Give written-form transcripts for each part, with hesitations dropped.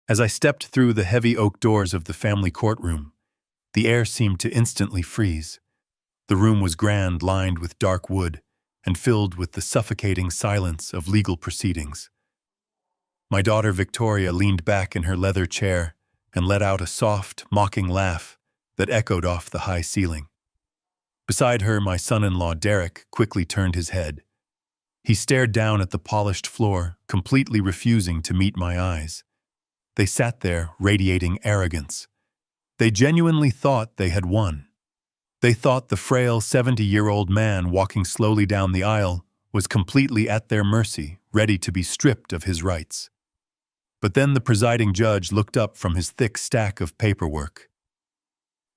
As I stepped through the heavy oak doors of the family courtroom, the air seemed to instantly freeze. The room was grand, lined with dark wood, and filled with the suffocating silence of legal proceedings. My daughter Victoria leaned back in her leather chair and let out a soft, mocking laugh that echoed off the high ceiling. Beside her, my son-in-law Derek quickly turned his head. He stared down at the polished floor, completely refusing to meet my eyes. They sat there, radiating arrogance. They genuinely thought they had won. They thought the frail 70-year-old man walking slowly down the aisle was completely at their mercy, ready to be stripped of his rights. But then the presiding judge looked up from his thick stack of paperwork.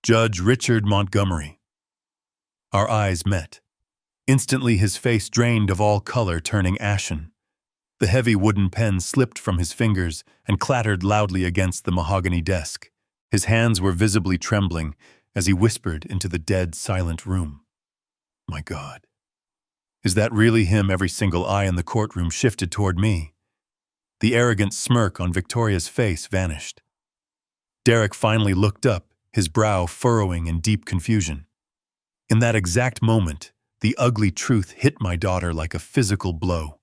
Judge Richard Montgomery. Our eyes met. Instantly his face drained of all color, turning ashen. The heavy wooden pen slipped from his fingers and clattered loudly against the mahogany desk. His hands were visibly trembling as he whispered into the dead, silent room. My God. Is that really him? Every single eye in the courtroom shifted toward me. The arrogant smirk on Victoria's face vanished. Derek finally looked up, his brow furrowing in deep confusion. In that exact moment, the ugly truth hit my daughter like a physical blow.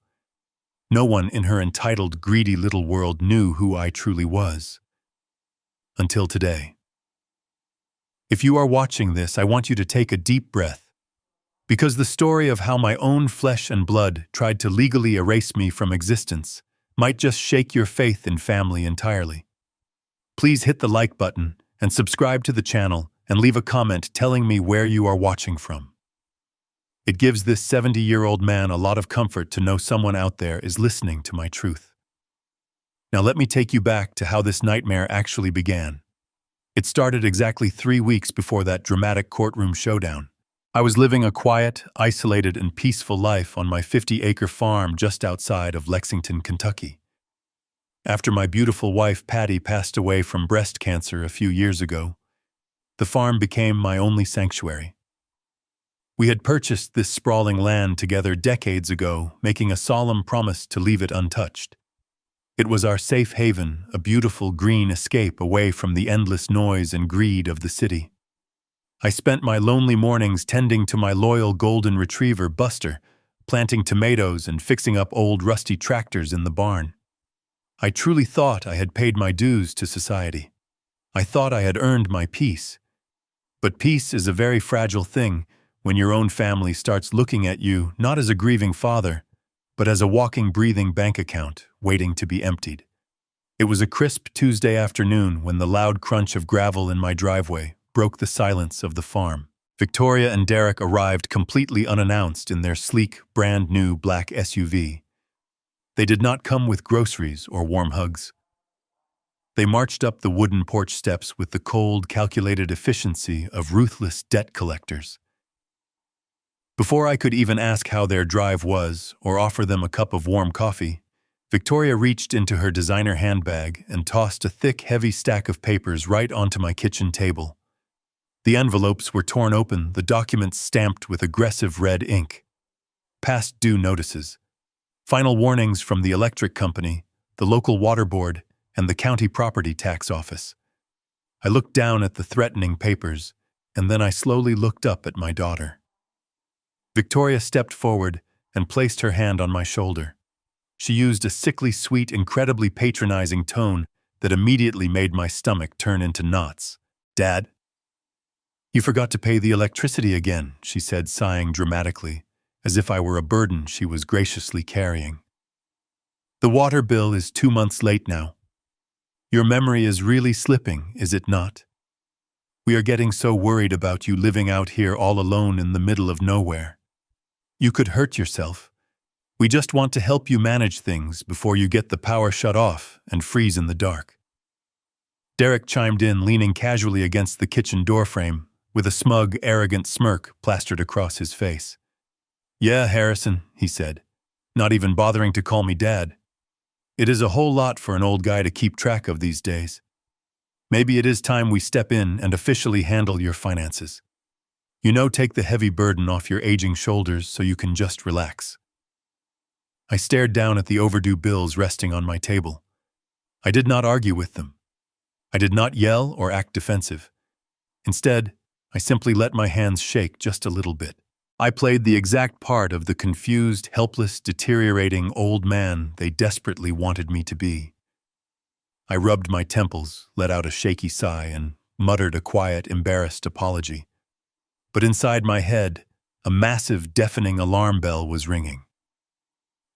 No one in her entitled, greedy little world knew who I truly was. Until today. If you are watching this, I want you to take a deep breath, because the story of how my own flesh and blood tried to legally erase me from existence might just shake your faith in family entirely. Please hit the like button and subscribe to the channel and leave a comment telling me where you are watching from. It gives this 70-year-old man a lot of comfort to know someone out there is listening to my truth. Now let me take you back to how this nightmare actually began. It started exactly 3 weeks before that dramatic courtroom showdown. I was living a quiet, isolated, and peaceful life on my 50-acre farm just outside of Lexington, Kentucky. After my beautiful wife Patty passed away from breast cancer a few years ago, the farm became my only sanctuary. We had purchased this sprawling land together decades ago, making a solemn promise to leave it untouched. It was our safe haven, a beautiful green escape away from the endless noise and greed of the city. I spent my lonely mornings tending to my loyal golden retriever, Buster, planting tomatoes and fixing up old rusty tractors in the barn. I truly thought I had paid my dues to society. I thought I had earned my peace. But peace is a very fragile thing when your own family starts looking at you not as a grieving father, but as a walking, breathing bank account waiting to be emptied. It was a crisp Tuesday afternoon when the loud crunch of gravel in my driveway broke the silence of the farm. Victoria and Derek arrived completely unannounced in their sleek, brand-new black SUV. They did not come with groceries or warm hugs. They marched up the wooden porch steps with the cold, calculated efficiency of ruthless debt collectors. Before I could even ask how their drive was or offer them a cup of warm coffee, Victoria reached into her designer handbag and tossed a thick, heavy stack of papers right onto my kitchen table. The envelopes were torn open, the documents stamped with aggressive red ink. Past due notices, final warnings from the electric company, the local water board, and the county property tax office. I looked down at the threatening papers, and then I slowly looked up at my daughter. Victoria stepped forward and placed her hand on my shoulder. She used a sickly sweet, incredibly patronizing tone that immediately made my stomach turn into knots. "Dad? You forgot to pay the electricity again," she said, sighing dramatically, as if I were a burden she was graciously carrying. "The water bill is 2 months late now. Your memory is really slipping, is it not? We are getting so worried about you living out here all alone in the middle of nowhere. You could hurt yourself. We just want to help you manage things before you get the power shut off and freeze in the dark." Derek chimed in, leaning casually against the kitchen doorframe, with a smug, arrogant smirk plastered across his face. "Yeah, Harrison," he said, not even bothering to call me Dad. "It is a whole lot for an old guy to keep track of these days. Maybe it is time we step in and officially handle your finances. You know, take the heavy burden off your aging shoulders so you can just relax." I stared down at the overdue bills resting on my table. I did not argue with them. I did not yell or act defensive. Instead, I simply let my hands shake just a little bit. I played the exact part of the confused, helpless, deteriorating old man they desperately wanted me to be. I rubbed my temples, let out a shaky sigh, and muttered a quiet, embarrassed apology. But inside my head, a massive, deafening alarm bell was ringing.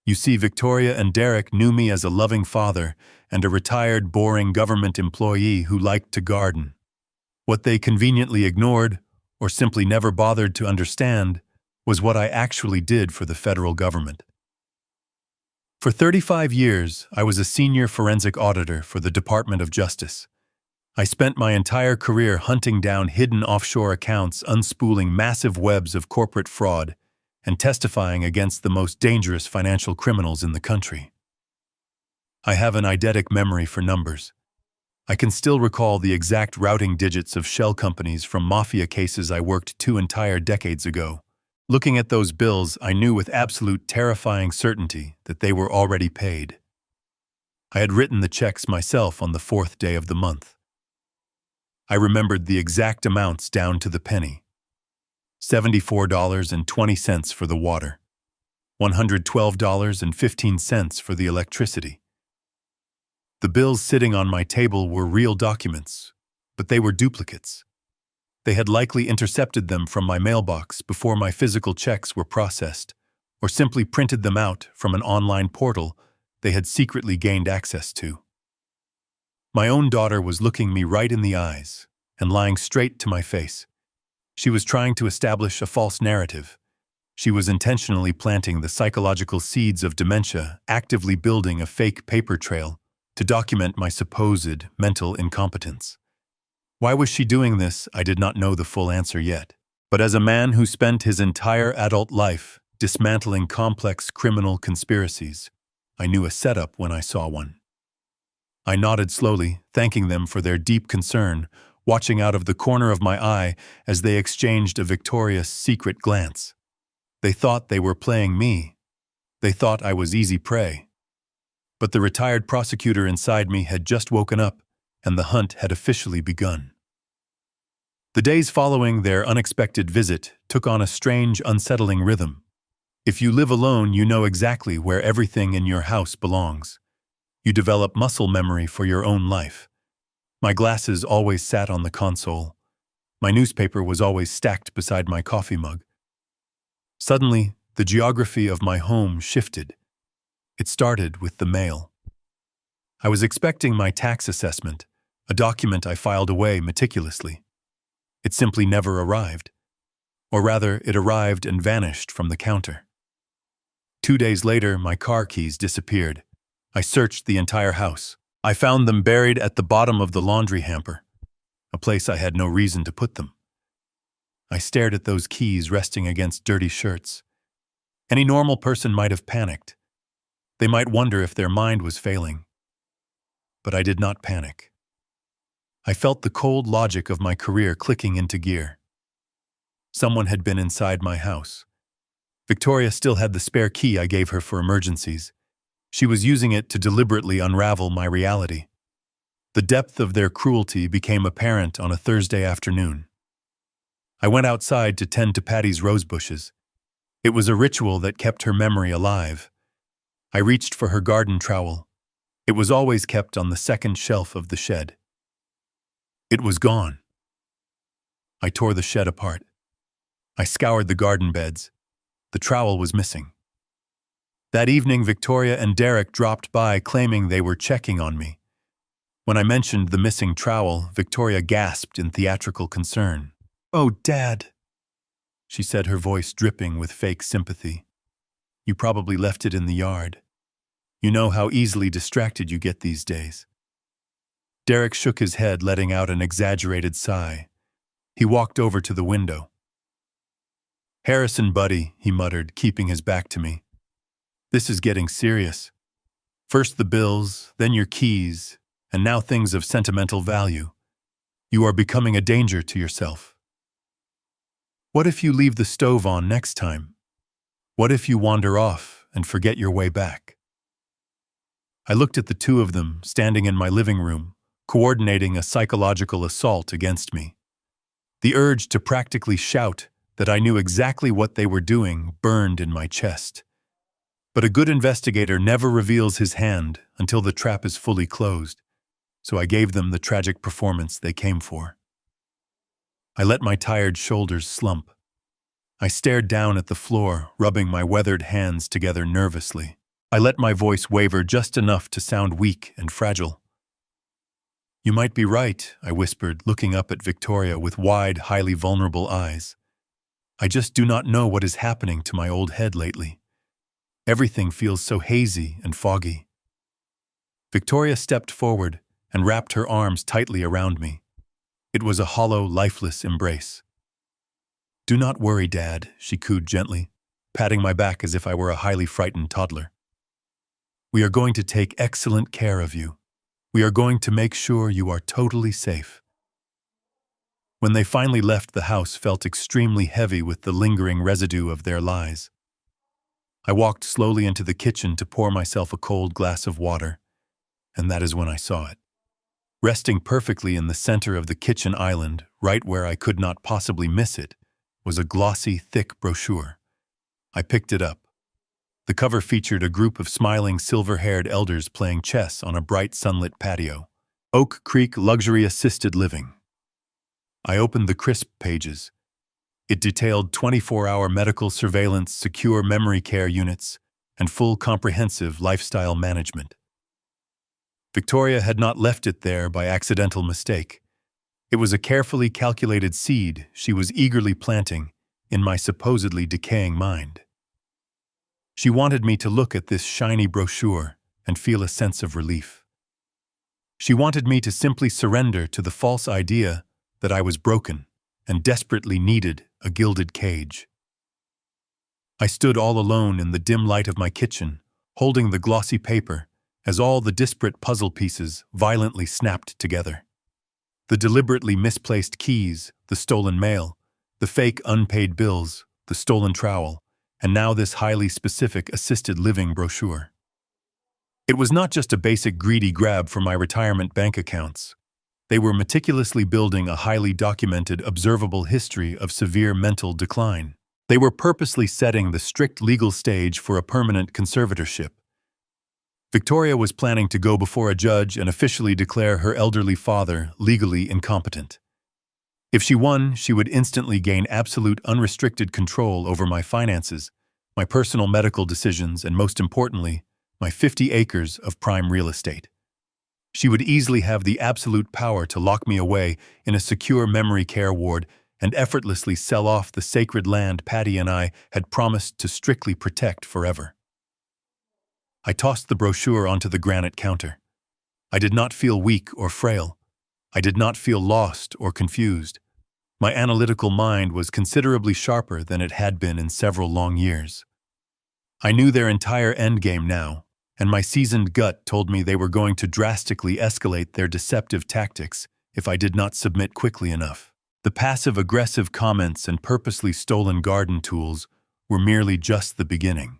You see, Victoria and Derek knew me as a loving father and a retired, boring government employee who liked to garden. What they conveniently ignored, or simply never bothered to understand, was what I actually did for the federal government. For 35 years, I was a senior forensic auditor for the Department of Justice. I spent my entire career hunting down hidden offshore accounts, unspooling massive webs of corporate fraud, and testifying against the most dangerous financial criminals in the country. I have an eidetic memory for numbers. I can still recall the exact routing digits of shell companies from mafia cases I worked 2 entire decades ago. Looking at those bills, I knew with absolute terrifying certainty that they were already paid. I had written the checks myself on the 4th day of the month. I remembered the exact amounts down to the penny. $74.20 for the water, $112.15 for the electricity. The bills sitting on my table were real documents, but they were duplicates. They had likely intercepted them from my mailbox before my physical checks were processed, or simply printed them out from an online portal they had secretly gained access to. My own daughter was looking me right in the eyes and lying straight to my face. She was trying to establish a false narrative. She was intentionally planting the psychological seeds of dementia, actively building a fake paper trail to document my supposed mental incompetence. Why was she doing this? I did not know the full answer yet. But as a man who spent his entire adult life dismantling complex criminal conspiracies, I knew a setup when I saw one. I nodded slowly, thanking them for their deep concern, watching out of the corner of my eye as they exchanged a victorious, secret glance. They thought they were playing me. They thought I was easy prey. But the retired prosecutor inside me had just woken up, and the hunt had officially begun. The days following their unexpected visit took on a strange, unsettling rhythm. If you live alone, you know exactly where everything in your house belongs. You develop muscle memory for your own life. My glasses always sat on the console. My newspaper was always stacked beside my coffee mug. Suddenly, the geography of my home shifted. It started with the mail. I was expecting my tax assessment, a document I filed away meticulously. It simply never arrived. Or rather, it arrived and vanished from the counter. 2 days later, my car keys disappeared. I searched the entire house. I found them buried at the bottom of the laundry hamper, a place I had no reason to put them. I stared at those keys resting against dirty shirts. Any normal person might have panicked. They might wonder if their mind was failing. But I did not panic. I felt the cold logic of my career clicking into gear. Someone had been inside my house. Victoria still had the spare key I gave her for emergencies. She was using it to deliberately unravel my reality. The depth of their cruelty became apparent on a Thursday afternoon. I went outside to tend to Patty's rose bushes. It was a ritual that kept her memory alive. I reached for her garden trowel. It was always kept on the second shelf of the shed. It was gone. I tore the shed apart. I scoured the garden beds. The trowel was missing. That evening, Victoria and Derek dropped by claiming they were checking on me. When I mentioned the missing trowel, Victoria gasped in theatrical concern. "Oh, Dad," she said, her voice dripping with fake sympathy. "You probably left it in the yard. You know how easily distracted you get these days." Derek shook his head, letting out an exaggerated sigh. He walked over to the window. "Harrison, buddy," he muttered, keeping his back to me. "This is getting serious. First the bills, then your keys, and now things of sentimental value. You are becoming a danger to yourself. What if you leave the stove on next time? What if you wander off and forget your way back?" I looked at the two of them standing in my living room, coordinating a psychological assault against me. The urge to practically shout that I knew exactly what they were doing burned in my chest. But a good investigator never reveals his hand until the trap is fully closed, so I gave them the tragic performance they came for. I let my tired shoulders slump. I stared down at the floor, rubbing my weathered hands together nervously. I let my voice waver just enough to sound weak and fragile. "You might be right," I whispered, looking up at Victoria with wide, highly vulnerable eyes. "I just do not know what is happening to my old head lately. Everything feels so hazy and foggy." Victoria stepped forward and wrapped her arms tightly around me. It was a hollow, lifeless embrace. "Do not worry, Dad," she cooed gently, patting my back as if I were a highly frightened toddler. "We are going to take excellent care of you. We are going to make sure you are totally safe." When they finally left, the house felt extremely heavy with the lingering residue of their lies. I walked slowly into the kitchen to pour myself a cold glass of water, and that is when I saw it. Resting perfectly in the center of the kitchen island, right where I could not possibly miss it, was a glossy, thick brochure. I picked it up. The cover featured a group of smiling, silver-haired elders playing chess on a bright, sunlit patio. Oak Creek Luxury Assisted Living. I opened the crisp pages. It detailed 24-hour medical surveillance, secure memory care units, and full comprehensive lifestyle management. Victoria had not left it there by accidental mistake. It was a carefully calculated seed she was eagerly planting in my supposedly decaying mind. She wanted me to look at this shiny brochure and feel a sense of relief. She wanted me to simply surrender to the false idea that I was broken and desperately needed a gilded cage. I stood all alone in the dim light of my kitchen, holding the glossy paper as all the disparate puzzle pieces violently snapped together. The deliberately misplaced keys, the stolen mail, the fake unpaid bills, the stolen trowel, and now this highly specific assisted living brochure. It was not just a basic greedy grab for my retirement bank accounts. They were meticulously building a highly documented, observable history of severe mental decline. They were purposely setting the strict legal stage for a permanent conservatorship. Victoria was planning to go before a judge and officially declare her elderly father legally incompetent. If she won, she would instantly gain absolute unrestricted control over my finances, my personal medical decisions, and most importantly, my 50 acres of prime real estate. She would easily have the absolute power to lock me away in a secure memory care ward and effortlessly sell off the sacred land Patty and I had promised to strictly protect forever. I tossed the brochure onto the granite counter. I did not feel weak or frail. I did not feel lost or confused. My analytical mind was considerably sharper than it had been in several long years. I knew their entire endgame now, and my seasoned gut told me they were going to drastically escalate their deceptive tactics if I did not submit quickly enough. The passive-aggressive comments and purposely stolen garden tools were merely just the beginning.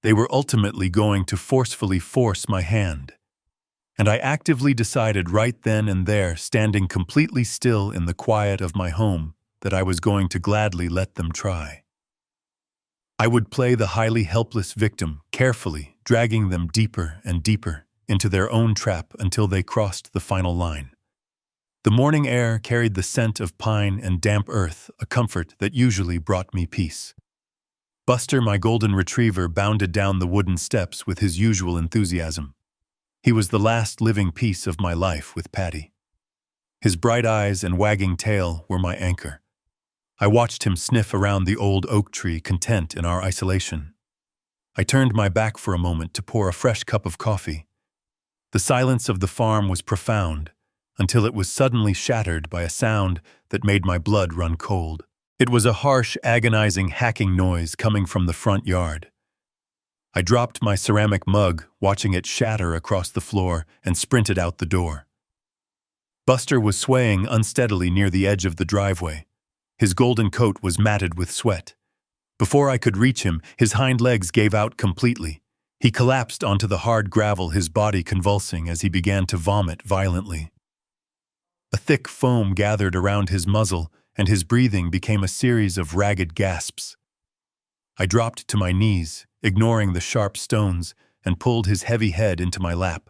They were ultimately going to forcefully force my hand. And I actively decided right then and there, standing completely still in the quiet of my home, that I was going to gladly let them try. I would play the highly helpless victim, carefully dragging them deeper and deeper into their own trap until they crossed the final line. The morning air carried the scent of pine and damp earth, a comfort that usually brought me peace. Buster, my golden retriever, bounded down the wooden steps with his usual enthusiasm. He was the last living piece of my life with Patty. His bright eyes and wagging tail were my anchor. I watched him sniff around the old oak tree, content in our isolation. I turned my back for a moment to pour a fresh cup of coffee. The silence of the farm was profound, until it was suddenly shattered by a sound that made my blood run cold. It was a harsh, agonizing hacking noise coming from the front yard. I dropped my ceramic mug, watching it shatter across the floor, and sprinted out the door. Buster was swaying unsteadily near the edge of the driveway. His golden coat was matted with sweat. Before I could reach him, his hind legs gave out completely. He collapsed onto the hard gravel, his body convulsing as he began to vomit violently. A thick foam gathered around his muzzle, and his breathing became a series of ragged gasps. I dropped to my knees, ignoring the sharp stones, and pulled his heavy head into my lap.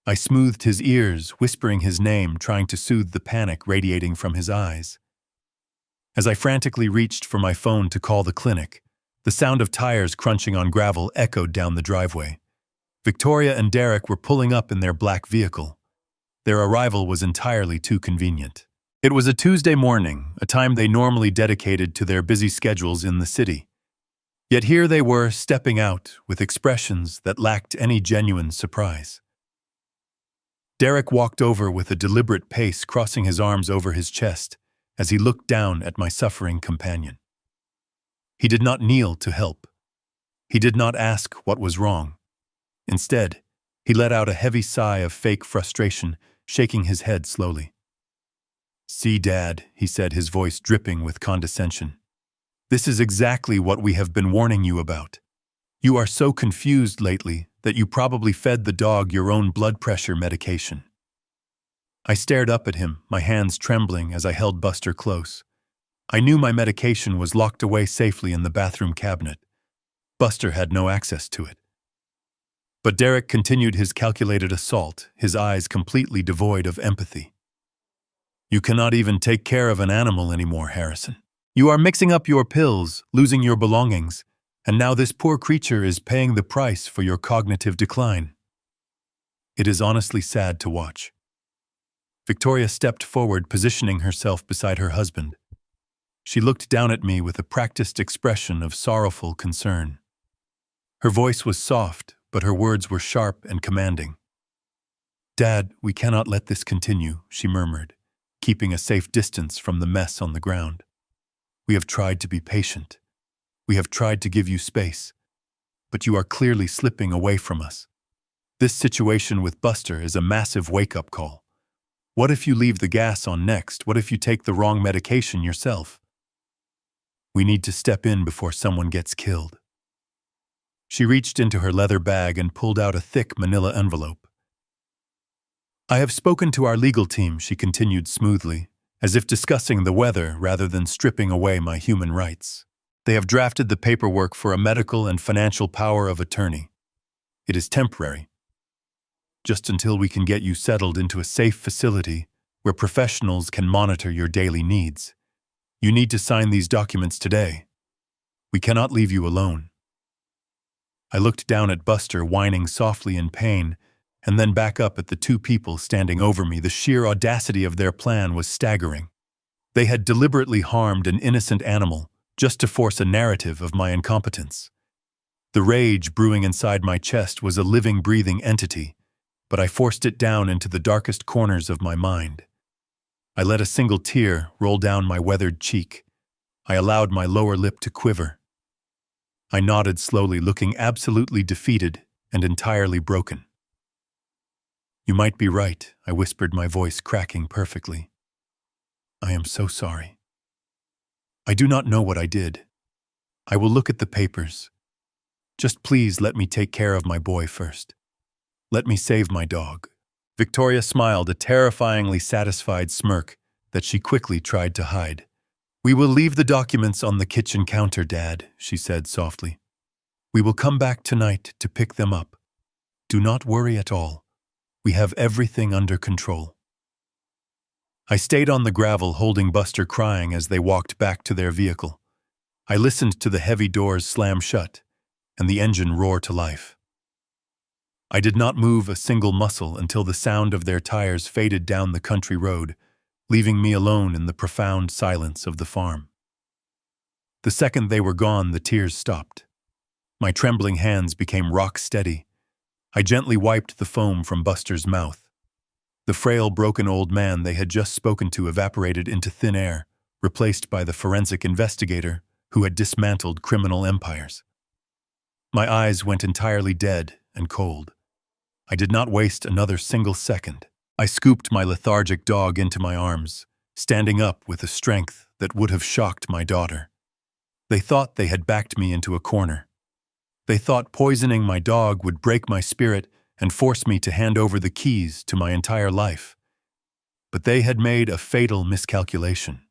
I smoothed his ears, whispering his name, trying to soothe the panic radiating from his eyes. As I frantically reached for my phone to call the clinic, the sound of tires crunching on gravel echoed down the driveway. Victoria and Derek were pulling up in their black vehicle. Their arrival was entirely too convenient. It was a Tuesday morning, a time they normally dedicated to their busy schedules in the city. Yet here they were, stepping out with expressions that lacked any genuine surprise. Derek walked over with a deliberate pace, crossing his arms over his chest as he looked down at my suffering companion. He did not kneel to help. He did not ask what was wrong. Instead, he let out a heavy sigh of fake frustration, shaking his head slowly. "See, Dad," he said, his voice dripping with condescension. "This is exactly what we have been warning you about. You are so confused lately that you probably fed the dog your own blood pressure medication." I stared up at him, my hands trembling as I held Buster close. I knew my medication was locked away safely in the bathroom cabinet. Buster had no access to it. But Derek continued his calculated assault, his eyes completely devoid of empathy. "You cannot even take care of an animal anymore, Harrison. You are mixing up your pills, losing your belongings, and now this poor creature is paying the price for your cognitive decline. It is honestly sad to watch." Victoria stepped forward, positioning herself beside her husband. She looked down at me with a practiced expression of sorrowful concern. Her voice was soft, but her words were sharp and commanding. "Dad, we cannot let this continue," she murmured, keeping a safe distance from the mess on the ground. "We have tried to be patient. We have tried to give you space. But you are clearly slipping away from us. This situation with Buster is a massive wake-up call. What if you leave the gas on next? What if you take the wrong medication yourself? We need to step in before someone gets killed." She reached into her leather bag and pulled out a thick manila envelope. "I have spoken to our legal team," she continued smoothly, as if discussing the weather rather than stripping away my human rights. "They have drafted the paperwork for a medical and financial power of attorney. It is temporary, just until we can get you settled into a safe facility where professionals can monitor your daily needs. You need to sign these documents today. We cannot leave you alone." I looked down at Buster, whining softly in pain, and then back up at the two people standing over me. The sheer audacity of their plan was staggering. They had deliberately harmed an innocent animal just to force a narrative of my incompetence. The rage brewing inside my chest was a living, breathing entity, but I forced it down into the darkest corners of my mind. I let a single tear roll down my weathered cheek. I allowed my lower lip to quiver. I nodded slowly, looking absolutely defeated and entirely broken. "You might be right," I whispered, my voice cracking perfectly. "I am so sorry. I do not know what I did. I will look at the papers. Just please let me take care of my boy first. Let me save my dog." Victoria smiled, a terrifyingly satisfied smirk that she quickly tried to hide. "We will leave the documents on the kitchen counter, Dad," she said softly. "We will come back tonight to pick them up. Do not worry at all. We have everything under control." I stayed on the gravel, holding Buster, crying as they walked back to their vehicle. I listened to the heavy doors slam shut and the engine roar to life. I did not move a single muscle until the sound of their tires faded down the country road, leaving me alone in the profound silence of the farm. The second they were gone, the tears stopped. My trembling hands became rock steady. I gently wiped the foam from Buster's mouth. The frail, broken old man they had just spoken to evaporated into thin air, replaced by the forensic investigator who had dismantled criminal empires. My eyes went entirely dead and cold. I did not waste another single second. I scooped my lethargic dog into my arms, standing up with a strength that would have shocked my daughter. They thought they had backed me into a corner. They thought poisoning my dog would break my spirit and force me to hand over the keys to my entire life. But they had made a fatal miscalculation.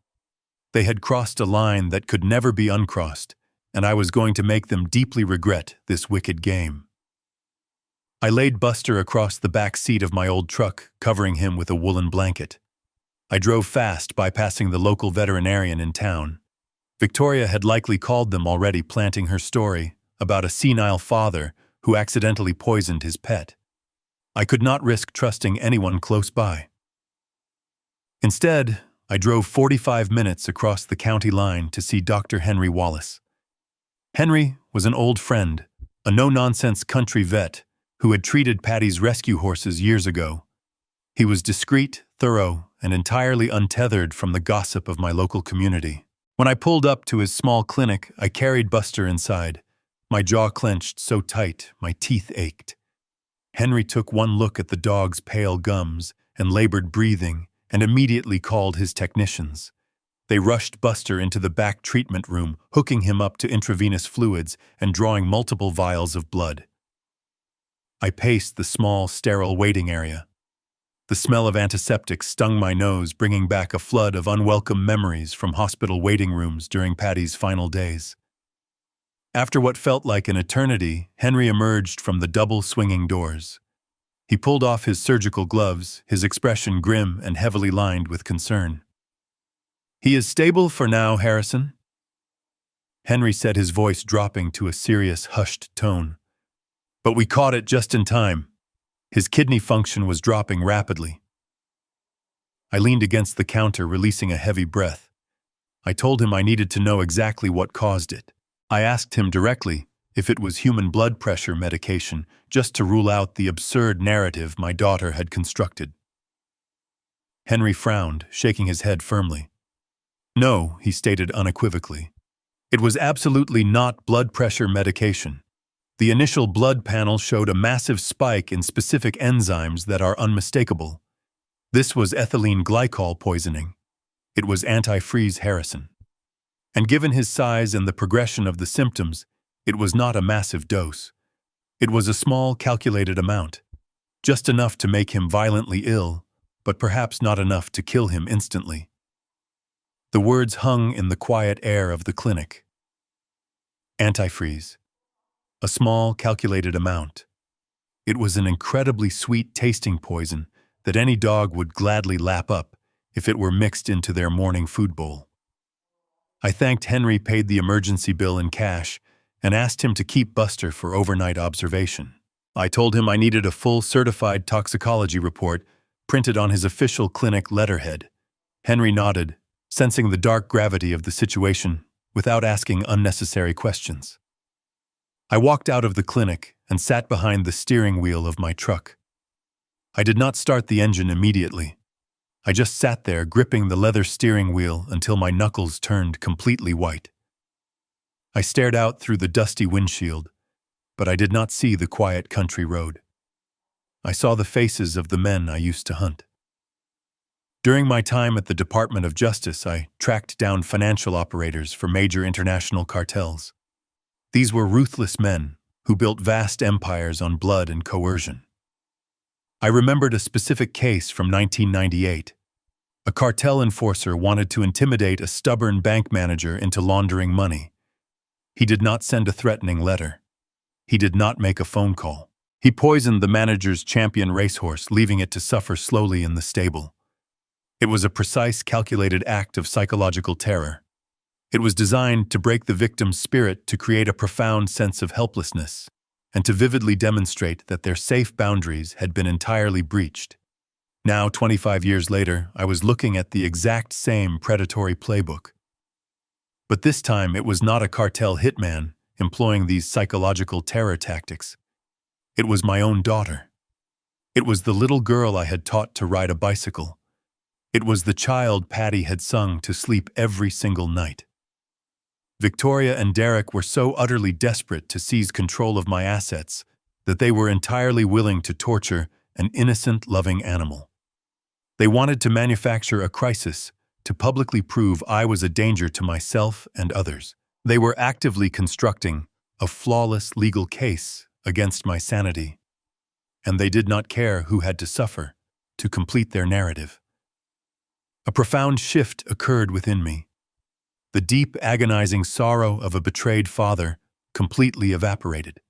They had crossed a line that could never be uncrossed, and I was going to make them deeply regret this wicked game. I laid Buster across the back seat of my old truck, covering him with a woolen blanket. I drove fast, bypassing the local veterinarian in town. Victoria had likely called them already, planting her story about a senile father who accidentally poisoned his pet. I could not risk trusting anyone close by. Instead, I drove 45 minutes across the county line to see Dr. Henry Wallace. Henry was an old friend, a no-nonsense country vet who had treated Patty's rescue horses years ago. He was discreet, thorough, and entirely untethered from the gossip of my local community. When I pulled up to his small clinic, I carried Buster inside, my jaw clenched so tight my teeth ached. Henry took one look at the dog's pale gums and labored breathing and immediately called his technicians. They rushed Buster into the back treatment room, hooking him up to intravenous fluids and drawing multiple vials of blood. I paced the small, sterile waiting area. The smell of antiseptic stung my nose, bringing back a flood of unwelcome memories from hospital waiting rooms during Patty's final days. After what felt like an eternity, Henry emerged from the double swinging doors. He pulled off his surgical gloves, his expression grim and heavily lined with concern. "He is stable for now, Harrison," Henry said, his voice dropping to a serious, hushed tone. "But we caught it just in time. His kidney function was dropping rapidly." I leaned against the counter, releasing a heavy breath. I told him I needed to know exactly what caused it. I asked him directly if it was human blood pressure medication, just to rule out the absurd narrative my daughter had constructed. Henry frowned, shaking his head firmly. "No," he stated unequivocally. "It was absolutely not blood pressure medication. The initial blood panel showed a massive spike in specific enzymes that are unmistakable. This was ethylene glycol poisoning. It was antifreeze Harrison. And given his size and the progression of the symptoms, it was not a massive dose. It was a small, calculated amount, just enough to make him violently ill, but perhaps not enough to kill him instantly." The words hung in the quiet air of the clinic. Antifreeze. A small, calculated amount. It was an incredibly sweet-tasting poison that any dog would gladly lap up if it were mixed into their morning food bowl. I thanked Henry, paid the emergency bill in cash, and asked him to keep Buster for overnight observation. I told him I needed a full certified toxicology report printed on his official clinic letterhead. Henry nodded, sensing the dark gravity of the situation without asking unnecessary questions. I walked out of the clinic and sat behind the steering wheel of my truck. I did not start the engine immediately. I just sat there, gripping the leather steering wheel until my knuckles turned completely white. I stared out through the dusty windshield, but I did not see the quiet country road. I saw the faces of the men I used to hunt. During my time at the Department of Justice, I tracked down financial operators for major international cartels. These were ruthless men who built vast empires on blood and coercion. I remembered a specific case from 1998. A cartel enforcer wanted to intimidate a stubborn bank manager into laundering money. He did not send a threatening letter. He did not make a phone call. He poisoned the manager's champion racehorse, leaving it to suffer slowly in the stable. It was a precise, calculated act of psychological terror. It was designed to break the victim's spirit, to create a profound sense of helplessness, and to vividly demonstrate that their safe boundaries had been entirely breached. Now, 25 years later, I was looking at the exact same predatory playbook. But this time, it was not a cartel hitman employing these psychological terror tactics. It was my own daughter. It was the little girl I had taught to ride a bicycle. It was the child Patty had sung to sleep every single night. Victoria and Derek were so utterly desperate to seize control of my assets that they were entirely willing to torture an innocent, loving animal. They wanted to manufacture a crisis to publicly prove I was a danger to myself and others. They were actively constructing a flawless legal case against my sanity, and they did not care who had to suffer to complete their narrative. A profound shift occurred within me. The deep, agonizing sorrow of a betrayed father completely evaporated.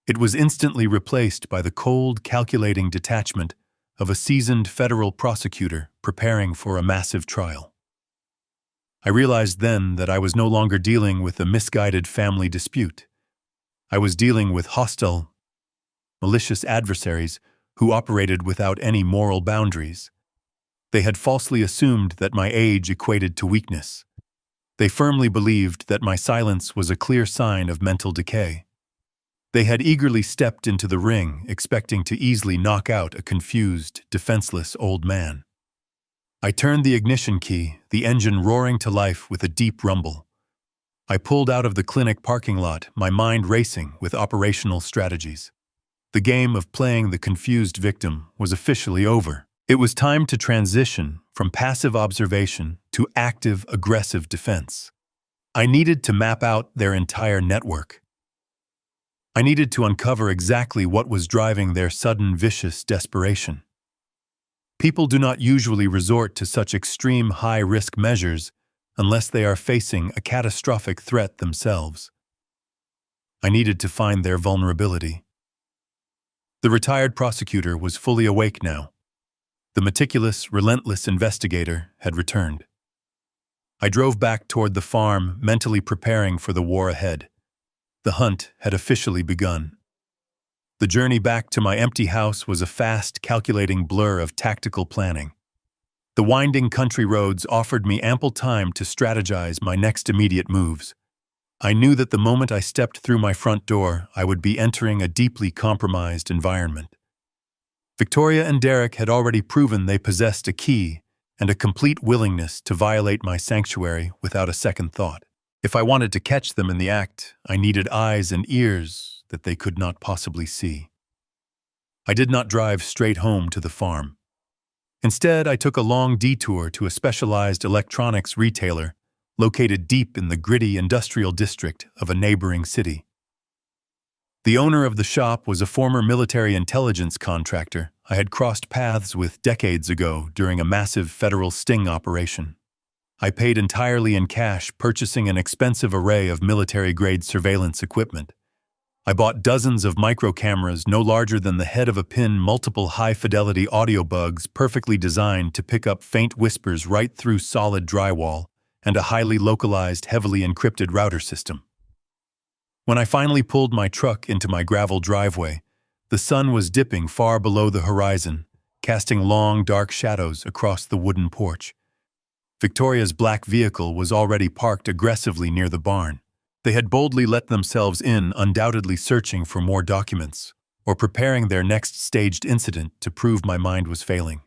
It was instantly replaced by the cold, calculating detachment of a seasoned federal prosecutor preparing for a massive trial. I realized then that I was no longer dealing with a misguided family dispute. I was dealing with hostile, malicious adversaries who operated without any moral boundaries. They had falsely assumed that my age equated to weakness. They firmly believed that my silence was a clear sign of mental decay. They had eagerly stepped into the ring, expecting to easily knock out a confused, defenseless old man. I turned the ignition key, the engine roaring to life with a deep rumble. I pulled out of the clinic parking lot, my mind racing with operational strategies. The game of playing the confused victim was officially over. It was time to transition from passive observation to active, aggressive defense. I needed to map out their entire network. I needed to uncover exactly what was driving their sudden, vicious desperation. People do not usually resort to such extreme high-risk measures unless they are facing a catastrophic threat themselves. I needed to find their vulnerability. The retired prosecutor was fully awake now. The meticulous, relentless investigator had returned. I drove back toward the farm, mentally preparing for the war ahead. The hunt had officially begun. The journey back to my empty house was a fast, calculating blur of tactical planning. The winding country roads offered me ample time to strategize my next immediate moves. I knew that the moment I stepped through my front door, I would be entering a deeply compromised environment. Victoria and Derek had already proven they possessed a key and a complete willingness to violate my sanctuary without a second thought. If I wanted to catch them in the act, I needed eyes and ears that they could not possibly see. I did not drive straight home to the farm. Instead, I took a long detour to a specialized electronics retailer located deep in the gritty industrial district of a neighboring city. The owner of the shop was a former military intelligence contractor I had crossed paths with decades ago during a massive federal sting operation. I paid entirely in cash, purchasing an expensive array of military-grade surveillance equipment. I bought dozens of micro-cameras no larger than the head of a pin, multiple high-fidelity audio bugs perfectly designed to pick up faint whispers right through solid drywall, and a highly localized, heavily encrypted router system. When I finally pulled my truck into my gravel driveway, the sun was dipping far below the horizon, casting long, dark shadows across the wooden porch. Victoria's black vehicle was already parked aggressively near the barn. They had boldly let themselves in, undoubtedly searching for more documents, or preparing their next staged incident to prove my mind was failing.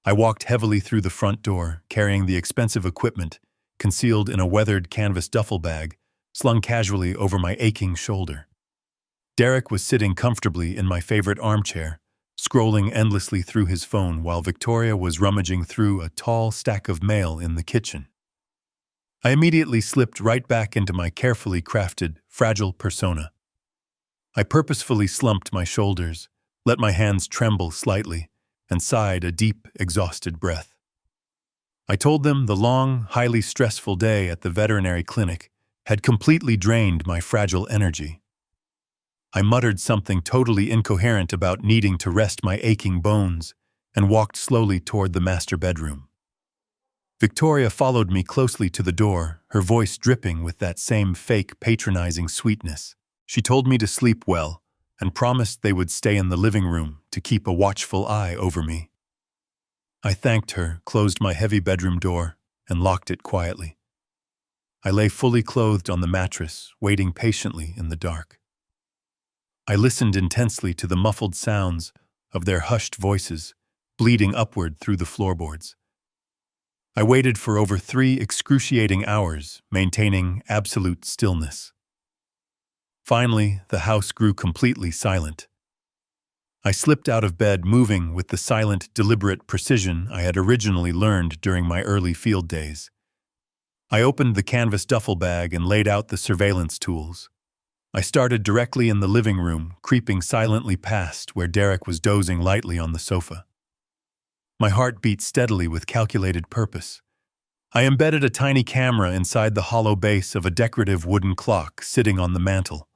I walked heavily through the front door, carrying the expensive equipment concealed in a weathered canvas duffel bag, slung casually over my aching shoulder. Derek was sitting comfortably in my favorite armchair, scrolling endlessly through his phone while Victoria was rummaging through a tall stack of mail in the kitchen. I immediately slipped right back into my carefully crafted, fragile persona. I purposefully slumped my shoulders, let my hands tremble slightly, and sighed a deep, exhausted breath. I told them the long, highly stressful day at the veterinary clinic had completely drained my fragile energy. I muttered something totally incoherent about needing to rest my aching bones and walked slowly toward the master bedroom. Victoria followed me closely to the door, her voice dripping with that same fake, patronizing sweetness. She told me to sleep well and promised they would stay in the living room to keep a watchful eye over me. I thanked her, closed my heavy bedroom door, and locked it quietly. I lay fully clothed on the mattress, waiting patiently in the dark. I listened intensely to the muffled sounds of their hushed voices, bleeding upward through the floorboards. I waited for over 3 excruciating hours, maintaining absolute stillness. Finally, the house grew completely silent. I slipped out of bed, moving with the silent, deliberate precision I had originally learned during my early field days. I opened the canvas duffel bag and laid out the surveillance tools. I started directly in the living room, creeping silently past where Derek was dozing lightly on the sofa. My heart beat steadily with calculated purpose. I embedded a tiny camera inside the hollow base of a decorative wooden clock sitting on the mantel.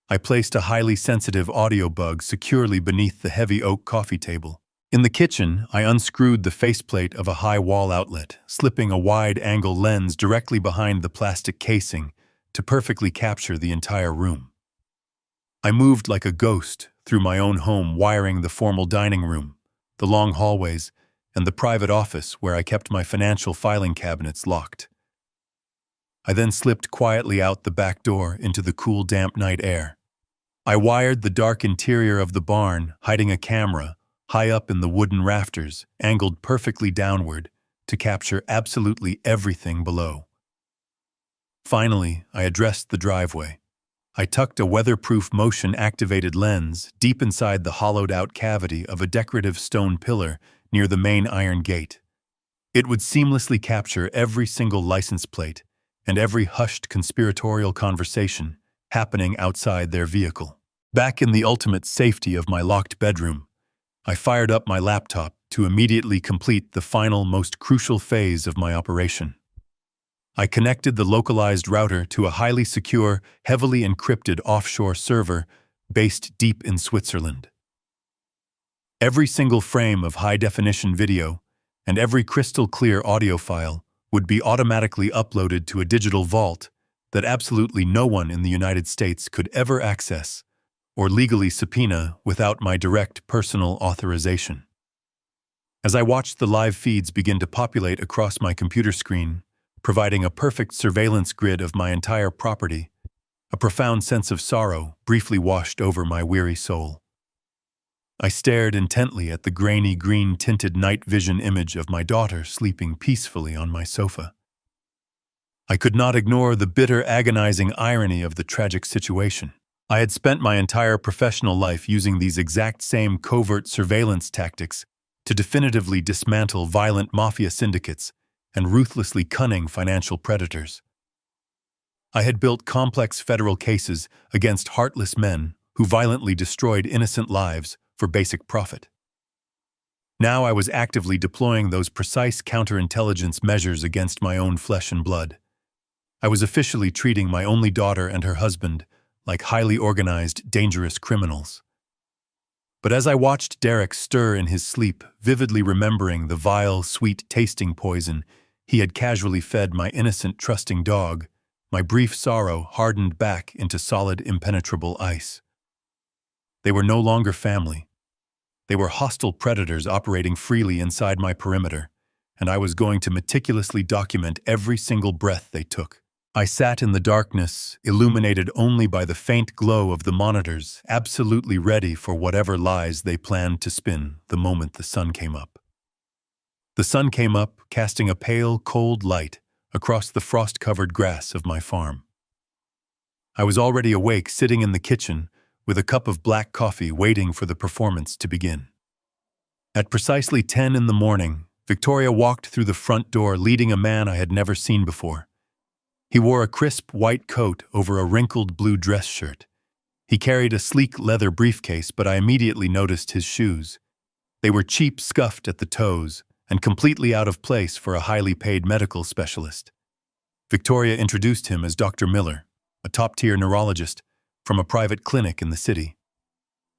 I placed a highly sensitive audio bug securely beneath the heavy oak coffee table. In the kitchen, I unscrewed the faceplate of a high wall outlet, slipping a wide-angle lens directly behind the plastic casing to perfectly capture the entire room. I moved like a ghost through my own home, wiring the formal dining room, the long hallways, and the private office where I kept my financial filing cabinets locked. I then slipped quietly out the back door into the cool, damp night air. I wired the dark interior of the barn, hiding a camera high up in the wooden rafters, angled perfectly downward to capture absolutely everything below. Finally, I addressed the driveway. I tucked a weatherproof motion-activated lens deep inside the hollowed-out cavity of a decorative stone pillar near the main iron gate. It would seamlessly capture every single license plate and every hushed conspiratorial conversation happening outside their vehicle. Back in the ultimate safety of my locked bedroom, I fired up my laptop to immediately complete the final, most crucial phase of my operation. I connected the localized router to a highly secure, heavily encrypted offshore server based deep in Switzerland. Every single frame of high-definition video and every crystal-clear audio file would be automatically uploaded to a digital vault that absolutely no one in the United States could ever access or legally subpoena without my direct personal authorization. As I watched the live feeds begin to populate across my computer screen, providing a perfect surveillance grid of my entire property, a profound sense of sorrow briefly washed over my weary soul. I stared intently at the grainy green-tinted night vision image of my daughter sleeping peacefully on my sofa. I could not ignore the bitter, agonizing irony of the tragic situation. I had spent my entire professional life using these exact same covert surveillance tactics to definitively dismantle violent mafia syndicates and ruthlessly cunning financial predators. I had built complex federal cases against heartless men who violently destroyed innocent lives for basic profit. Now I was actively deploying those precise counterintelligence measures against my own flesh and blood. I was officially treating my only daughter and her husband like highly organized, dangerous criminals. But as I watched Derek stir in his sleep, vividly remembering the vile, sweet-tasting poison he had casually fed my innocent, trusting dog, my brief sorrow hardened back into solid, impenetrable ice. They were no longer family. They were hostile predators operating freely inside my perimeter, and I was going to meticulously document every single breath they took. I sat in the darkness, illuminated only by the faint glow of the monitors, absolutely ready for whatever lies they planned to spin the moment the sun came up. The sun came up, casting a pale, cold light across the frost-covered grass of my farm. I was already awake, sitting in the kitchen with a cup of black coffee waiting for the performance to begin. At precisely 10 in the morning, Victoria walked through the front door leading a man I had never seen before. He wore a crisp white coat over a wrinkled blue dress shirt. He carried a sleek leather briefcase, but I immediately noticed his shoes. They were cheap, scuffed at the toes, and completely out of place for a highly paid medical specialist. Victoria introduced him as Dr. Miller, a top-tier neurologist from a private clinic in the city.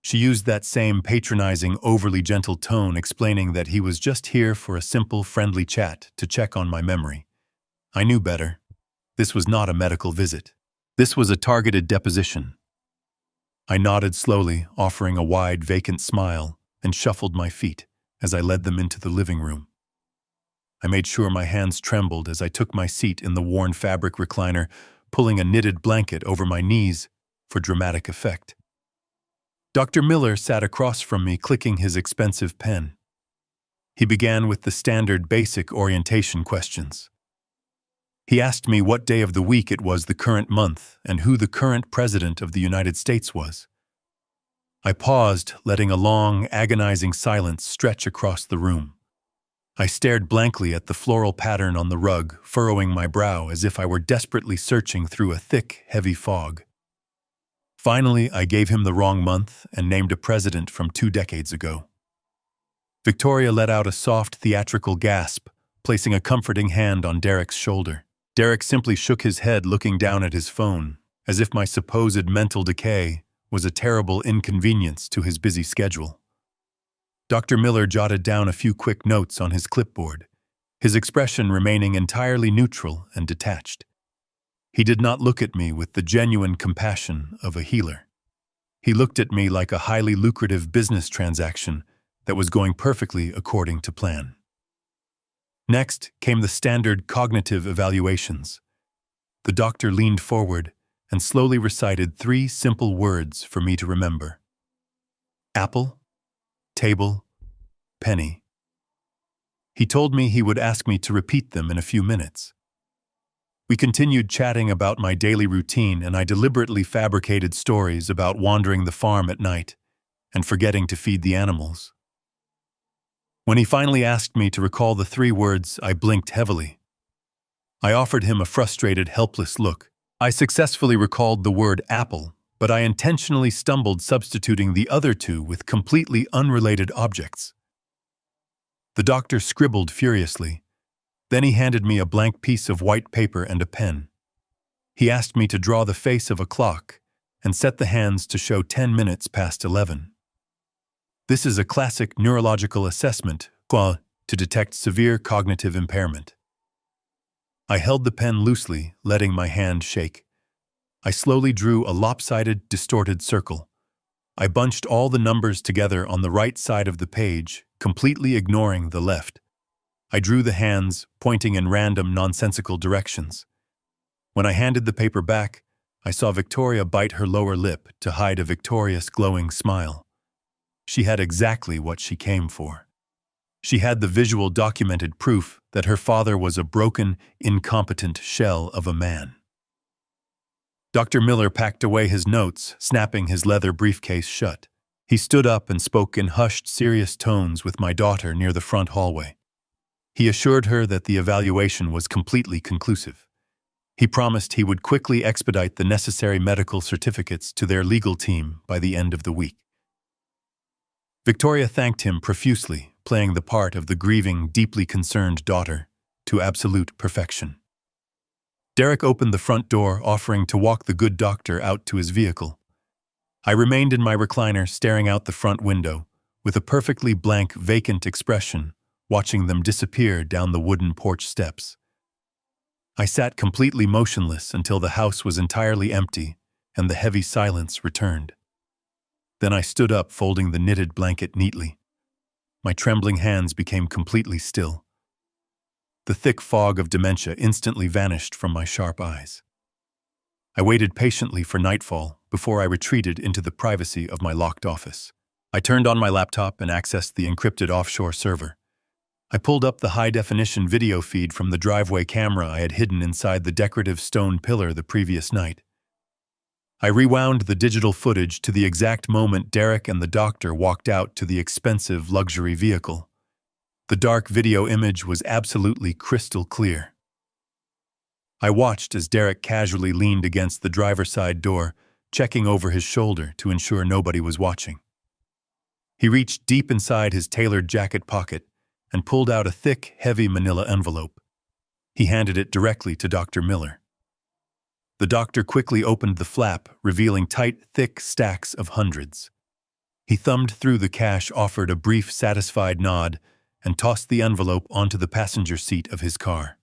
She used that same patronizing, overly gentle tone, explaining that he was just here for a simple, friendly chat to check on my memory. I knew better. This was not a medical visit. This was a targeted deposition. I nodded slowly, offering a wide, vacant smile, and shuffled my feet as I led them into the living room. I made sure my hands trembled as I took my seat in the worn fabric recliner, pulling a knitted blanket over my knees for dramatic effect. Dr. Miller sat across from me, clicking his expensive pen. He began with the standard basic orientation questions. He asked me what day of the week it was the current month and who the current president of the United States was. I paused, letting a long, agonizing silence stretch across the room. I stared blankly at the floral pattern on the rug, furrowing my brow as if I were desperately searching through a thick, heavy fog. Finally, I gave him the wrong month and named a president from 2 decades ago. Victoria let out a soft, theatrical gasp, placing a comforting hand on Derek's shoulder. Derek simply shook his head, looking down at his phone, as if my supposed mental decay was a terrible inconvenience to his busy schedule. Dr. Miller jotted down a few quick notes on his clipboard, his expression remaining entirely neutral and detached. He did not look at me with the genuine compassion of a healer. He looked at me like a highly lucrative business transaction that was going perfectly according to plan. Next came the standard cognitive evaluations. The doctor leaned forward and slowly recited 3 simple words for me to remember: apple, table, penny. He told me he would ask me to repeat them in a few minutes. We continued chatting about my daily routine, and I deliberately fabricated stories about wandering the farm at night and forgetting to feed the animals. When he finally asked me to recall the 3 words, I blinked heavily. I offered him a frustrated, helpless look. I successfully recalled the word apple, but I intentionally stumbled, substituting the other 2 with completely unrelated objects. The doctor scribbled furiously. Then he handed me a blank piece of white paper and a pen. He asked me to draw the face of a clock and set the hands to show 10 minutes past 11. This is a classic neurological assessment to detect severe cognitive impairment. I held the pen loosely, letting my hand shake. I slowly drew a lopsided, distorted circle. I bunched all the numbers together on the right side of the page, completely ignoring the left. I drew the hands, pointing in random, nonsensical directions. When I handed the paper back, I saw Victoria bite her lower lip to hide a victorious, glowing smile. She had exactly what she came for. She had the visual, documented proof that her father was a broken, incompetent shell of a man. Dr. Miller packed away his notes, snapping his leather briefcase shut. He stood up and spoke in hushed, serious tones with my daughter near the front hallway. He assured her that the evaluation was completely conclusive. He promised he would quickly expedite the necessary medical certificates to their legal team by the end of the week. Victoria thanked him profusely, playing the part of the grieving, deeply concerned daughter to absolute perfection. Derek opened the front door, offering to walk the good doctor out to his vehicle. I remained in my recliner, staring out the front window, with a perfectly blank, vacant expression, watching them disappear down the wooden porch steps. I sat completely motionless until the house was entirely empty and the heavy silence returned. Then I stood up, folding the knitted blanket neatly. My trembling hands became completely still. The thick fog of dementia instantly vanished from my sharp eyes. I waited patiently for nightfall before I retreated into the privacy of my locked office. I turned on my laptop and accessed the encrypted offshore server. I pulled up the high-definition video feed from the driveway camera I had hidden inside the decorative stone pillar the previous night. I rewound the digital footage to the exact moment Derek and the doctor walked out to the expensive luxury vehicle. The dark video image was absolutely crystal clear. I watched as Derek casually leaned against the driver's side door, checking over his shoulder to ensure nobody was watching. He reached deep inside his tailored jacket pocket and pulled out a thick, heavy manila envelope. He handed it directly to Dr. Miller. The doctor quickly opened the flap, revealing tight, thick stacks of hundreds. He thumbed through the cash, offered a brief, satisfied nod, and tossed the envelope onto the passenger seat of his car.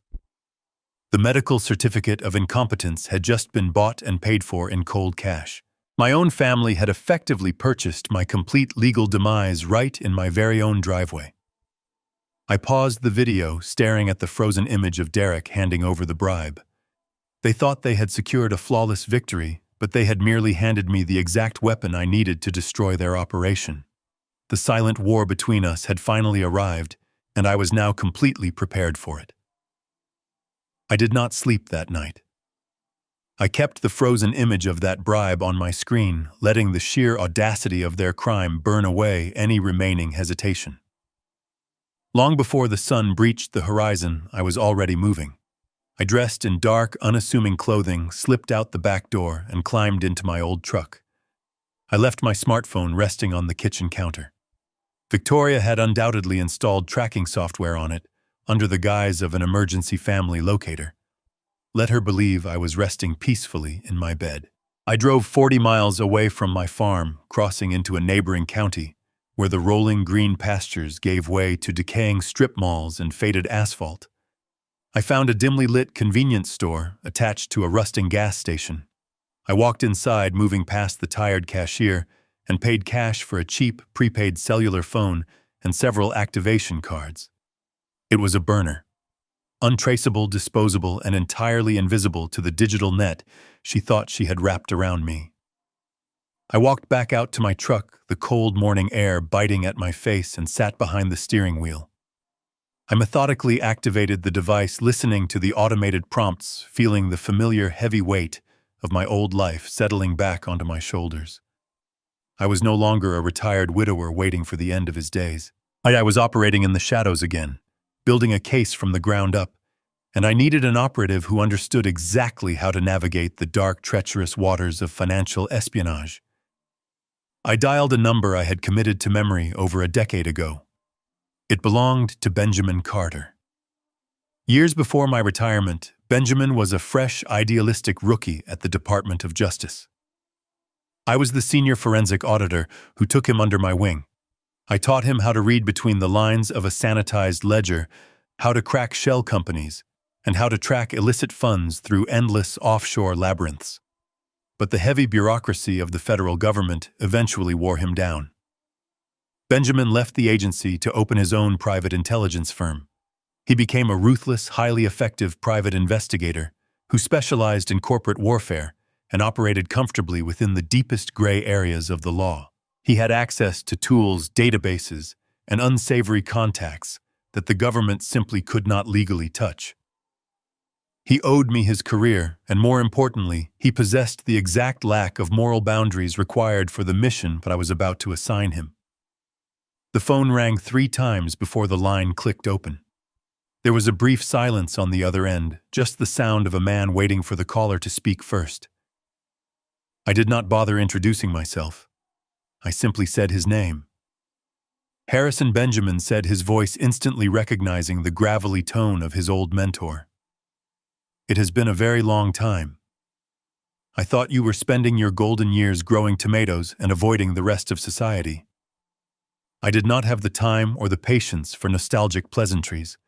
The medical certificate of incompetence had just been bought and paid for in cold cash. My own family had effectively purchased my complete legal demise right in my very own driveway. I paused the video, staring at the frozen image of Derek handing over the bribe. They thought they had secured a flawless victory, but they had merely handed me the exact weapon I needed to destroy their operation. The silent war between us had finally arrived, and I was now completely prepared for it. I did not sleep that night. I kept the frozen image of that bribe on my screen, letting the sheer audacity of their crime burn away any remaining hesitation. Long before the sun breached the horizon, I was already moving. I dressed in dark, unassuming clothing, slipped out the back door, and climbed into my old truck. I left my smartphone resting on the kitchen counter. Victoria had undoubtedly installed tracking software on it, under the guise of an emergency family locator. Let her believe I was resting peacefully in my bed. I drove 40 miles away from my farm, crossing into a neighboring county, where the rolling green pastures gave way to decaying strip malls and faded asphalt. I found a dimly lit convenience store attached to a rusting gas station. I walked inside, moving past the tired cashier, and paid cash for a cheap, prepaid cellular phone and several activation cards. It was a burner. Untraceable, disposable, and entirely invisible to the digital net she thought she had wrapped around me. I walked back out to my truck, the cold morning air biting at my face, and sat behind the steering wheel. I methodically activated the device, listening to the automated prompts, feeling the familiar heavy weight of my old life settling back onto my shoulders. I was no longer a retired widower waiting for the end of his days. I was operating in the shadows again, building a case from the ground up, and I needed an operative who understood exactly how to navigate the dark, treacherous waters of financial espionage. I dialed a number I had committed to memory over a decade ago. It belonged to Benjamin Carter. Years before my retirement, Benjamin was a fresh, idealistic rookie at the Department of Justice. I was the senior forensic auditor who took him under my wing. I taught him how to read between the lines of a sanitized ledger, how to crack shell companies, and how to track illicit funds through endless offshore labyrinths. But the heavy bureaucracy of the federal government eventually wore him down. Benjamin left the agency to open his own private intelligence firm. He became a ruthless, highly effective private investigator who specialized in corporate warfare and operated comfortably within the deepest gray areas of the law. He had access to tools, databases, and unsavory contacts that the government simply could not legally touch. He owed me his career, and more importantly, he possessed the exact lack of moral boundaries required for the mission that I was about to assign him. The phone rang 3 times before the line clicked open. There was a brief silence on the other end, just the sound of a man waiting for the caller to speak first. I did not bother introducing myself. I simply said his name. Harrison Benjamin, said his voice, instantly recognizing the gravelly tone of his old mentor. It has been a very long time. I thought you were spending your golden years growing tomatoes and avoiding the rest of society. I did not have the time or the patience for nostalgic pleasantries.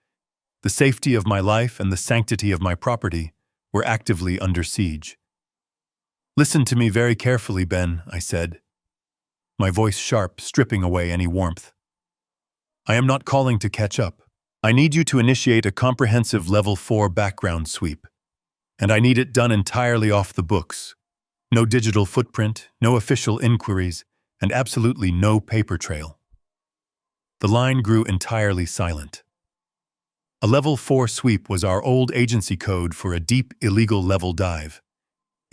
The safety of my life and the sanctity of my property were actively under siege. Listen to me very carefully, Ben, I said, my voice sharp, stripping away any warmth. I am not calling to catch up. I need you to initiate a comprehensive Level 4 background sweep. And I need it done entirely off the books. No digital footprint, no official inquiries, and absolutely no paper trail. The line grew entirely silent. A Level 4 sweep was our old agency code for a deep, illegal level dive.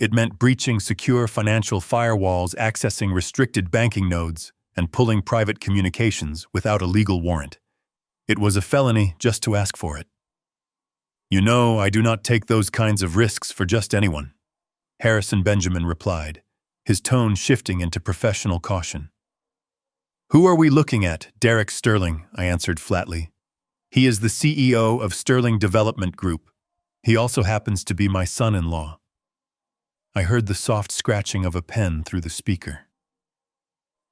It meant breaching secure financial firewalls, accessing restricted banking nodes, and pulling private communications without a legal warrant. It was a felony just to ask for it. You know, I do not take those kinds of risks for just anyone, Harrison Benjamin replied, his tone shifting into professional caution. Who are we looking at? Derek Sterling, I answered flatly. He is the CEO of Sterling Development Group. He also happens to be my son-in-law. I heard the soft scratching of a pen through the speaker.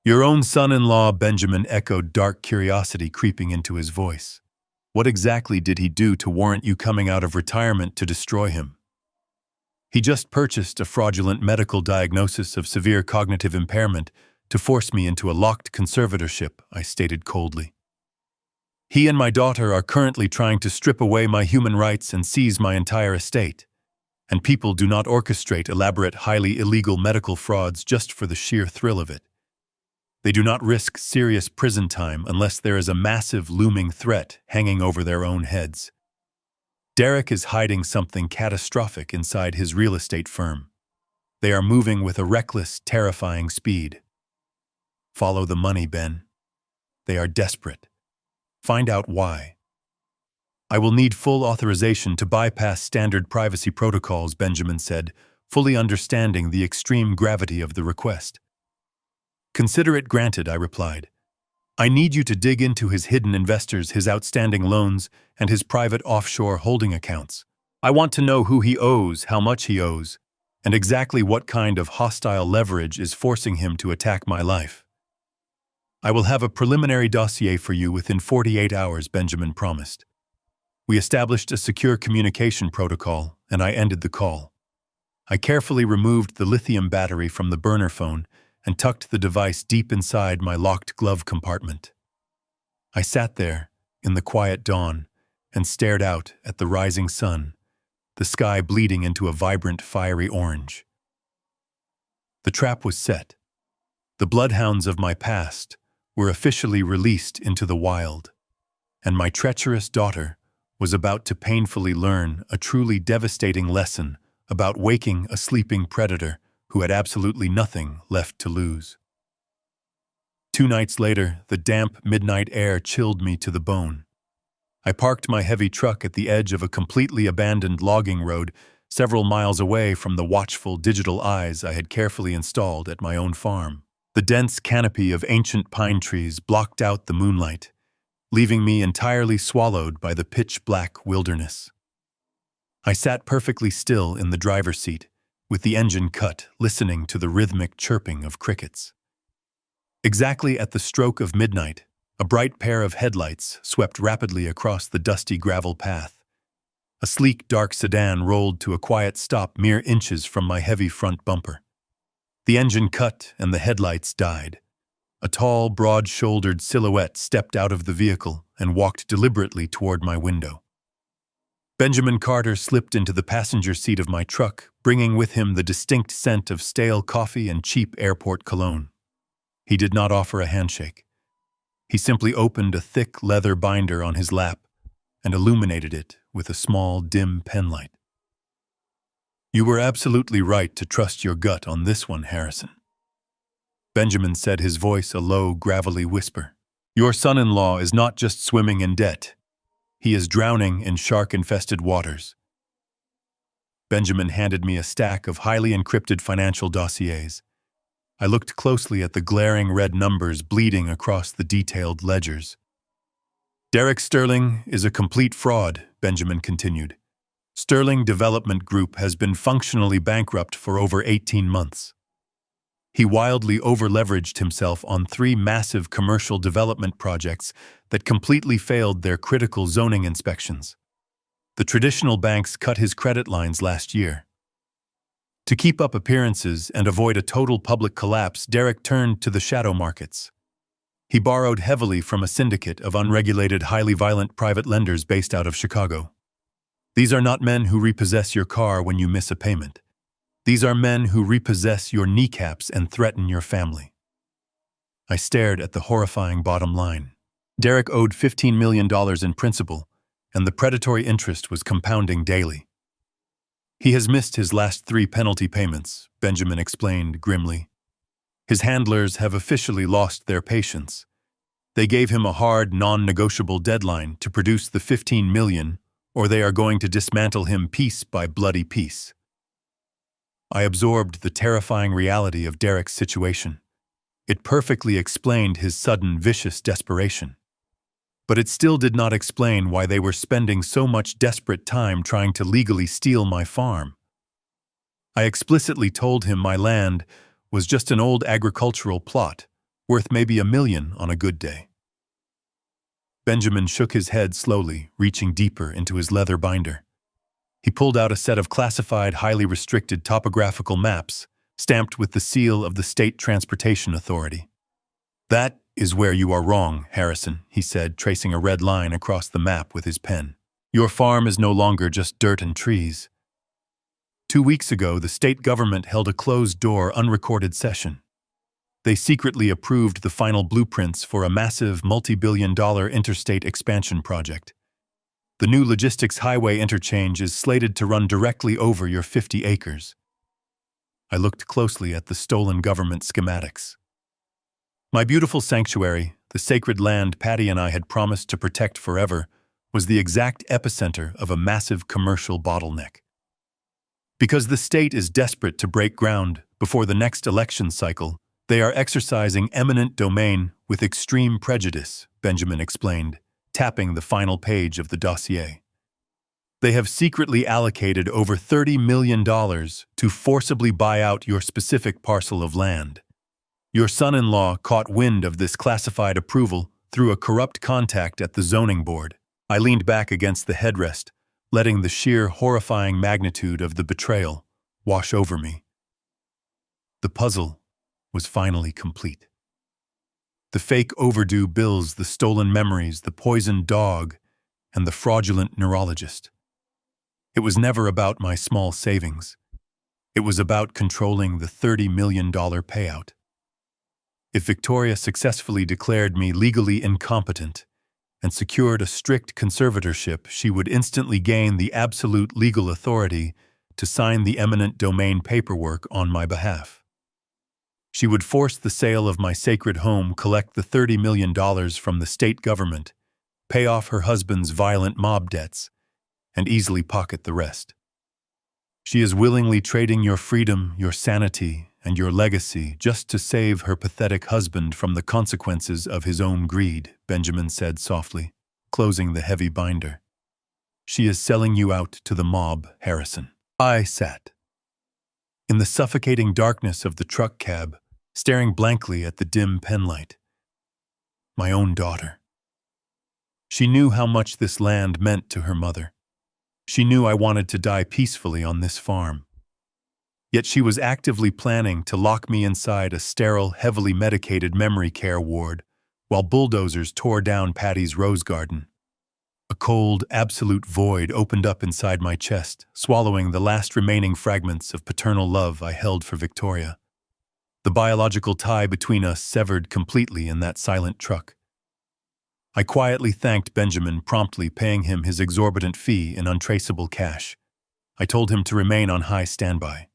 Your own son-in-law, Benjamin echoed, dark curiosity creeping into his voice. What exactly did he do to warrant you coming out of retirement to destroy him? He just purchased a fraudulent medical diagnosis of severe cognitive impairment to force me into a locked conservatorship, I stated coldly. He and my daughter are currently trying to strip away my human rights and seize my entire estate. And people do not orchestrate elaborate, highly illegal medical frauds just for the sheer thrill of it. They do not risk serious prison time unless there is a massive looming threat hanging over their own heads. Derek is hiding something catastrophic inside his real estate firm. They are moving with a reckless, terrifying speed. Follow the money, Ben. They are desperate. Find out why. I will need full authorization to bypass standard privacy protocols, Benjamin said, fully understanding the extreme gravity of the request. Consider it granted, I replied. I need you to dig into his hidden investors, his outstanding loans, and his private offshore holding accounts. I want to know who he owes, how much he owes, and exactly what kind of hostile leverage is forcing him to attack my life. I will have a preliminary dossier for you within 48 hours, Benjamin promised. We established a secure communication protocol, and I ended the call. I carefully removed the lithium battery from the burner phone and tucked the device deep inside my locked glove compartment. I sat there, in the quiet dawn, and stared out at the rising sun, the sky bleeding into a vibrant, fiery orange. The trap was set. The bloodhounds of my past were officially released into the wild, and my treacherous daughter was about to painfully learn a truly devastating lesson about waking a sleeping predator who had absolutely nothing left to lose. 2 nights later, the damp midnight air chilled me to the bone. I parked my heavy truck at the edge of a completely abandoned logging road several miles away from the watchful digital eyes I had carefully installed at my own farm. The dense canopy of ancient pine trees blocked out the moonlight, leaving me entirely swallowed by the pitch-black wilderness. I sat perfectly still in the driver's seat, with the engine cut, listening to the rhythmic chirping of crickets. Exactly at the stroke of midnight, a bright pair of headlights swept rapidly across the dusty gravel path. A sleek, dark sedan rolled to a quiet stop mere inches from my heavy front bumper. The engine cut and the headlights died. A tall, broad-shouldered silhouette stepped out of the vehicle and walked deliberately toward my window. Benjamin Carter slipped into the passenger seat of my truck, bringing with him the distinct scent of stale coffee and cheap airport cologne. He did not offer a handshake. He simply opened a thick leather binder on his lap and illuminated it with a small, dim penlight. "You were absolutely right to trust your gut on this one, Harrison," Benjamin said, his voice a low, gravelly whisper. "Your son-in-law is not just swimming in debt. He is drowning in shark-infested waters." Benjamin handed me a stack of highly encrypted financial dossiers. I looked closely at the glaring red numbers bleeding across the detailed ledgers. "Derek Sterling is a complete fraud," Benjamin continued. "Sterling Development Group has been functionally bankrupt for over 18 months. He wildly over-leveraged himself on 3 massive commercial development projects that completely failed their critical zoning inspections. The traditional banks cut his credit lines last year. To keep up appearances and avoid a total public collapse, Derek turned to the shadow markets. He borrowed heavily from a syndicate of unregulated, highly violent private lenders based out of Chicago. These are not men who repossess your car when you miss a payment. These are men who repossess your kneecaps and threaten your family." I stared at the horrifying bottom line. Derek owed $15 million in principal, and the predatory interest was compounding daily. "He has missed his last 3 penalty payments," Benjamin explained grimly. "His handlers have officially lost their patience. They gave him a hard, non-negotiable deadline to produce the $15 million, or they are going to dismantle him piece by bloody piece." I absorbed the terrifying reality of Derek's situation. It perfectly explained his sudden, vicious desperation. But it still did not explain why they were spending so much desperate time trying to legally steal my farm. I explicitly told him my land was just an old agricultural plot, worth maybe $1 million on a good day. Benjamin shook his head slowly, reaching deeper into his leather binder. He pulled out a set of classified, highly restricted topographical maps, stamped with the seal of the State Transportation Authority. "That is where you are wrong, Harrison," he said, tracing a red line across the map with his pen. "Your farm is no longer just dirt and trees. 2 weeks ago, the state government held a closed-door, unrecorded session. They secretly approved the final blueprints for a massive, multi-billion-dollar interstate expansion project. The new logistics highway interchange is slated to run directly over your 50 acres. I looked closely at the stolen government schematics. My beautiful sanctuary, the sacred land Patty and I had promised to protect forever, was the exact epicenter of a massive commercial bottleneck. Because the state is desperate to break ground before the next election cycle, they are exercising eminent domain with extreme prejudice, Benjamin explained, tapping the final page of the dossier. They have secretly allocated over $30 million to forcibly buy out your specific parcel of land. Your son-in-law caught wind of this classified approval through a corrupt contact at the zoning board. I leaned back against the headrest, letting the sheer horrifying magnitude of the betrayal wash over me. The puzzle was finally complete. The fake overdue bills, the stolen memories, the poisoned dog, and the fraudulent neurologist. It was never about my small savings. It was about controlling the $30 million payout. If Victoria successfully declared me legally incompetent and secured a strict conservatorship, she would instantly gain the absolute legal authority to sign the eminent domain paperwork on my behalf. She would force the sale of my sacred home, collect the $30 million from the state government, pay off her husband's violent mob debts, and easily pocket the rest. She is willingly trading your freedom, your sanity, and your legacy just to save her pathetic husband from the consequences of his own greed, Benjamin said softly, closing the heavy binder. She is selling you out to the mob, Harrison. I sat in the suffocating darkness of the truck cab, staring blankly at the dim penlight. My own daughter. She knew how much this land meant to her mother. She knew I wanted to die peacefully on this farm. Yet she was actively planning to lock me inside a sterile, heavily medicated memory care ward while bulldozers tore down Patty's rose garden. A cold, absolute void opened up inside my chest, swallowing the last remaining fragments of paternal love I held for Victoria. The biological tie between us severed completely in that silent truck. I quietly thanked Benjamin, promptly paying him his exorbitant fee in untraceable cash. I told him to remain on high standby.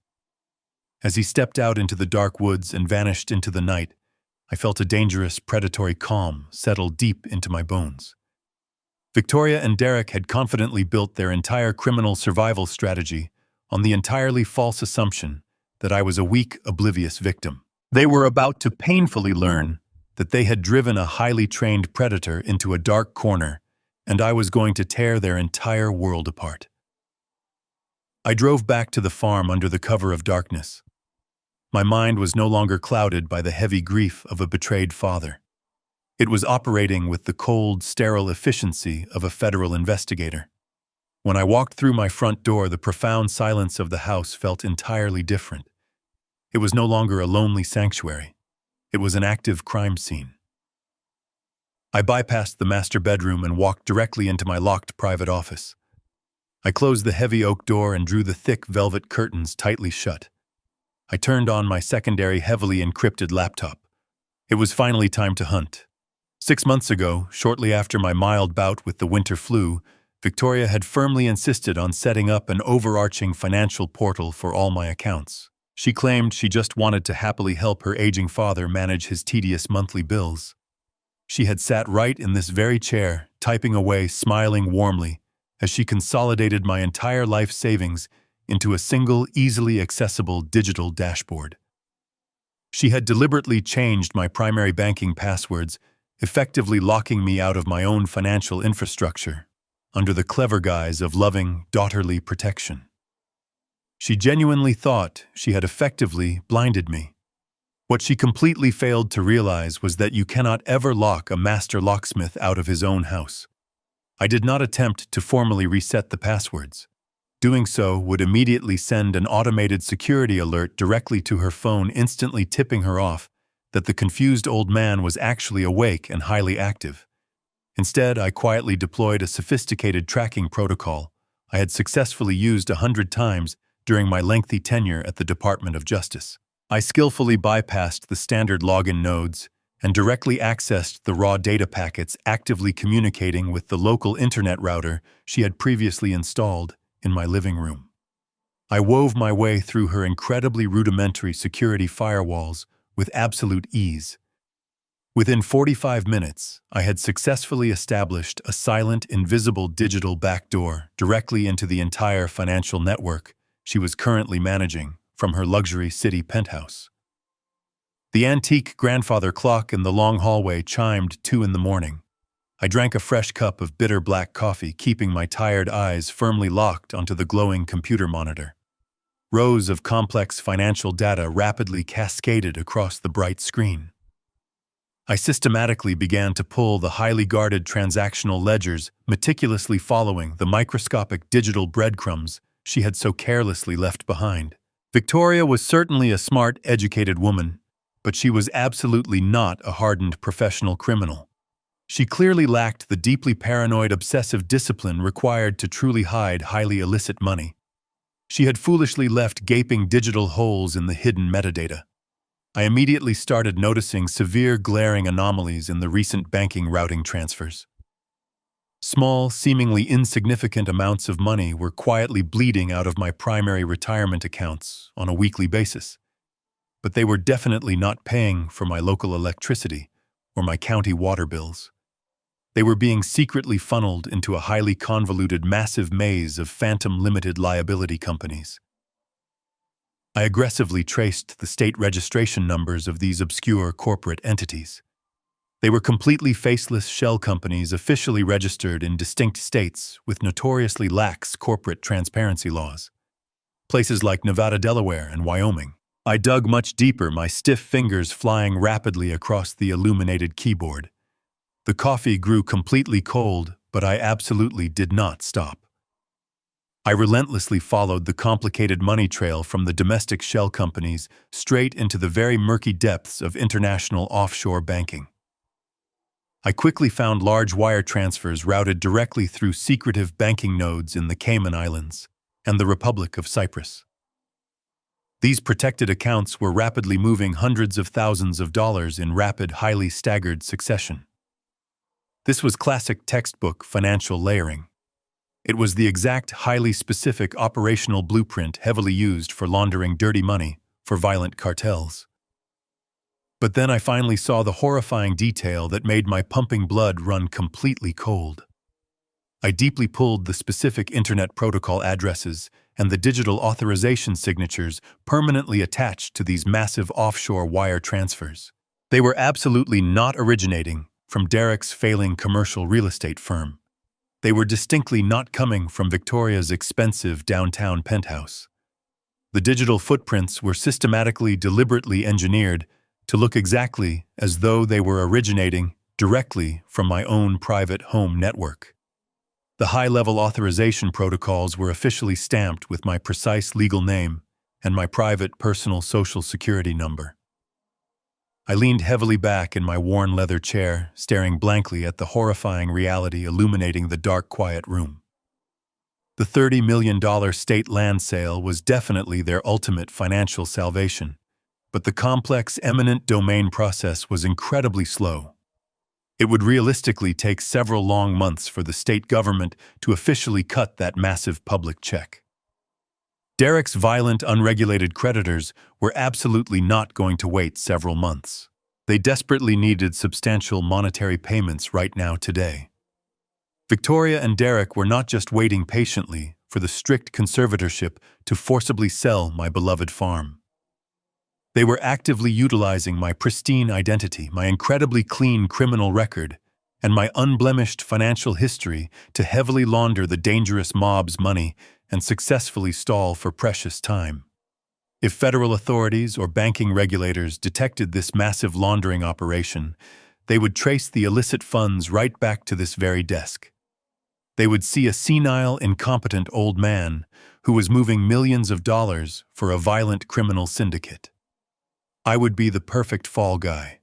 As he stepped out into the dark woods and vanished into the night, I felt a dangerous, predatory calm settle deep into my bones. Victoria and Derek had confidently built their entire criminal survival strategy on the entirely false assumption that I was a weak, oblivious victim. They were about to painfully learn that they had driven a highly trained predator into a dark corner, and I was going to tear their entire world apart. I drove back to the farm under the cover of darkness. My mind was no longer clouded by the heavy grief of a betrayed father. It was operating with the cold, sterile efficiency of a federal investigator. When I walked through my front door, the profound silence of the house felt entirely different. It was no longer a lonely sanctuary. It was an active crime scene. I bypassed the master bedroom and walked directly into my locked private office. I closed the heavy oak door and drew the thick velvet curtains tightly shut. I turned on my secondary, heavily encrypted laptop. It was finally time to hunt. 6 months ago, shortly after my mild bout with the winter flu, Victoria had firmly insisted on setting up an overarching financial portal for all my accounts. She claimed she just wanted to happily help her aging father manage his tedious monthly bills. She had sat right in this very chair, typing away, smiling warmly, as she consolidated my entire life savings into a single, easily accessible digital dashboard. She had deliberately changed my primary banking passwords, effectively locking me out of my own financial infrastructure, under the clever guise of loving, daughterly protection. She genuinely thought she had effectively blinded me. What she completely failed to realize was that you cannot ever lock a master locksmith out of his own house. I did not attempt to formally reset the passwords. Doing so would immediately send an automated security alert directly to her phone, instantly tipping her off that the confused old man was actually awake and highly active. Instead, I quietly deployed a sophisticated tracking protocol I had successfully used 100 times during my lengthy tenure at the Department of Justice. I skillfully bypassed the standard login nodes and directly accessed the raw data packets actively communicating with the local internet router she had previously installed in my living room. I wove my way through her incredibly rudimentary security firewalls with absolute ease. Within 45 minutes, I had successfully established a silent, invisible digital backdoor directly into the entire financial network she was currently managing from her luxury city penthouse. The antique grandfather clock in the long hallway chimed 2 in the morning. I drank a fresh cup of bitter black coffee, keeping my tired eyes firmly locked onto the glowing computer monitor. Rows of complex financial data rapidly cascaded across the bright screen. I systematically began to pull the highly guarded transactional ledgers, meticulously following the microscopic digital breadcrumbs she had so carelessly left behind. Victoria was certainly a smart, educated woman, but she was absolutely not a hardened professional criminal. She clearly lacked the deeply paranoid, obsessive discipline required to truly hide highly illicit money. She had foolishly left gaping digital holes in the hidden metadata. I immediately started noticing severe, glaring anomalies in the recent banking routing transfers. Small, seemingly insignificant amounts of money were quietly bleeding out of my primary retirement accounts on a weekly basis. But they were definitely not paying for my local electricity or my county water bills. They were being secretly funneled into a highly convoluted, massive maze of phantom limited liability companies. I aggressively traced the state registration numbers of these obscure corporate entities. They were completely faceless shell companies officially registered in distinct states with notoriously lax corporate transparency laws. Places like Nevada, Delaware, and Wyoming. I dug much deeper, my stiff fingers flying rapidly across the illuminated keyboard. The coffee grew completely cold, but I absolutely did not stop. I relentlessly followed the complicated money trail from the domestic shell companies straight into the very murky depths of international offshore banking. I quickly found large wire transfers routed directly through secretive banking nodes in the Cayman Islands and the Republic of Cyprus. These protected accounts were rapidly moving hundreds of thousands of dollars in rapid, highly staggered succession. This was classic textbook financial layering. It was the exact, highly specific operational blueprint heavily used for laundering dirty money for violent cartels. But then I finally saw the horrifying detail that made my pumping blood run completely cold. I deeply pulled the specific internet protocol addresses and the digital authorization signatures permanently attached to these massive offshore wire transfers. They were absolutely not originating from Derek's failing commercial real estate firm. They were distinctly not coming from Victoria's expensive downtown penthouse. The digital footprints were systematically, deliberately engineered to look exactly as though they were originating directly from my own private home network. The high-level authorization protocols were officially stamped with my precise legal name and my private personal social security number. I leaned heavily back in my worn leather chair, staring blankly at the horrifying reality illuminating the dark, quiet room. The $30 million state land sale was definitely their ultimate financial salvation, but the complex eminent domain process was incredibly slow. It would realistically take several long months for the state government to officially cut that massive public check. Derek's violent, unregulated creditors were absolutely not going to wait several months. They desperately needed substantial monetary payments right now, today. Victoria and Derek were not just waiting patiently for the strict conservatorship to forcibly sell my beloved farm. They were actively utilizing my pristine identity, my incredibly clean criminal record, and my unblemished financial history to heavily launder the dangerous mob's money and successfully stall for precious time. If federal authorities or banking regulators detected this massive laundering operation, they would trace the illicit funds right back to this very desk. They would see a senile, incompetent old man who was moving millions of dollars for a violent criminal syndicate. I would be the perfect fall guy.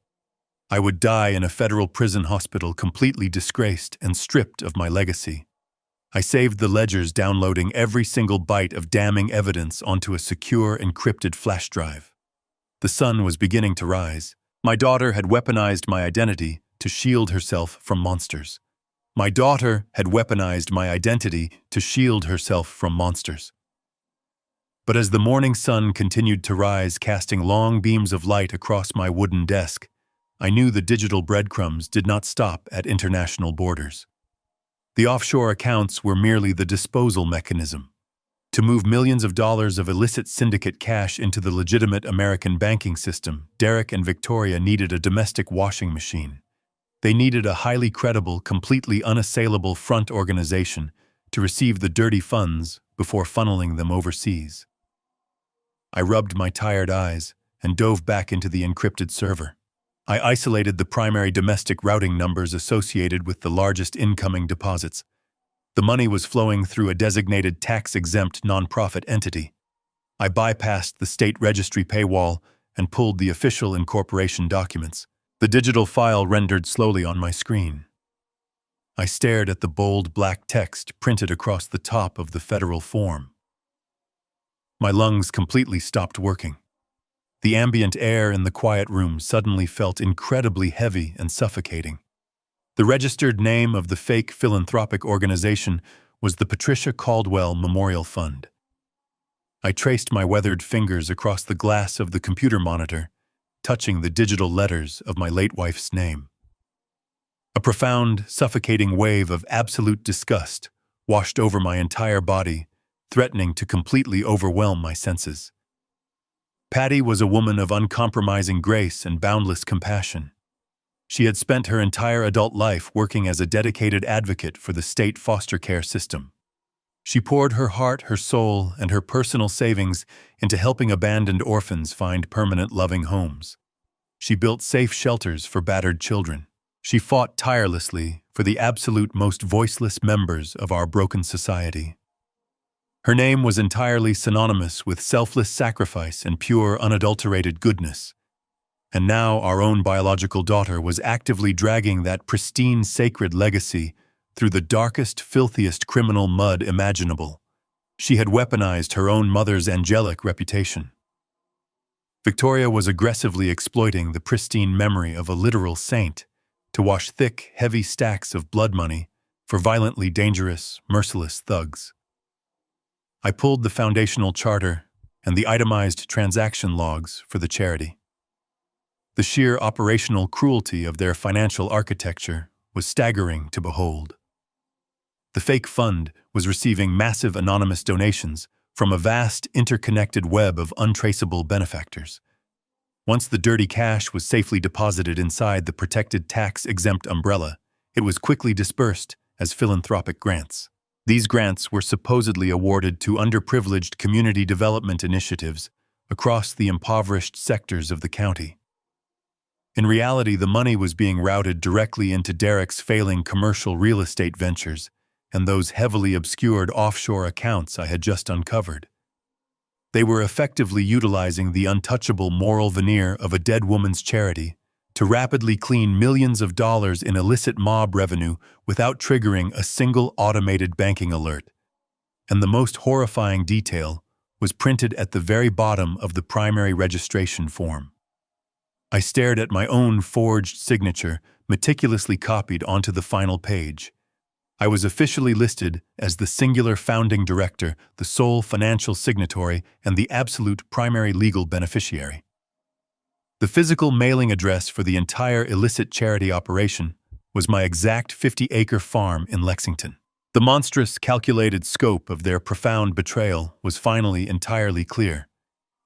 I would die in a federal prison hospital completely disgraced and stripped of my legacy. I saved the ledgers, downloading every single byte of damning evidence onto a secure, encrypted flash drive. The sun was beginning to rise. My daughter had weaponized my identity to shield herself from monsters. My daughter had weaponized my identity to shield herself from monsters. But as the morning sun continued to rise, casting long beams of light across my wooden desk, I knew the digital breadcrumbs did not stop at international borders. The offshore accounts were merely the disposal mechanism. To move millions of dollars of illicit syndicate cash into the legitimate American banking system, Derek and Victoria needed a domestic washing machine. They needed a highly credible, completely unassailable front organization to receive the dirty funds before funneling them overseas. I rubbed my tired eyes and dove back into the encrypted server. I isolated the primary domestic routing numbers associated with the largest incoming deposits. The money was flowing through a designated tax-exempt nonprofit entity. I bypassed the state registry paywall and pulled the official incorporation documents. The digital file rendered slowly on my screen. I stared at the bold black text printed across the top of the federal form. My lungs completely stopped working. The ambient air in the quiet room suddenly felt incredibly heavy and suffocating. The registered name of the fake philanthropic organization was the Patricia Caldwell Memorial Fund. I traced my weathered fingers across the glass of the computer monitor, touching the digital letters of my late wife's name. A profound, suffocating wave of absolute disgust washed over my entire body, threatening to completely overwhelm my senses. Patty was a woman of uncompromising grace and boundless compassion. She had spent her entire adult life working as a dedicated advocate for the state foster care system. She poured her heart, her soul, and her personal savings into helping abandoned orphans find permanent loving homes. She built safe shelters for battered children. She fought tirelessly for the absolute most voiceless members of our broken society. Her name was entirely synonymous with selfless sacrifice and pure, unadulterated goodness. And now our own biological daughter was actively dragging that pristine, sacred legacy through the darkest, filthiest criminal mud imaginable. She had weaponized her own mother's angelic reputation. Victoria was aggressively exploiting the pristine memory of a literal saint to wash thick, heavy stacks of blood money for violently dangerous, merciless thugs. I pulled the foundational charter and the itemized transaction logs for the charity. The sheer operational cruelty of their financial architecture was staggering to behold. The fake fund was receiving massive anonymous donations from a vast, interconnected web of untraceable benefactors. Once the dirty cash was safely deposited inside the protected tax-exempt umbrella, it was quickly dispersed as philanthropic grants. These grants were supposedly awarded to underprivileged community development initiatives across the impoverished sectors of the county. In reality, the money was being routed directly into Derek's failing commercial real estate ventures and those heavily obscured offshore accounts I had just uncovered. They were effectively utilizing the untouchable moral veneer of a dead woman's charity to rapidly clean millions of dollars in illicit mob revenue without triggering a single automated banking alert. And the most horrifying detail was printed at the very bottom of the primary registration form. I stared at my own forged signature, meticulously copied onto the final page. I was officially listed as the singular founding director, the sole financial signatory, and the absolute primary legal beneficiary. The physical mailing address for the entire illicit charity operation was my exact 50-acre farm in Lexington. The monstrous, calculated scope of their profound betrayal was finally entirely clear.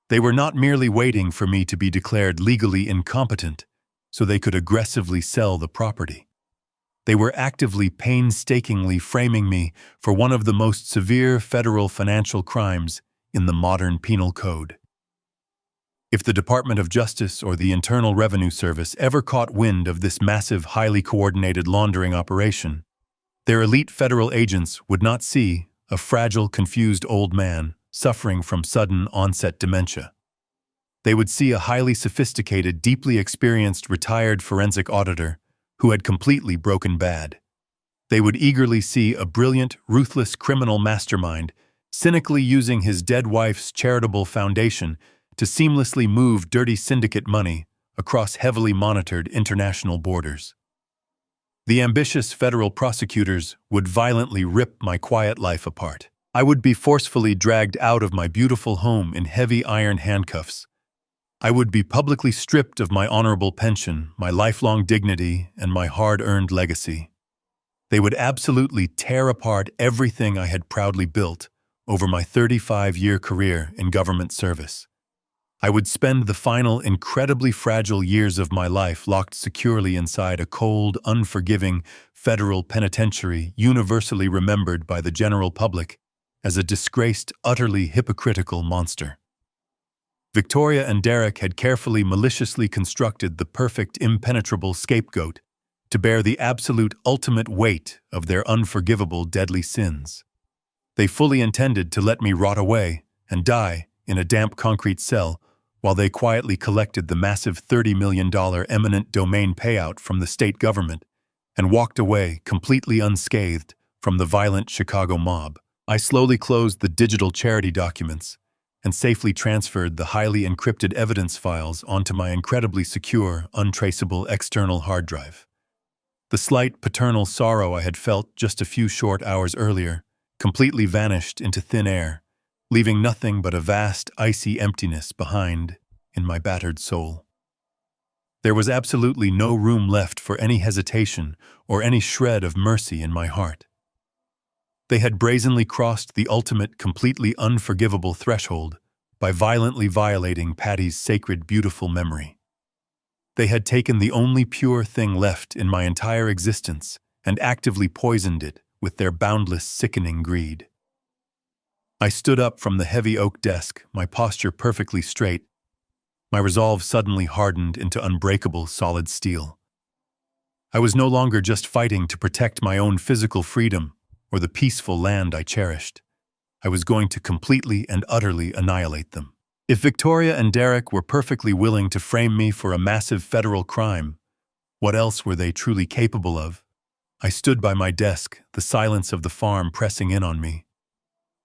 They were not merely waiting for me to be declared legally incompetent so they could aggressively sell the property. They were actively, painstakingly framing me for one of the most severe federal financial crimes in the modern penal code. If the Department of Justice or the Internal Revenue Service ever caught wind of this massive, highly coordinated laundering operation, their elite federal agents would not see a fragile, confused old man suffering from sudden onset dementia. They would see a highly sophisticated, deeply experienced retired forensic auditor who had completely broken bad. They would eagerly see a brilliant, ruthless criminal mastermind cynically using his dead wife's charitable foundation to seamlessly move dirty syndicate money across heavily monitored international borders. The ambitious federal prosecutors would violently rip my quiet life apart. I would be forcefully dragged out of my beautiful home in heavy iron handcuffs, I would be publicly stripped of my honorable pension, my lifelong dignity, and my hard-earned legacy. They would absolutely tear apart everything I had proudly built over my 35-year career in government service. I would spend the final incredibly fragile years of my life locked securely inside a cold, unforgiving federal penitentiary universally remembered by the general public as a disgraced, utterly hypocritical monster. Victoria and Derek had carefully, maliciously constructed the perfect, impenetrable scapegoat to bear the absolute ultimate weight of their unforgivable, deadly sins. They fully intended to let me rot away and die in a damp concrete cell while they quietly collected the massive $30 million eminent domain payout from the state government and walked away completely unscathed from the violent Chicago mob. I slowly closed the digital charity documents and safely transferred the highly encrypted evidence files onto my incredibly secure, untraceable external hard drive. The slight paternal sorrow I had felt just a few short hours earlier completely vanished into thin air, leaving nothing but a vast, icy emptiness behind in my battered soul. There was absolutely no room left for any hesitation or any shred of mercy in my heart. They had brazenly crossed the ultimate, completely unforgivable threshold by violently violating Patty's sacred, beautiful memory. They had taken the only pure thing left in my entire existence and actively poisoned it with their boundless, sickening greed. I stood up from the heavy oak desk, my posture perfectly straight, my resolve suddenly hardened into unbreakable, solid steel. I was no longer just fighting to protect my own physical freedom or the peaceful land I cherished. I was going to completely and utterly annihilate them. If Victoria and Derek were perfectly willing to frame me for a massive federal crime, what else were they truly capable of? I stood by my desk, the silence of the farm pressing in on me.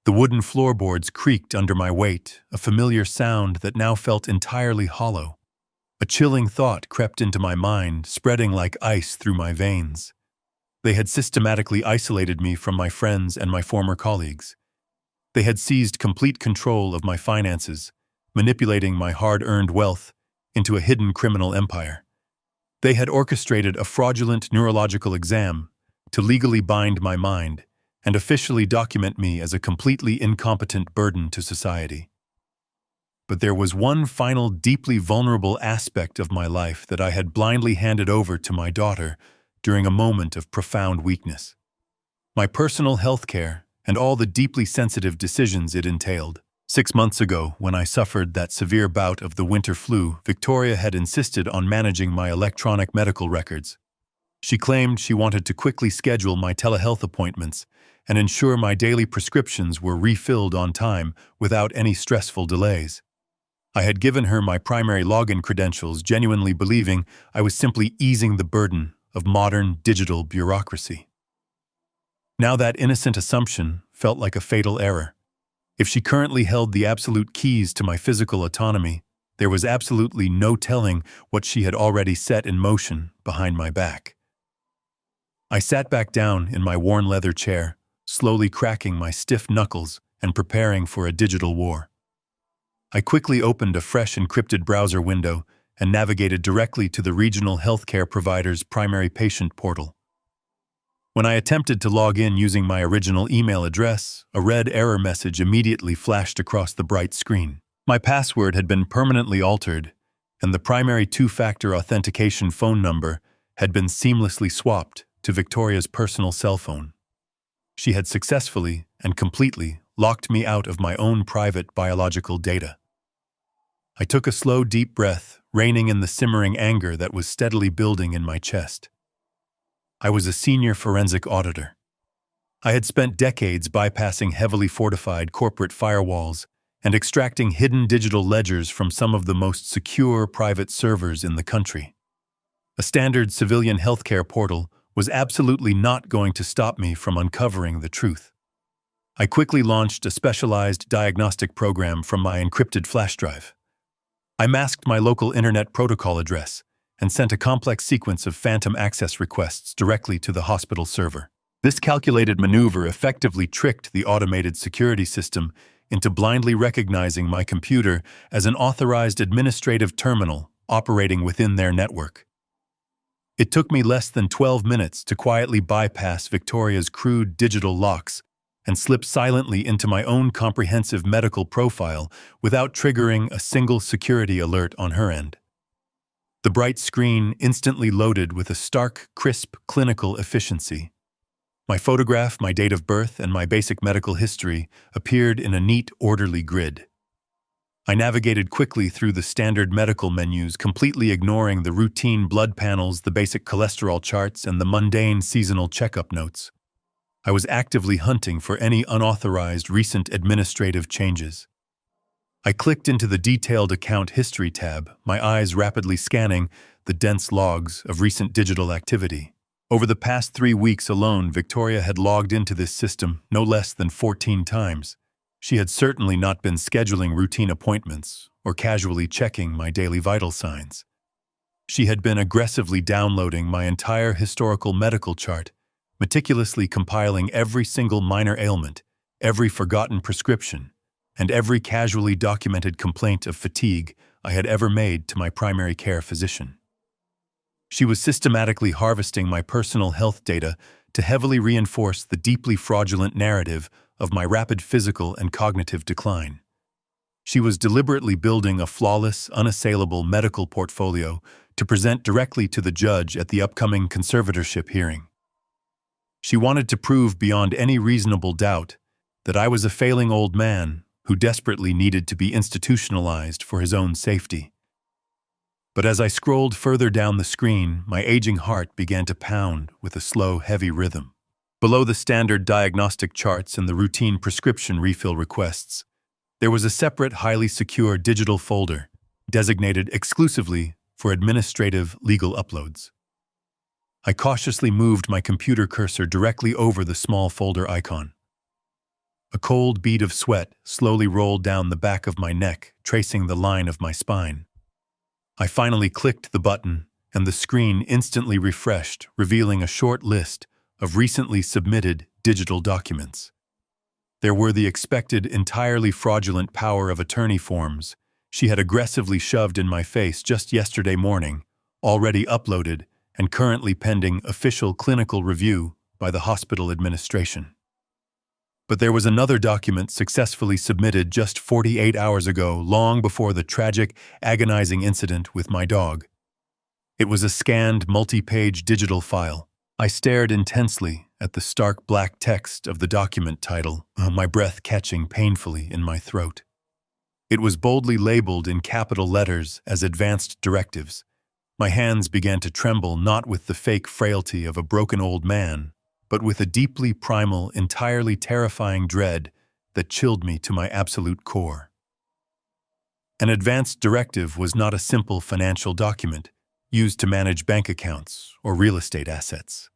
The wooden floorboards creaked under my weight, a familiar sound that now felt entirely hollow. A chilling thought crept into my mind, spreading like ice through my veins. They had systematically isolated me from my friends and my former colleagues. They had seized complete control of my finances, manipulating my hard-earned wealth into a hidden criminal empire. They had orchestrated a fraudulent neurological exam to legally bind my mind and officially document me as a completely incompetent burden to society. But there was one final, deeply vulnerable aspect of my life that I had blindly handed over to my daughter during a moment of profound weakness. My personal health care and all the deeply sensitive decisions it entailed. 6 months ago, when I suffered that severe bout of the winter flu, Victoria had insisted on managing my electronic medical records. She claimed she wanted to quickly schedule my telehealth appointments and ensure my daily prescriptions were refilled on time without any stressful delays. I had given her my primary login credentials, genuinely believing I was simply easing the burden of modern digital bureaucracy. Now that innocent assumption felt like a fatal error. If she currently held the absolute keys to my physical autonomy, there was absolutely no telling what she had already set in motion behind my back. I sat back down in my worn leather chair, slowly cracking my stiff knuckles and preparing for a digital war. I quickly opened a fresh encrypted browser window and navigated directly to the regional healthcare provider's primary patient portal. When I attempted to log in using my original email address, a red error message immediately flashed across the bright screen. My password had been permanently altered, and the primary two-factor authentication phone number had been seamlessly swapped to Victoria's personal cell phone. She had successfully and completely locked me out of my own private biological data. I took a slow, deep breath, reining in the simmering anger that was steadily building in my chest. I was a senior forensic auditor. I had spent decades bypassing heavily fortified corporate firewalls and extracting hidden digital ledgers from some of the most secure private servers in the country. A standard civilian healthcare portal was absolutely not going to stop me from uncovering the truth. I quickly launched a specialized diagnostic program from my encrypted flash drive. I masked my local internet protocol address and sent a complex sequence of phantom access requests directly to the hospital server. This calculated maneuver effectively tricked the automated security system into blindly recognizing my computer as an authorized administrative terminal operating within their network. It took me less than 12 minutes to quietly bypass Victoria's crude digital locks and slip silently into my own comprehensive medical profile without triggering a single security alert on her end. The bright screen instantly loaded with a stark, crisp clinical efficiency. My photograph, my date of birth, and my basic medical history appeared in a neat, orderly grid. I navigated quickly through the standard medical menus, completely ignoring the routine blood panels, the basic cholesterol charts, and the mundane seasonal checkup notes. I was actively hunting for any unauthorized recent administrative changes. I clicked into the Detailed Account History tab, my eyes rapidly scanning the dense logs of recent digital activity. Over the past 3 weeks alone, Victoria had logged into this system no less than 14 times. She had certainly not been scheduling routine appointments or casually checking my daily vital signs. She had been aggressively downloading my entire historical medical chart, meticulously compiling every single minor ailment, every forgotten prescription, and every casually documented complaint of fatigue I had ever made to my primary care physician. She was systematically harvesting my personal health data to heavily reinforce the deeply fraudulent narrative of my rapid physical and cognitive decline. She was deliberately building a flawless, unassailable medical portfolio to present directly to the judge at the upcoming conservatorship hearing. She wanted to prove beyond any reasonable doubt that I was a failing old man who desperately needed to be institutionalized for his own safety. But as I scrolled further down the screen, my aging heart began to pound with a slow, heavy rhythm. Below the standard diagnostic charts and the routine prescription refill requests, there was a separate, highly secure digital folder designated exclusively for administrative legal uploads. I cautiously moved my computer cursor directly over the small folder icon. A cold bead of sweat slowly rolled down the back of my neck, tracing the line of my spine. I finally clicked the button, and the screen instantly refreshed, revealing a short list of recently submitted digital documents. There were the expected entirely fraudulent power of attorney forms she had aggressively shoved in my face just yesterday morning, already uploaded and currently pending official clinical review by the hospital administration. But there was another document successfully submitted just 48 hours ago, long before the tragic, agonizing incident with my dog. It was a scanned, multi-page digital file. I stared intensely at the stark black text of the document title, my breath catching painfully in my throat. It was boldly labeled in capital letters as advanced directives. My hands began to tremble, not with the fake frailty of a broken old man, but with a deeply primal, entirely terrifying dread that chilled me to my absolute core. An advanced directive was not a simple financial document used to manage bank accounts or real estate assets.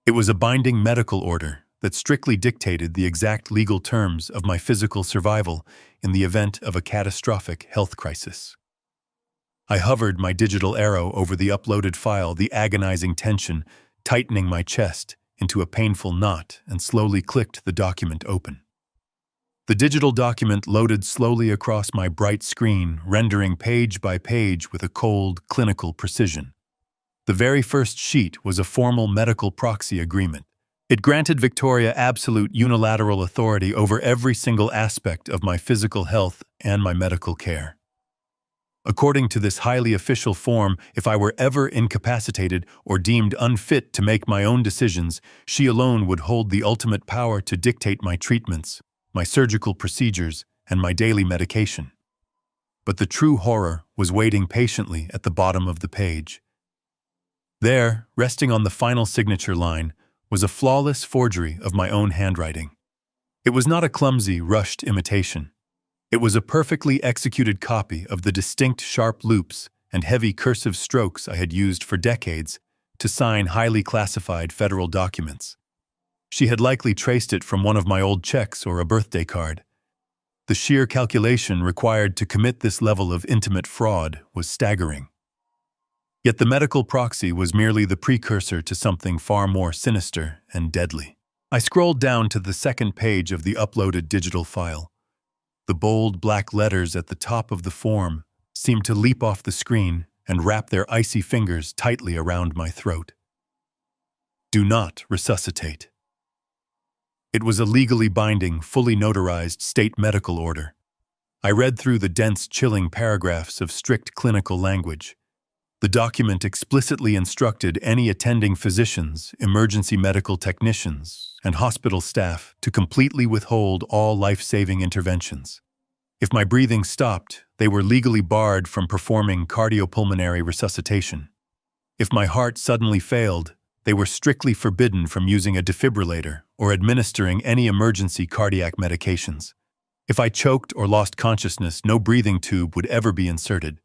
It was a binding medical order that strictly dictated the exact legal terms of my physical survival in the event of a catastrophic health crisis. I hovered my digital arrow over the uploaded file, the agonizing tension tightening my chest into a painful knot, and slowly clicked the document open. The digital document loaded slowly across my bright screen, rendering page by page with a cold, clinical precision. The very first sheet was a formal medical proxy agreement. It granted Victoria absolute unilateral authority over every single aspect of my physical health and my medical care. According to this highly official form, if I were ever incapacitated or deemed unfit to make my own decisions, she alone would hold the ultimate power to dictate my treatments, my surgical procedures, and my daily medication. But the true horror was waiting patiently at the bottom of the page. There, resting on the final signature line, was a flawless forgery of my own handwriting. It was not a clumsy, rushed imitation. It was a perfectly executed copy of the distinct sharp loops and heavy cursive strokes I had used for decades to sign highly classified federal documents. She had likely traced it from one of my old checks or a birthday card. The sheer calculation required to commit this level of intimate fraud was staggering. Yet the medical proxy was merely the precursor to something far more sinister and deadly. I scrolled down to the second page of the uploaded digital file. The bold black letters at the top of the form seemed to leap off the screen and wrap their icy fingers tightly around my throat. Do not resuscitate. It was a legally binding, fully notarized state medical order. I read through the dense, chilling paragraphs of strict clinical language. The document explicitly instructed any attending physicians, emergency medical technicians, and hospital staff to completely withhold all life-saving interventions. If my breathing stopped, they were legally barred from performing cardiopulmonary resuscitation. If my heart suddenly failed, they were strictly forbidden from using a defibrillator or administering any emergency cardiac medications. If I choked or lost consciousness, no breathing tube would ever be inserted.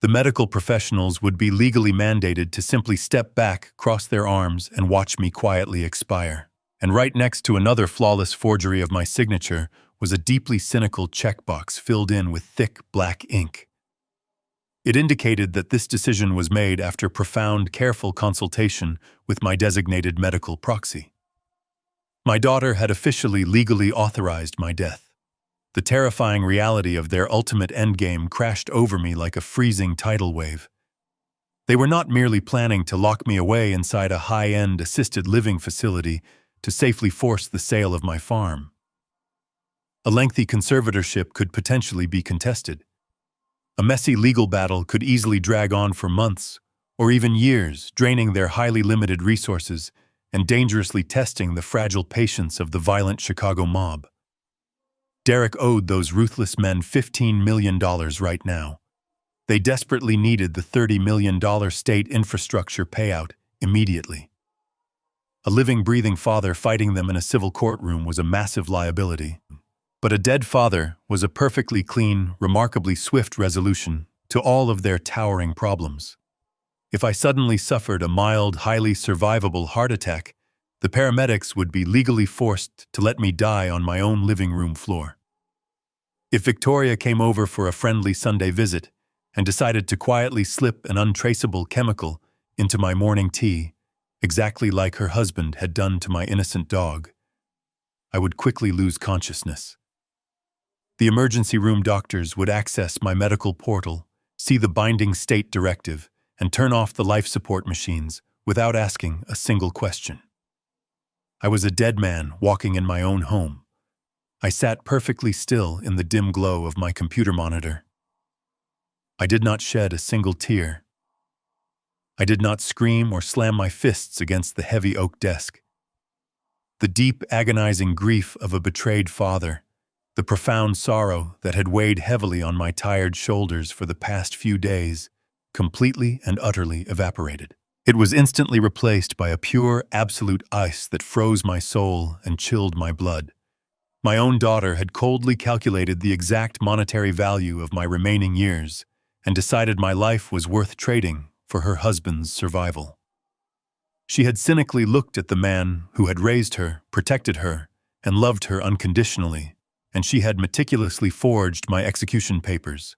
The medical professionals would be legally mandated to simply step back, cross their arms, and watch me quietly expire. And right next to another flawless forgery of my signature was a deeply cynical checkbox filled in with thick black ink. It indicated that this decision was made after profound, careful consultation with my designated medical proxy. My daughter had officially legally authorized my death. The terrifying reality of their ultimate endgame crashed over me like a freezing tidal wave. They were not merely planning to lock me away inside a high-end assisted living facility to safely force the sale of my farm. A lengthy conservatorship could potentially be contested. A messy legal battle could easily drag on for months or even years, draining their highly limited resources and dangerously testing the fragile patience of the violent Chicago mob. Derek owed those ruthless men $15 million right now. They desperately needed the $30 million state infrastructure payout immediately. A living, breathing father fighting them in a civil courtroom was a massive liability. But a dead father was a perfectly clean, remarkably swift resolution to all of their towering problems. If I suddenly suffered a mild, highly survivable heart attack, the paramedics would be legally forced to let me die on my own living room floor. If Victoria came over for a friendly Sunday visit and decided to quietly slip an untraceable chemical into my morning tea, exactly like her husband had done to my innocent dog, I would quickly lose consciousness. The emergency room doctors would access my medical portal, see the binding state directive, and turn off the life support machines without asking a single question. I was a dead man walking in my own home. I sat perfectly still in the dim glow of my computer monitor. I did not shed a single tear. I did not scream or slam my fists against the heavy oak desk. The deep, agonizing grief of a betrayed father, the profound sorrow that had weighed heavily on my tired shoulders for the past few days, completely and utterly evaporated. It was instantly replaced by a pure, absolute ice that froze my soul and chilled my blood. My own daughter had coldly calculated the exact monetary value of my remaining years and decided my life was worth trading for her husband's survival. She had cynically looked at the man who had raised her, protected her, and loved her unconditionally, and she had meticulously forged my execution papers.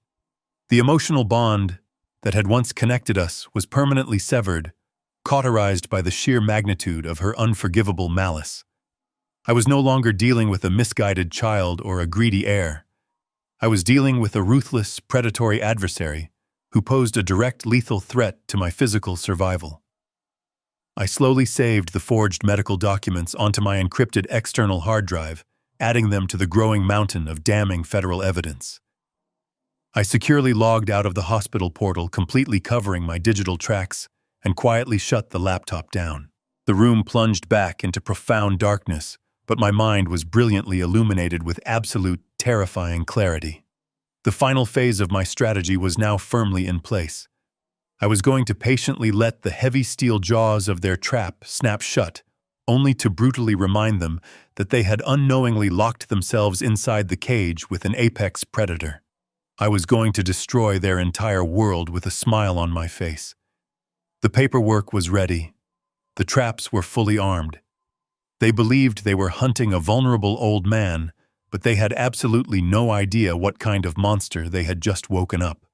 The emotional bond that had once connected us was permanently severed, cauterized by the sheer magnitude of her unforgivable malice. I was no longer dealing with a misguided child or a greedy heir. I was dealing with a ruthless, predatory adversary who posed a direct lethal threat to my physical survival. I slowly saved the forged medical documents onto my encrypted external hard drive, adding them to the growing mountain of damning federal evidence. I securely logged out of the hospital portal, completely covering my digital tracks, and quietly shut the laptop down. The room plunged back into profound darkness, but my mind was brilliantly illuminated with absolute, terrifying clarity. The final phase of my strategy was now firmly in place. I was going to patiently let the heavy steel jaws of their trap snap shut, only to brutally remind them that they had unknowingly locked themselves inside the cage with an apex predator. I was going to destroy their entire world with a smile on my face. The paperwork was ready. The traps were fully armed. They believed they were hunting a vulnerable old man, but they had absolutely no idea what kind of monster they had just woken up.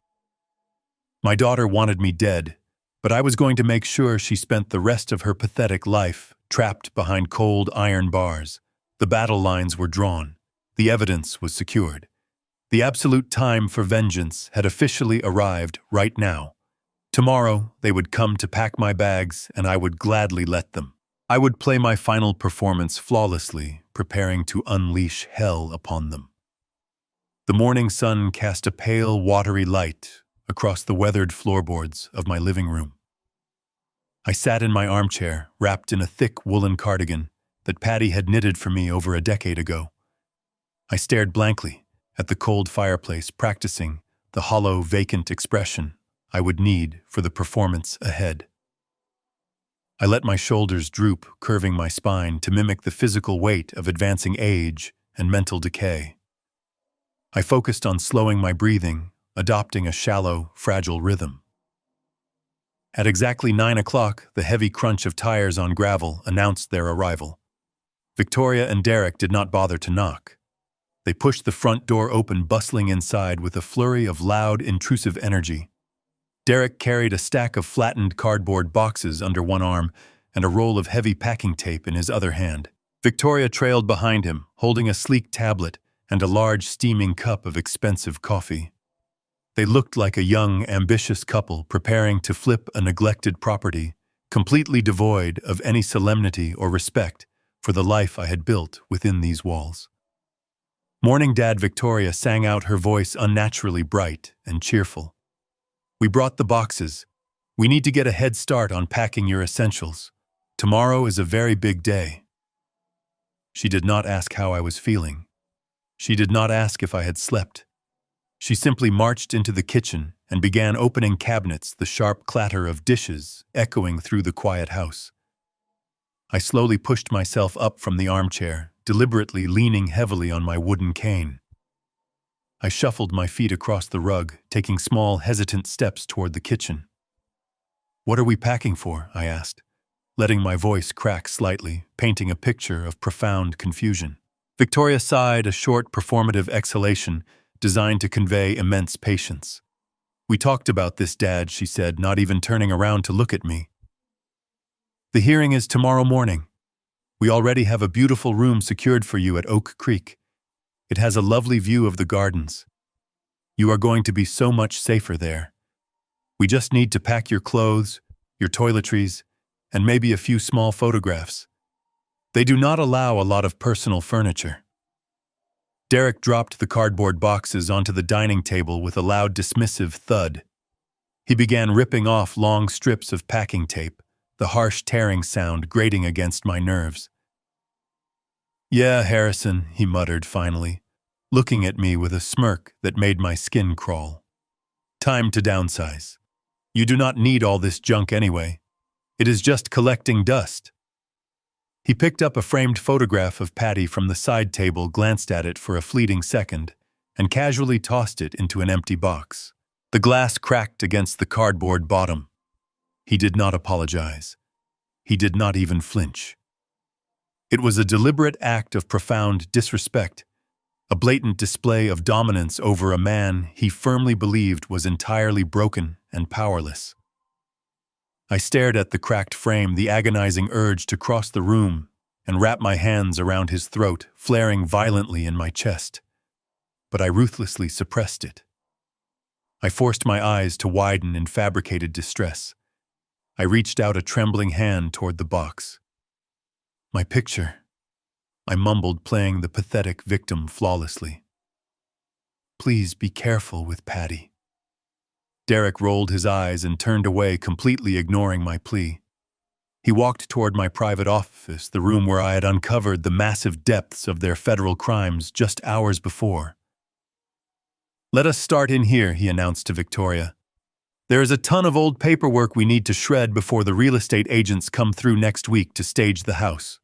My daughter wanted me dead, but I was going to make sure she spent the rest of her pathetic life trapped behind cold iron bars. The battle lines were drawn. The evidence was secured. The absolute time for vengeance had officially arrived right now. Tomorrow, they would come to pack my bags, and I would gladly let them. I would play my final performance flawlessly, preparing to unleash hell upon them. The morning sun cast a pale, watery light across the weathered floorboards of my living room. I sat in my armchair, wrapped in a thick woolen cardigan that Patty had knitted for me over a decade ago. I stared blankly at the cold fireplace, practicing the hollow, vacant expression I would need for the performance ahead. I let my shoulders droop, curving my spine to mimic the physical weight of advancing age and mental decay. I focused on slowing my breathing, adopting a shallow, fragile rhythm. At exactly 9 o'clock, the heavy crunch of tires on gravel announced their arrival. Victoria and Derek did not bother to knock. They pushed the front door open, bustling inside with a flurry of loud, intrusive energy. Derek carried a stack of flattened cardboard boxes under one arm and a roll of heavy packing tape in his other hand. Victoria trailed behind him, holding a sleek tablet and a large steaming cup of expensive coffee. They looked like a young, ambitious couple preparing to flip a neglected property, completely devoid of any solemnity or respect for the life I had built within these walls. Morning Dad Victoria sang out, her voice unnaturally bright and cheerful. "We brought the boxes. We need to get a head start on packing your essentials. Tomorrow is a very big day." She did not ask how I was feeling. She did not ask if I had slept. She simply marched into the kitchen and began opening cabinets, the sharp clatter of dishes echoing through the quiet house. I slowly pushed myself up from the armchair, deliberately leaning heavily on my wooden cane. I shuffled my feet across the rug, taking small, hesitant steps toward the kitchen. "What are we packing for?" I asked, letting my voice crack slightly, painting a picture of profound confusion. Victoria sighed, a short, performative exhalation designed to convey immense patience. "We talked about this, Dad," she said, not even turning around to look at me. "The hearing is tomorrow morning. We already have a beautiful room secured for you at Oak Creek. It has a lovely view of the gardens. You are going to be so much safer there. We just need to pack your clothes, your toiletries, and maybe a few small photographs. They do not allow a lot of personal furniture." Derek dropped the cardboard boxes onto the dining table with a loud, dismissive thud. He began ripping off long strips of packing tape, the harsh tearing sound grating against my nerves. "Yeah, Harrison," he muttered finally, looking at me with a smirk that made my skin crawl. "Time to downsize. You do not need all this junk anyway. It is just collecting dust." He picked up a framed photograph of Patty from the side table, glanced at it for a fleeting second, and casually tossed it into an empty box. The glass cracked against the cardboard bottom. He did not apologize. He did not even flinch. It was a deliberate act of profound disrespect, a blatant display of dominance over a man he firmly believed was entirely broken and powerless. I stared at the cracked frame, the agonizing urge to cross the room and wrap my hands around his throat, flaring violently in my chest. But I ruthlessly suppressed it. I forced my eyes to widen in fabricated distress. I reached out a trembling hand toward the box. "My picture," I mumbled, playing the pathetic victim flawlessly. "Please be careful with Patty." Derek rolled his eyes and turned away, completely ignoring my plea. He walked toward my private office, the room where I had uncovered the massive depths of their federal crimes just hours before. "Let us start in here," he announced to Victoria. "There is a ton of old paperwork we need to shred before the real estate agents come through next week to stage the house."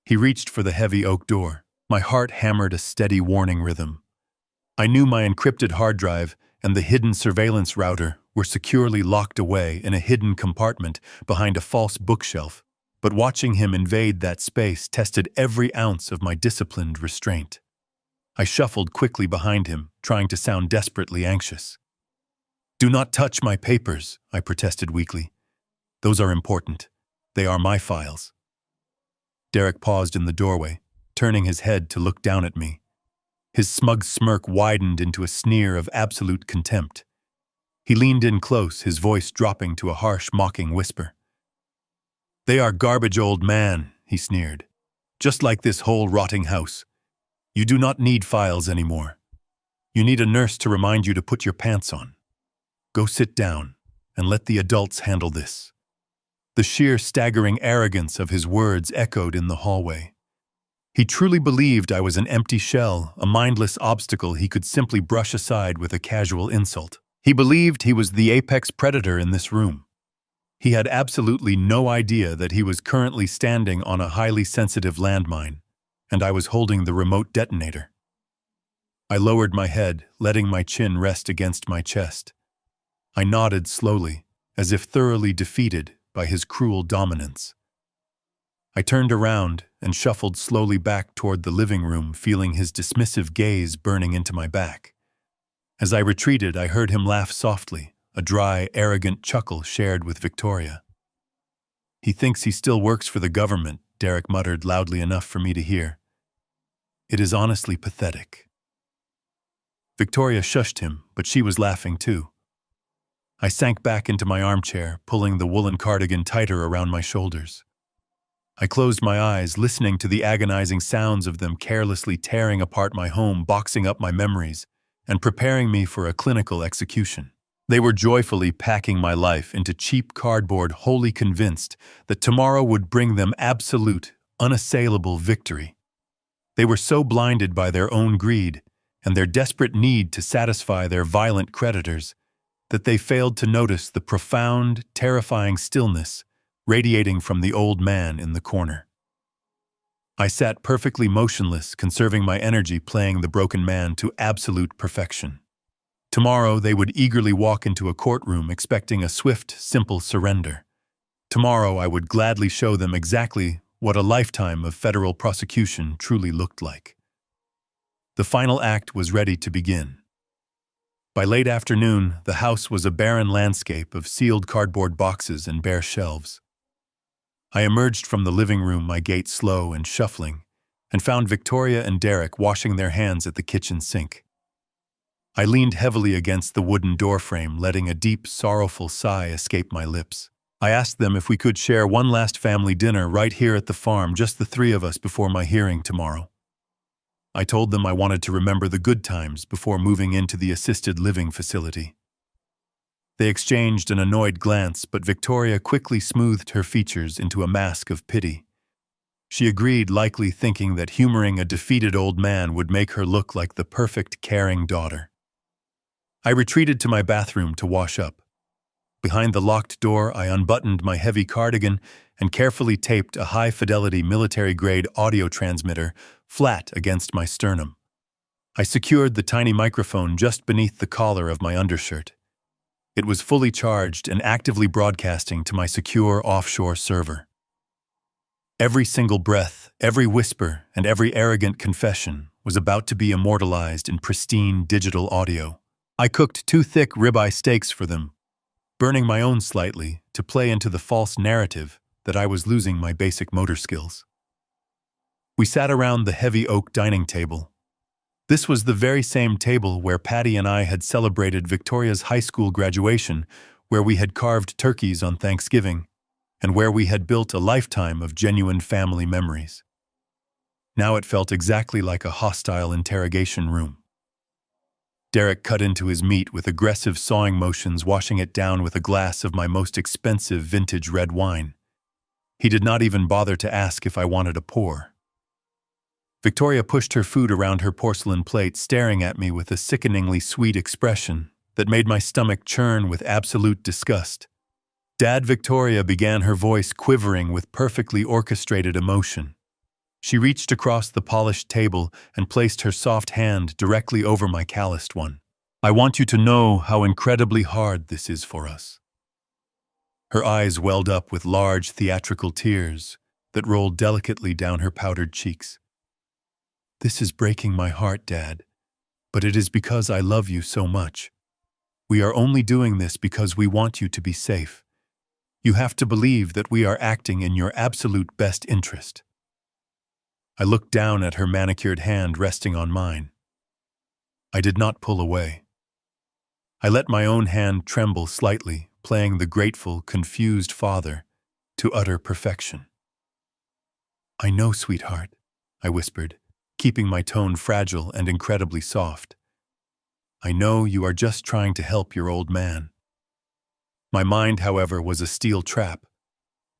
He reached for the heavy oak door. My heart hammered a steady warning rhythm. I knew my encrypted hard drive and the hidden surveillance router were securely locked away in a hidden compartment behind a false bookshelf, but watching him invade that space tested every ounce of my disciplined restraint. I shuffled quickly behind him, trying to sound desperately anxious. "Do not touch my papers," I protested weakly. "Those are important. They are my files." Derek paused in the doorway, turning his head to look down at me. His smug smirk widened into a sneer of absolute contempt. He leaned in close, his voice dropping to a harsh, mocking whisper. "They are garbage, old man," he sneered. "Just like this whole rotting house. You do not need files anymore. You need a nurse to remind you to put your pants on. Go sit down and let the adults handle this." The sheer staggering arrogance of his words echoed in the hallway. He truly believed I was an empty shell, a mindless obstacle he could simply brush aside with a casual insult. He believed he was the apex predator in this room. He had absolutely no idea that he was currently standing on a highly sensitive landmine, and I was holding the remote detonator. I lowered my head, letting my chin rest against my chest. I nodded slowly, as if thoroughly defeated by his cruel dominance. I turned around and shuffled slowly back toward the living room, feeling his dismissive gaze burning into my back. As I retreated, I heard him laugh softly, a dry, arrogant chuckle shared with Victoria. "He thinks he still works for the government," Derek muttered loudly enough for me to hear. "It is honestly pathetic." Victoria shushed him, but she was laughing too. I sank back into my armchair, pulling the woolen cardigan tighter around my shoulders. I closed my eyes, listening to the agonizing sounds of them carelessly tearing apart my home, boxing up my memories, and preparing me for a clinical execution. They were joyfully packing my life into cheap cardboard, wholly convinced that tomorrow would bring them absolute, unassailable victory. They were so blinded by their own greed and their desperate need to satisfy their violent creditors that they failed to notice the profound, terrifying stillness radiating from the old man in the corner. I sat perfectly motionless, conserving my energy, playing the broken man to absolute perfection. Tomorrow they would eagerly walk into a courtroom expecting a swift, simple surrender. Tomorrow I would gladly show them exactly what a lifetime of federal prosecution truly looked like. The final act was ready to begin. By late afternoon, the house was a barren landscape of sealed cardboard boxes and bare shelves. I emerged from the living room, my gait slow and shuffling, and found Victoria and Derek washing their hands at the kitchen sink. I leaned heavily against the wooden doorframe, letting a deep, sorrowful sigh escape my lips. I asked them if we could share one last family dinner right here at the farm, just the three of us, before my hearing tomorrow. I told them I wanted to remember the good times before moving into the assisted living facility. They exchanged an annoyed glance, but Victoria quickly smoothed her features into a mask of pity. She agreed, likely thinking that humoring a defeated old man would make her look like the perfect, caring daughter. I retreated to my bathroom to wash up. Behind the locked door, I unbuttoned my heavy cardigan and carefully taped a high-fidelity military-grade audio transmitter flat against my sternum. I secured the tiny microphone just beneath the collar of my undershirt. It was fully charged and actively broadcasting to my secure offshore server. Every single breath, every whisper, and every arrogant confession was about to be immortalized in pristine digital audio. I cooked 2 thick ribeye steaks for them, burning my own slightly to play into the false narrative that I was losing my basic motor skills. We sat around the heavy oak dining table. This was the very same table where Patty and I had celebrated Victoria's high school graduation, where we had carved turkeys on Thanksgiving, and where we had built a lifetime of genuine family memories. Now it felt exactly like a hostile interrogation room. Derek cut into his meat with aggressive sawing motions, washing it down with a glass of my most expensive vintage red wine. He did not even bother to ask if I wanted a pour. Victoria pushed her food around her porcelain plate, staring at me with a sickeningly sweet expression that made my stomach churn with absolute disgust. Dad, Victoria began, her voice quivering with perfectly orchestrated emotion. She reached across the polished table and placed her soft hand directly over my calloused one. "I want you to know how incredibly hard this is for us." Her eyes welled up with large theatrical tears that rolled delicately down her powdered cheeks. "This is breaking my heart, Dad, but it is because I love you so much. We are only doing this because we want you to be safe. You have to believe that we are acting in your absolute best interest." I looked down at her manicured hand resting on mine. I did not pull away. I let my own hand tremble slightly, playing the grateful, confused father to utter perfection. "I know, sweetheart," I whispered, keeping my tone fragile and incredibly soft. "I know you are just trying to help your old man." My mind, however, was a steel trap.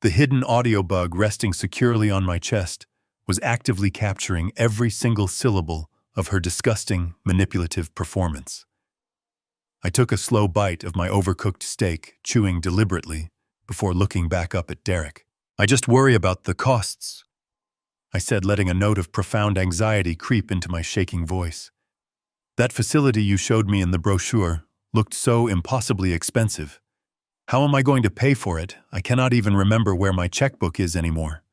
The hidden audio bug resting securely on my chest was actively capturing every single syllable of her disgusting, manipulative performance. I took a slow bite of my overcooked steak, chewing deliberately, before looking back up at Derek. "I just worry about the costs," I said, letting a note of profound anxiety creep into my shaking voice. "That facility you showed me in the brochure looked so impossibly expensive. How am I going to pay for it? I cannot even remember where my checkbook is anymore."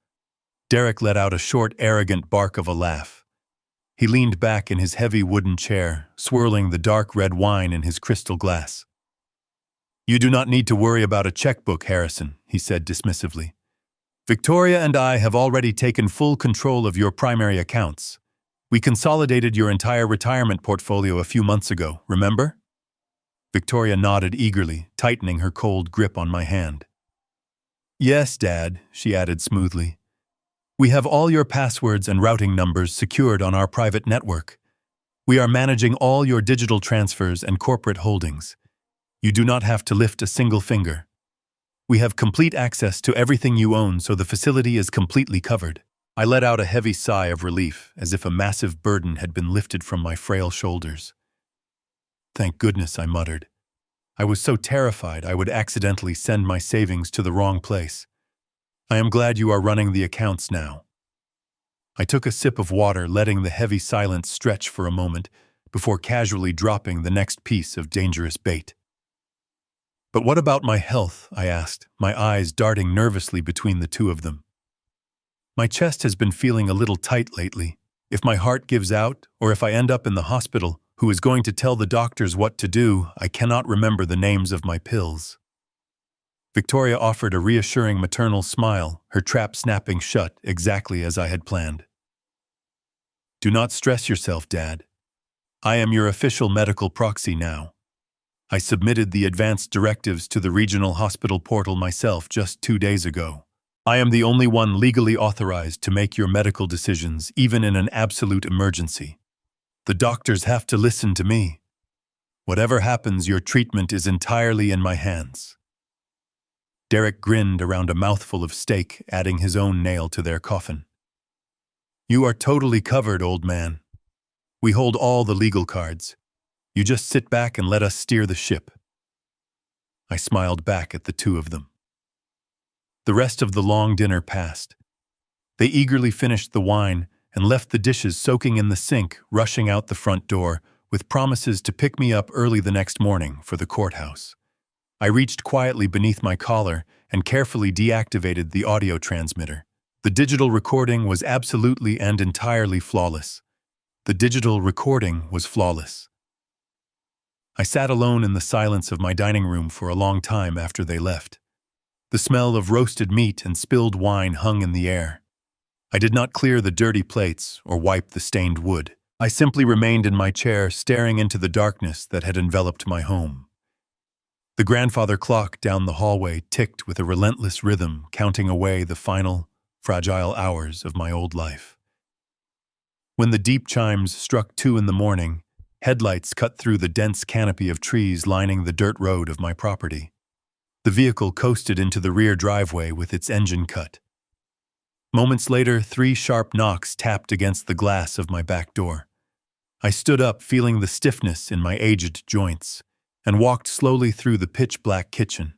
Derek let out a short, arrogant bark of a laugh. He leaned back in his heavy wooden chair, swirling the dark red wine in his crystal glass. "You do not need to worry about a checkbook, Harrison," he said dismissively. "Victoria and I have already taken full control of your primary accounts. We consolidated your entire retirement portfolio a few months ago, remember?" Victoria nodded eagerly, tightening her cold grip on my hand. "Yes, Dad," she added smoothly. "We have all your passwords and routing numbers secured on our private network. We are managing all your digital transfers and corporate holdings. You do not have to lift a single finger. We have complete access to everything you own, so the facility is completely covered." I let out a heavy sigh of relief, as if a massive burden had been lifted from my frail shoulders. "Thank goodness," I muttered. I was so terrified I would accidentally send my savings to the wrong place. "I am glad you are running the accounts now." I took a sip of water, letting the heavy silence stretch for a moment before casually dropping the next piece of dangerous bait. "But what about my health?" I asked, my eyes darting nervously between the two of them. "My chest has been feeling a little tight lately. If my heart gives out, or if I end up in the hospital, who is going to tell the doctors what to do? I cannot remember the names of my pills." Victoria offered a reassuring maternal smile, her trap snapping shut exactly as I had planned. "Do not stress yourself, Dad. I am your official medical proxy now. I submitted the advanced directives to the regional hospital portal myself just 2 days ago. I am the only one legally authorized to make your medical decisions, even in an absolute emergency. The doctors have to listen to me. Whatever happens, your treatment is entirely in my hands." Derek grinned around a mouthful of steak, adding his own nail to their coffin. "You are totally covered, old man. We hold all the legal cards. You just sit back and let us steer the ship." I smiled back at the two of them. The rest of the long dinner passed. They eagerly finished the wine and left the dishes soaking in the sink, rushing out the front door with promises to pick me up early the next morning for the courthouse. I reached quietly beneath my collar and carefully deactivated the audio transmitter. The digital recording was absolutely and entirely flawless. The digital recording was flawless. I sat alone in the silence of my dining room for a long time after they left. The smell of roasted meat and spilled wine hung in the air. I did not clear the dirty plates or wipe the stained wood. I simply remained in my chair, staring into the darkness that had enveloped my home. The grandfather clock down the hallway ticked with a relentless rhythm, counting away the final, fragile hours of my old life. When the deep chimes struck 2 in the morning, headlights cut through the dense canopy of trees lining the dirt road of my property. The vehicle coasted into the rear driveway with its engine cut. Moments later, 3 sharp knocks tapped against the glass of my back door. I stood up, feeling the stiffness in my aged joints, and walked slowly through the pitch-black kitchen.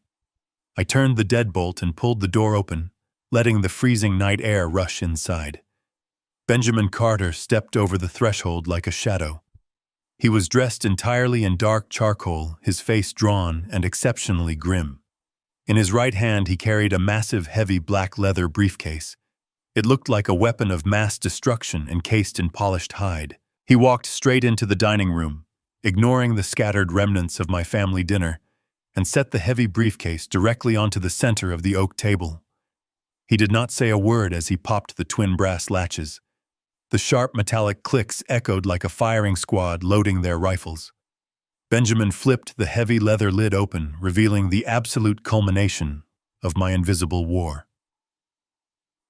I turned the deadbolt and pulled the door open, letting the freezing night air rush inside. Benjamin Carter stepped over the threshold like a shadow. He was dressed entirely in dark charcoal, his face drawn and exceptionally grim. In his right hand, he carried a massive, heavy black leather briefcase. It looked like a weapon of mass destruction encased in polished hide. He walked straight into the dining room, ignoring the scattered remnants of my family dinner, and set the heavy briefcase directly onto the center of the oak table. He did not say a word as he popped the twin brass latches. The sharp metallic clicks echoed like a firing squad loading their rifles. Benjamin flipped the heavy leather lid open, revealing the absolute culmination of my invisible war.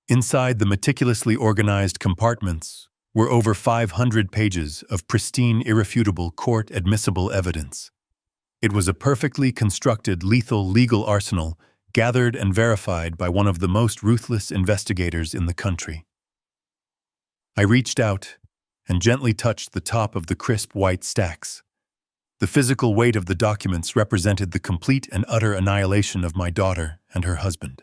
Inside the meticulously organized compartments were over 500 pages of pristine, irrefutable court-admissible evidence. It was a perfectly constructed, lethal legal arsenal gathered and verified by one of the most ruthless investigators in the country. I reached out and gently touched the top of the crisp white stacks. The physical weight of the documents represented the complete and utter annihilation of my daughter and her husband.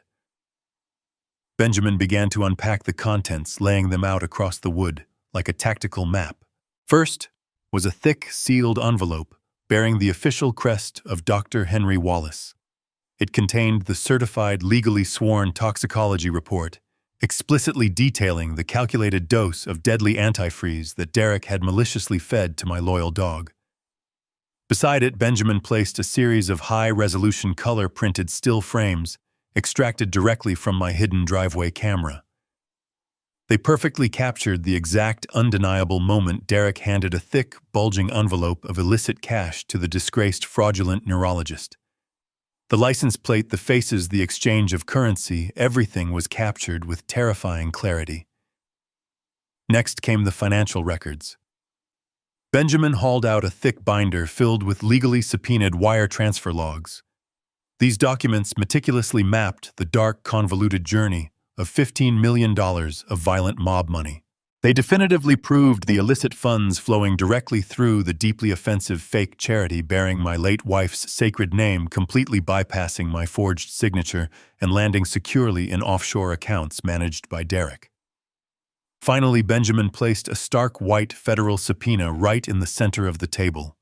Benjamin began to unpack the contents, laying them out across the wood like a tactical map. First was a thick, sealed envelope bearing the official crest of Dr. Henry Wallace. It contained the certified, legally sworn toxicology report, explicitly detailing the calculated dose of deadly antifreeze that Derek had maliciously fed to my loyal dog. Beside it, Benjamin placed a series of high-resolution color-printed still frames extracted directly from my hidden driveway camera. They perfectly captured the exact, undeniable moment Derek handed a thick, bulging envelope of illicit cash to the disgraced fraudulent neurologist. The license plate, the faces, the exchange of currency, everything was captured with terrifying clarity. Next came the financial records. Benjamin hauled out a thick binder filled with legally subpoenaed wire transfer logs. These documents meticulously mapped the dark, convoluted journey of $15 million of violent mob money. They definitively proved the illicit funds flowing directly through the deeply offensive fake charity bearing my late wife's sacred name, completely bypassing my forged signature and landing securely in offshore accounts managed by Derek. Finally, Benjamin placed a stark white federal subpoena right in the center of the table.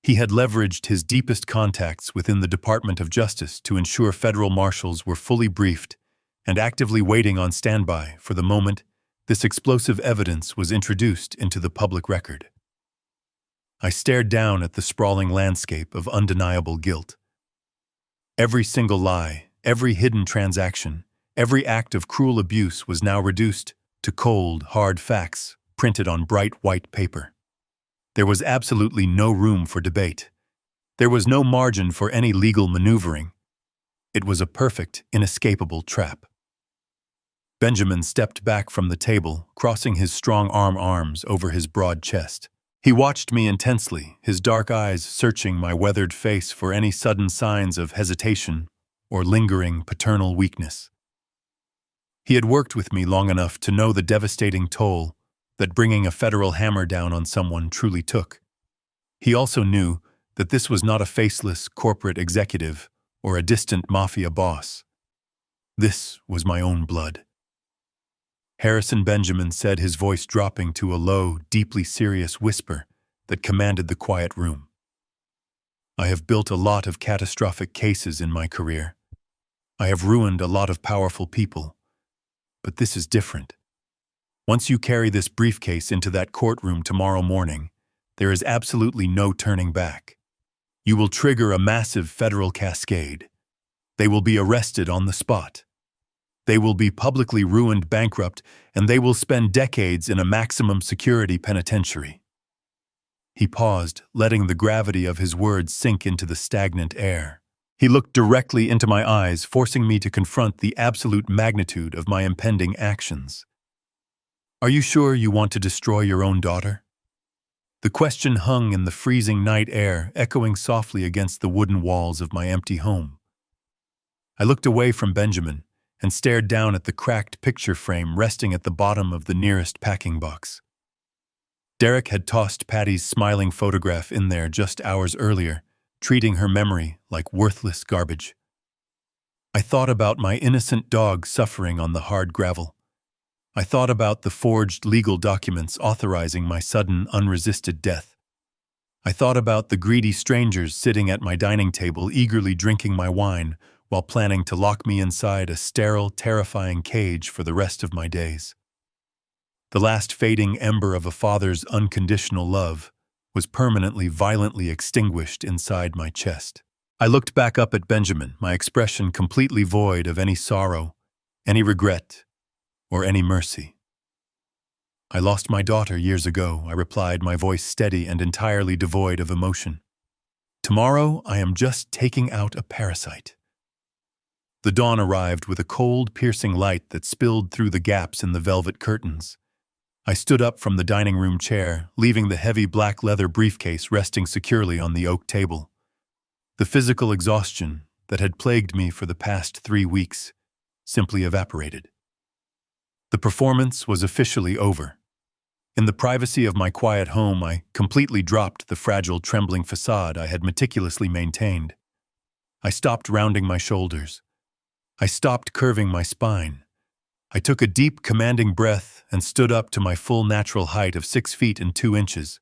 He had leveraged his deepest contacts within the Department of Justice to ensure federal marshals were fully briefed and actively waiting on standby for the moment this explosive evidence was introduced into the public record. I stared down at the sprawling landscape of undeniable guilt. Every single lie, every hidden transaction, every act of cruel abuse was now reduced to cold, hard facts printed on bright white paper. There was absolutely no room for debate. There was no margin for any legal maneuvering. It was a perfect, inescapable trap. Benjamin stepped back from the table, crossing his strong arms over his broad chest. He watched me intensely, his dark eyes searching my weathered face for any sudden signs of hesitation or lingering paternal weakness. He had worked with me long enough to know the devastating toll that bringing a federal hammer down on someone truly took. He also knew that this was not a faceless corporate executive or a distant mafia boss. This was my own blood. Harrison Benjamin said, his voice dropping to a low, deeply serious whisper that commanded the quiet room. I have built a lot of catastrophic cases in my career. I have ruined a lot of powerful people. But this is different. Once you carry this briefcase into that courtroom tomorrow morning, there is absolutely no turning back. You will trigger a massive federal cascade. They will be arrested on the spot. They will be publicly ruined bankrupt, and they will spend decades in a maximum security penitentiary. He paused, letting the gravity of his words sink into the stagnant air. He looked directly into my eyes, forcing me to confront the absolute magnitude of my impending actions. Are you sure you want to destroy your own daughter? The question hung in the freezing night air, echoing softly against the wooden walls of my empty home. I looked away from Benjamin and stared down at the cracked picture frame resting at the bottom of the nearest packing box. Derek had tossed Patty's smiling photograph in there just hours earlier, treating her memory like worthless garbage. I thought about my innocent dog suffering on the hard gravel. I thought about the forged legal documents authorizing my sudden, unresisted death. I thought about the greedy strangers sitting at my dining table eagerly drinking my wine while planning to lock me inside a sterile, terrifying cage for the rest of my days. The last fading ember of a father's unconditional love was permanently, violently extinguished inside my chest. I looked back up at Benjamin, my expression completely void of any sorrow, any regret, or any mercy. I lost my daughter years ago, I replied, my voice steady and entirely devoid of emotion. Tomorrow, I am just taking out a parasite. The dawn arrived with a cold, piercing light that spilled through the gaps in the velvet curtains. I stood up from the dining room chair, leaving the heavy black leather briefcase resting securely on the oak table. The physical exhaustion that had plagued me for the past 3 weeks simply evaporated. The performance was officially over. In the privacy of my quiet home, I completely dropped the fragile, trembling façade I had meticulously maintained. I stopped rounding my shoulders. I stopped curving my spine. I took a deep, commanding breath and stood up to my full natural height of 6 feet and 2 inches.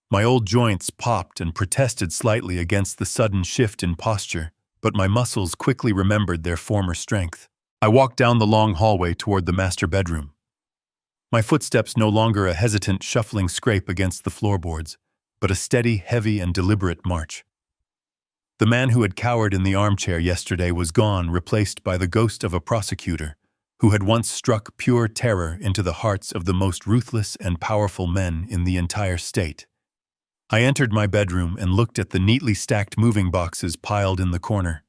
My old joints popped and protested slightly against the sudden shift in posture, but my muscles quickly remembered their former strength. I walked down the long hallway toward the master bedroom. My footsteps no longer a hesitant, shuffling scrape against the floorboards, but a steady, heavy, and deliberate march. The man who had cowered in the armchair yesterday was gone, replaced by the ghost of a prosecutor who had once struck pure terror into the hearts of the most ruthless and powerful men in the entire state. I entered my bedroom and looked at the neatly stacked moving boxes piled in the corner.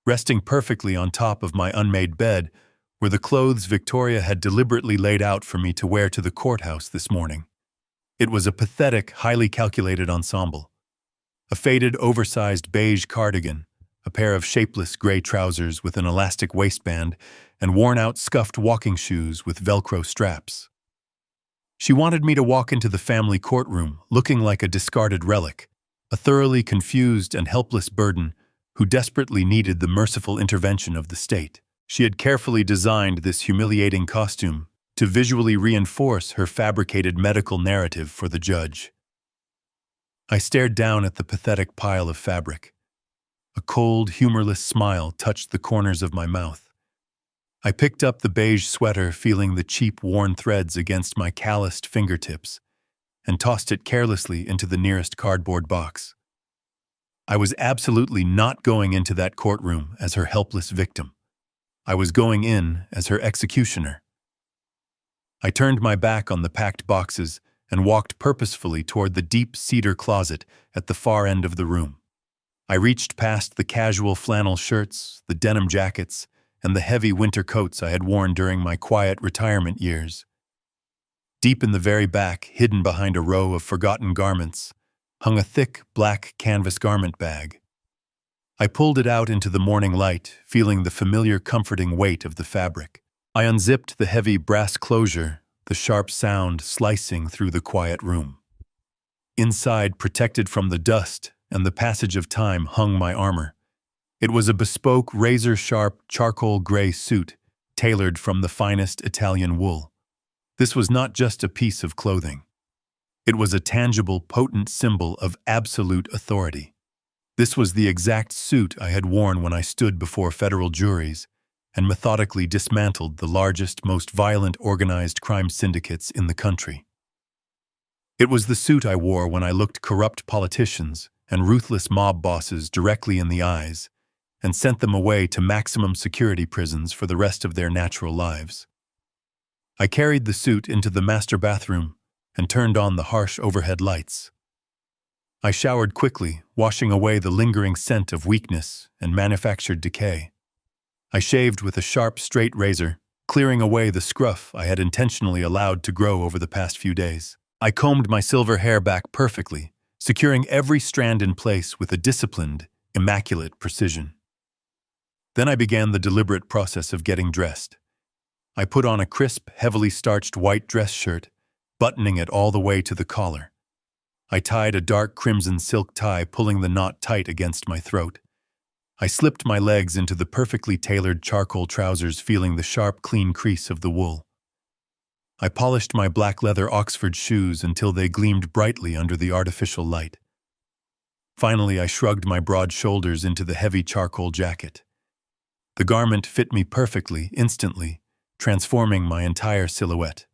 Resting perfectly on top of my unmade bed were the clothes Victoria had deliberately laid out for me to wear to the courthouse this morning. It was a pathetic, highly calculated ensemble. A faded, oversized beige cardigan, a pair of shapeless gray trousers with an elastic waistband, and worn-out scuffed walking shoes with Velcro straps. She wanted me to walk into the family courtroom looking like a discarded relic, a thoroughly confused and helpless burden who desperately needed the merciful intervention of the state. She had carefully designed this humiliating costume to visually reinforce her fabricated medical narrative for the judge. I stared down at the pathetic pile of fabric. A cold, humorless smile touched the corners of my mouth. I picked up the beige sweater, feeling the cheap, worn threads against my calloused fingertips, and tossed it carelessly into the nearest cardboard box. I was absolutely not going into that courtroom as her helpless victim. I was going in as her executioner. I turned my back on the packed boxes and walked purposefully toward the deep cedar closet at the far end of the room. I reached past the casual flannel shirts, the denim jackets, and the heavy winter coats I had worn during my quiet retirement years. Deep in the very back, hidden behind a row of forgotten garments, hung a thick, black canvas garment bag. I pulled it out into the morning light, feeling the familiar, comforting weight of the fabric. I unzipped the heavy brass closure, the sharp sound slicing through the quiet room. Inside, protected from the dust and the passage of time, hung my armor. It was a bespoke, razor-sharp, charcoal gray suit, tailored from the finest Italian wool. This was not just a piece of clothing. It was a tangible, potent symbol of absolute authority. This was the exact suit I had worn when I stood before federal juries and methodically dismantled the largest, most violent organized crime syndicates in the country. It was the suit I wore when I looked corrupt politicians and ruthless mob bosses directly in the eyes and sent them away to maximum security prisons for the rest of their natural lives. I carried the suit into the master bathroom and turned on the harsh overhead lights. I showered quickly, washing away the lingering scent of weakness and manufactured decay. I shaved with a sharp, straight razor, clearing away the scruff I had intentionally allowed to grow over the past few days. I combed my silver hair back perfectly, securing every strand in place with a disciplined, immaculate precision. Then I began the deliberate process of getting dressed. I put on a crisp, heavily starched white dress shirt, buttoning it all the way to the collar. I tied a dark crimson silk tie, pulling the knot tight against my throat. I slipped my legs into the perfectly tailored charcoal trousers, feeling the sharp, clean crease of the wool. I polished my black leather Oxford shoes until they gleamed brightly under the artificial light. Finally, I shrugged my broad shoulders into the heavy charcoal jacket. The garment fit me perfectly, instantly, transforming my entire silhouette.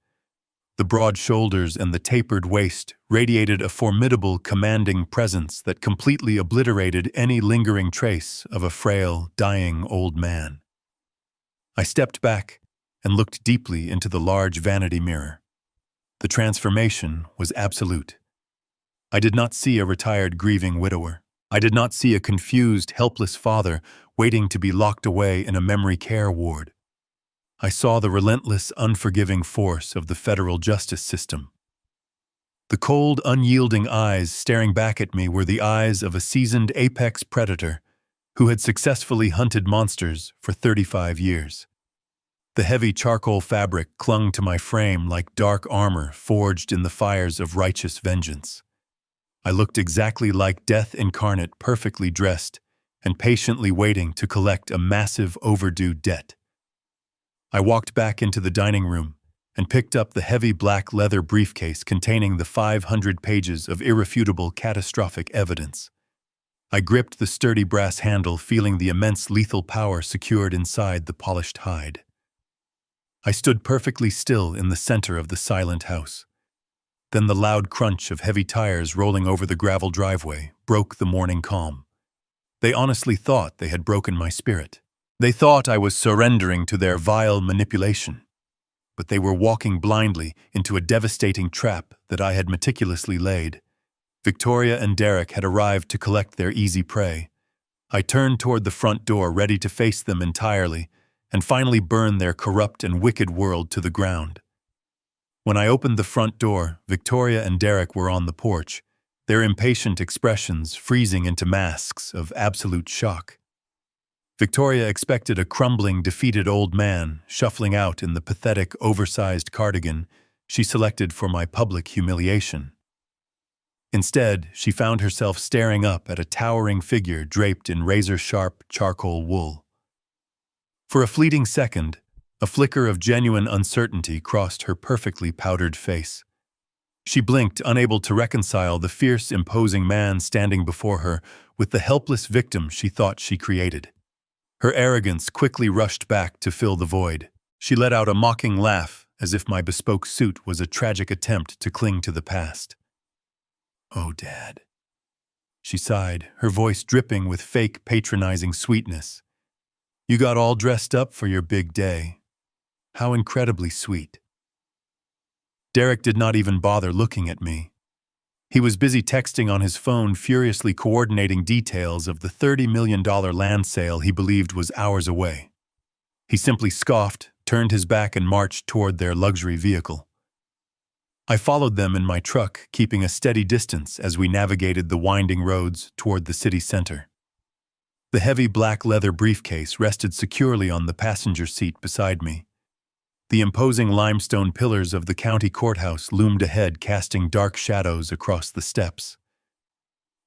The broad shoulders and the tapered waist radiated a formidable, commanding presence that completely obliterated any lingering trace of a frail, dying old man. I stepped back and looked deeply into the large vanity mirror. The transformation was absolute. I did not see a retired grieving widower. I did not see a confused, helpless father waiting to be locked away in a memory care ward. I saw the relentless, unforgiving force of the federal justice system. The cold, unyielding eyes staring back at me were the eyes of a seasoned apex predator who had successfully hunted monsters for 35 years. The heavy charcoal fabric clung to my frame like dark armor forged in the fires of righteous vengeance. I looked exactly like death incarnate, perfectly dressed and patiently waiting to collect a massive overdue debt. I walked back into the dining room and picked up the heavy black leather briefcase containing the 500 pages of irrefutable catastrophic evidence. I gripped the sturdy brass handle, feeling the immense lethal power secured inside the polished hide. I stood perfectly still in the center of the silent house. Then the loud crunch of heavy tires rolling over the gravel driveway broke the morning calm. They honestly thought they had broken my spirit. They thought I was surrendering to their vile manipulation. But they were walking blindly into a devastating trap that I had meticulously laid. Victoria and Derek had arrived to collect their easy prey. I turned toward the front door, ready to face them entirely, and finally burn their corrupt and wicked world to the ground. When I opened the front door, Victoria and Derek were on the porch, their impatient expressions freezing into masks of absolute shock. Victoria expected a crumbling, defeated old man shuffling out in the pathetic, oversized cardigan she selected for my public humiliation. Instead, she found herself staring up at a towering figure draped in razor-sharp charcoal wool. For a fleeting second, a flicker of genuine uncertainty crossed her perfectly powdered face. She blinked, unable to reconcile the fierce, imposing man standing before her with the helpless victim she thought she created. Her arrogance quickly rushed back to fill the void. She let out a mocking laugh, as if my bespoke suit was a tragic attempt to cling to the past. "Oh, Dad," she sighed, her voice dripping with fake, patronizing sweetness. "You got all dressed up for your big day. How incredibly sweet." Derek did not even bother looking at me. He was busy texting on his phone, furiously coordinating details of the $30 million land sale he believed was hours away. He simply scoffed, turned his back, and marched toward their luxury vehicle. I followed them in my truck, keeping a steady distance as we navigated the winding roads toward the city center. The heavy black leather briefcase rested securely on the passenger seat beside me. The imposing limestone pillars of the county courthouse loomed ahead, casting dark shadows across the steps.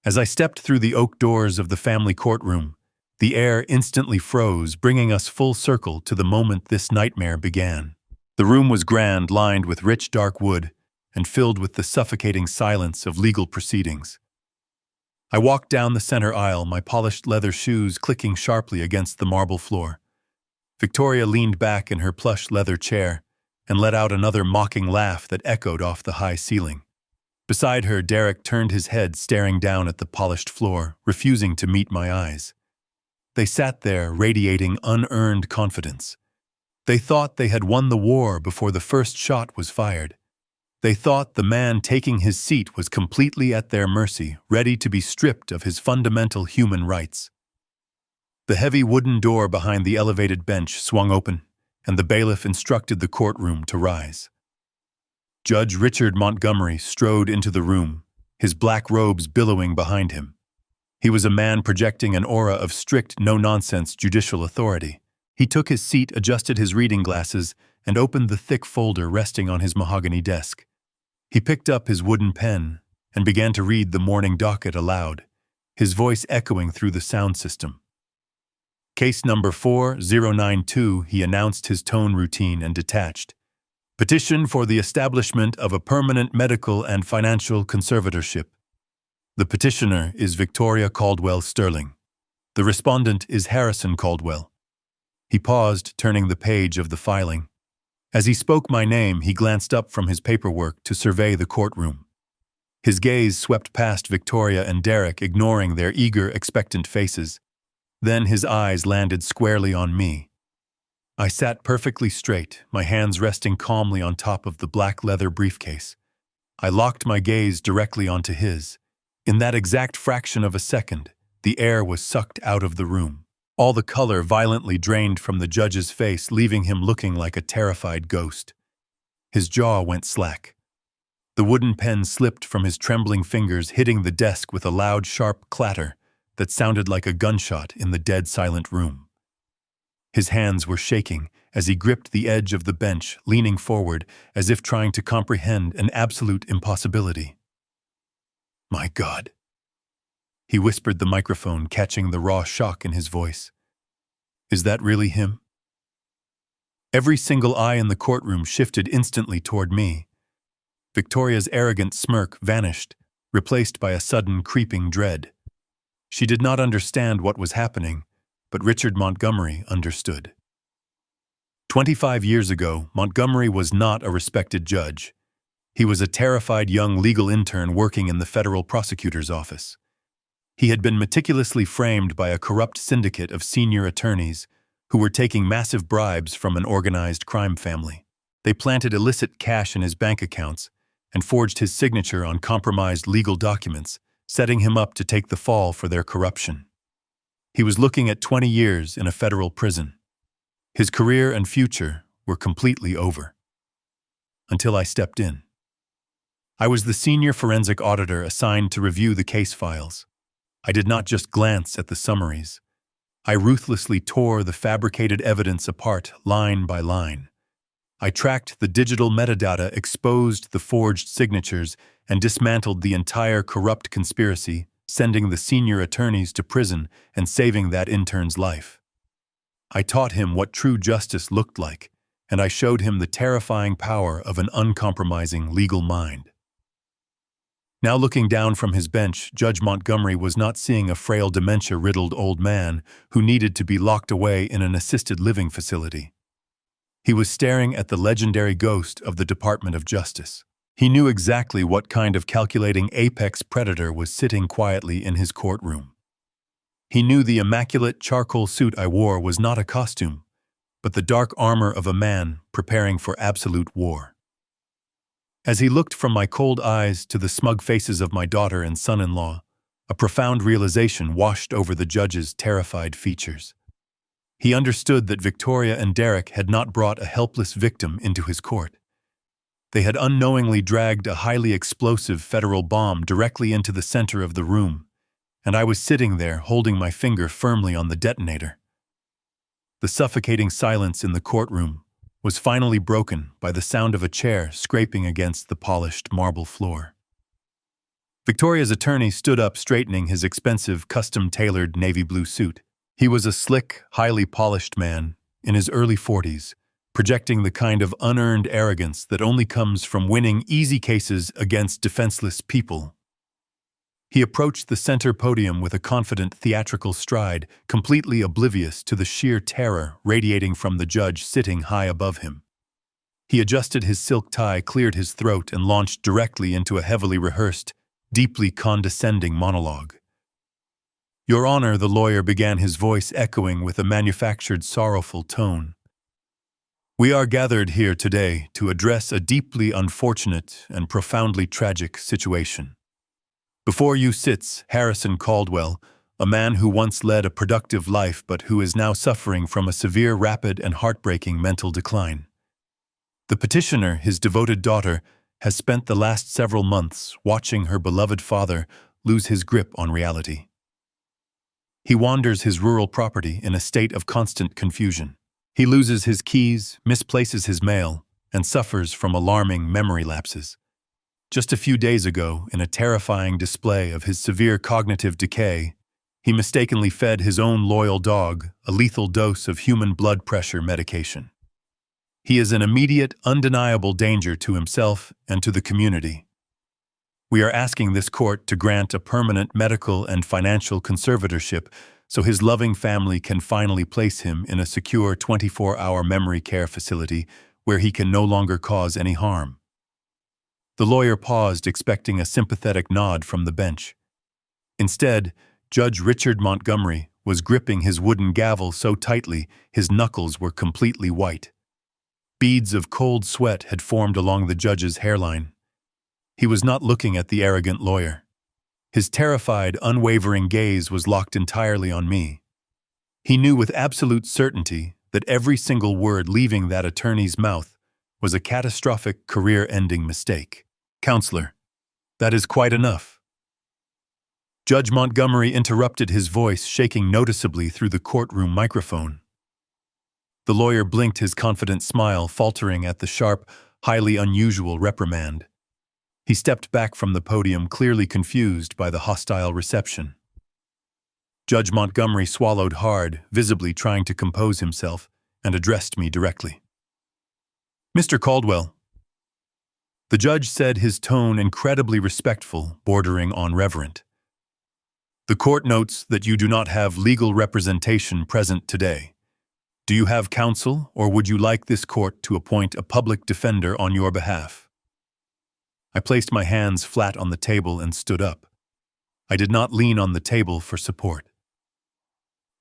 As I stepped through the oak doors of the family courtroom, the air instantly froze, bringing us full circle to the moment this nightmare began. The room was grand, lined with rich dark wood, and filled with the suffocating silence of legal proceedings. I walked down the center aisle, my polished leather shoes clicking sharply against the marble floor. Victoria leaned back in her plush leather chair and let out another mocking laugh that echoed off the high ceiling. Beside her, Derek turned his head, staring down at the polished floor, refusing to meet my eyes. They sat there, radiating unearned confidence. They thought they had won the war before the first shot was fired. They thought the man taking his seat was completely at their mercy, ready to be stripped of his fundamental human rights. The heavy wooden door behind the elevated bench swung open, and the bailiff instructed the courtroom to rise. Judge Richard Montgomery strode into the room, his black robes billowing behind him. He was a man projecting an aura of strict, no-nonsense judicial authority. He took his seat, adjusted his reading glasses, and opened the thick folder resting on his mahogany desk. He picked up his wooden pen and began to read the morning docket aloud, his voice echoing through the sound system. Case number 4092, he announced, his tone routine and detached. Petition for the establishment of a permanent medical and financial conservatorship. The petitioner is Victoria Caldwell Sterling. The respondent is Harrison Caldwell. He paused, turning the page of the filing. As he spoke my name, he glanced up from his paperwork to survey the courtroom. His gaze swept past Victoria and Derek, ignoring their eager, expectant faces. Then his eyes landed squarely on me. I sat perfectly straight, my hands resting calmly on top of the black leather briefcase. I locked my gaze directly onto his. In that exact fraction of a second, the air was sucked out of the room. All the color violently drained from the judge's face, leaving him looking like a terrified ghost. His jaw went slack. The wooden pen slipped from his trembling fingers, hitting the desk with a loud, sharp clatter that sounded like a gunshot in the dead silent room. His hands were shaking as he gripped the edge of the bench, leaning forward as if trying to comprehend an absolute impossibility. "My God," he whispered the microphone, catching the raw shock in his voice. "Is that really him?" Every single eye in the courtroom shifted instantly toward me. Victoria's arrogant smirk vanished, replaced by a sudden creeping dread. She did not understand what was happening, but Richard Montgomery understood. 25 years ago, Montgomery was not a respected judge. He was a terrified young legal intern working in the federal prosecutor's office. He had been meticulously framed by a corrupt syndicate of senior attorneys who were taking massive bribes from an organized crime family. They planted illicit cash in his bank accounts and forged his signature on compromised legal documents, setting him up to take the fall for their corruption. He was looking at 20 years in a federal prison. His career and future were completely over. Until I stepped in. I was the senior forensic auditor assigned to review the case files. I did not just glance at the summaries. I ruthlessly tore the fabricated evidence apart line by line. I tracked the digital metadata, exposed the forged signatures, and dismantled the entire corrupt conspiracy, sending the senior attorneys to prison and saving that intern's life. I taught him what true justice looked like, and I showed him the terrifying power of an uncompromising legal mind. Now looking down from his bench, Judge Montgomery was not seeing a frail dementia-riddled old man who needed to be locked away in an assisted living facility. He was staring at the legendary ghost of the Department of Justice. He knew exactly what kind of calculating apex predator was sitting quietly in his courtroom. He knew the immaculate charcoal suit I wore was not a costume, but the dark armor of a man preparing for absolute war. As he looked from my cold eyes to the smug faces of my daughter and son-in-law, a profound realization washed over the judge's terrified features. He understood that Victoria and Derek had not brought a helpless victim into his court. They had unknowingly dragged a highly explosive federal bomb directly into the center of the room, and I was sitting there holding my finger firmly on the detonator. The suffocating silence in the courtroom was finally broken by the sound of a chair scraping against the polished marble floor. Victoria's attorney stood up, straightening his expensive, custom-tailored navy blue suit. He was a slick, highly polished man in his early 40s, projecting the kind of unearned arrogance that only comes from winning easy cases against defenseless people. He approached the center podium with a confident theatrical stride, completely oblivious to the sheer terror radiating from the judge sitting high above him. He adjusted his silk tie, cleared his throat, and launched directly into a heavily rehearsed, deeply condescending monologue. "Your Honor," the lawyer began, his voice echoing with a manufactured, sorrowful tone. "We are gathered here today to address a deeply unfortunate and profoundly tragic situation. Before you sits Harrison Caldwell, a man who once led a productive life but who is now suffering from a severe, rapid, and heartbreaking mental decline. The petitioner, his devoted daughter, has spent the last several months watching her beloved father lose his grip on reality. He wanders his rural property in a state of constant confusion. He loses his keys, misplaces his mail, and suffers from alarming memory lapses. Just a few days ago, in a terrifying display of his severe cognitive decay, he mistakenly fed his own loyal dog a lethal dose of human blood pressure medication. He is an immediate, undeniable danger to himself and to the community. We are asking this court to grant a permanent medical and financial conservatorship so his loving family can finally place him in a secure 24-hour memory care facility where he can no longer cause any harm." The lawyer paused, expecting a sympathetic nod from the bench. Instead, Judge Richard Montgomery was gripping his wooden gavel so tightly his knuckles were completely white. Beads of cold sweat had formed along the judge's hairline. He was not looking at the arrogant lawyer. His terrified, unwavering gaze was locked entirely on me. He knew with absolute certainty that every single word leaving that attorney's mouth was a catastrophic, career-ending mistake. "Counselor, that is quite enough." Judge Montgomery interrupted, his voice shaking noticeably through the courtroom microphone. The lawyer blinked, his confident smile faltering at the sharp, highly unusual reprimand. He stepped back from the podium, clearly confused by the hostile reception. Judge Montgomery swallowed hard, visibly trying to compose himself, and addressed me directly. "Mr. Caldwell." The judge said, his tone incredibly respectful, bordering on reverent. "The court notes that you do not have legal representation present today. Do you have counsel, or would you like this court to appoint a public defender on your behalf?" I placed my hands flat on the table and stood up. I did not lean on the table for support.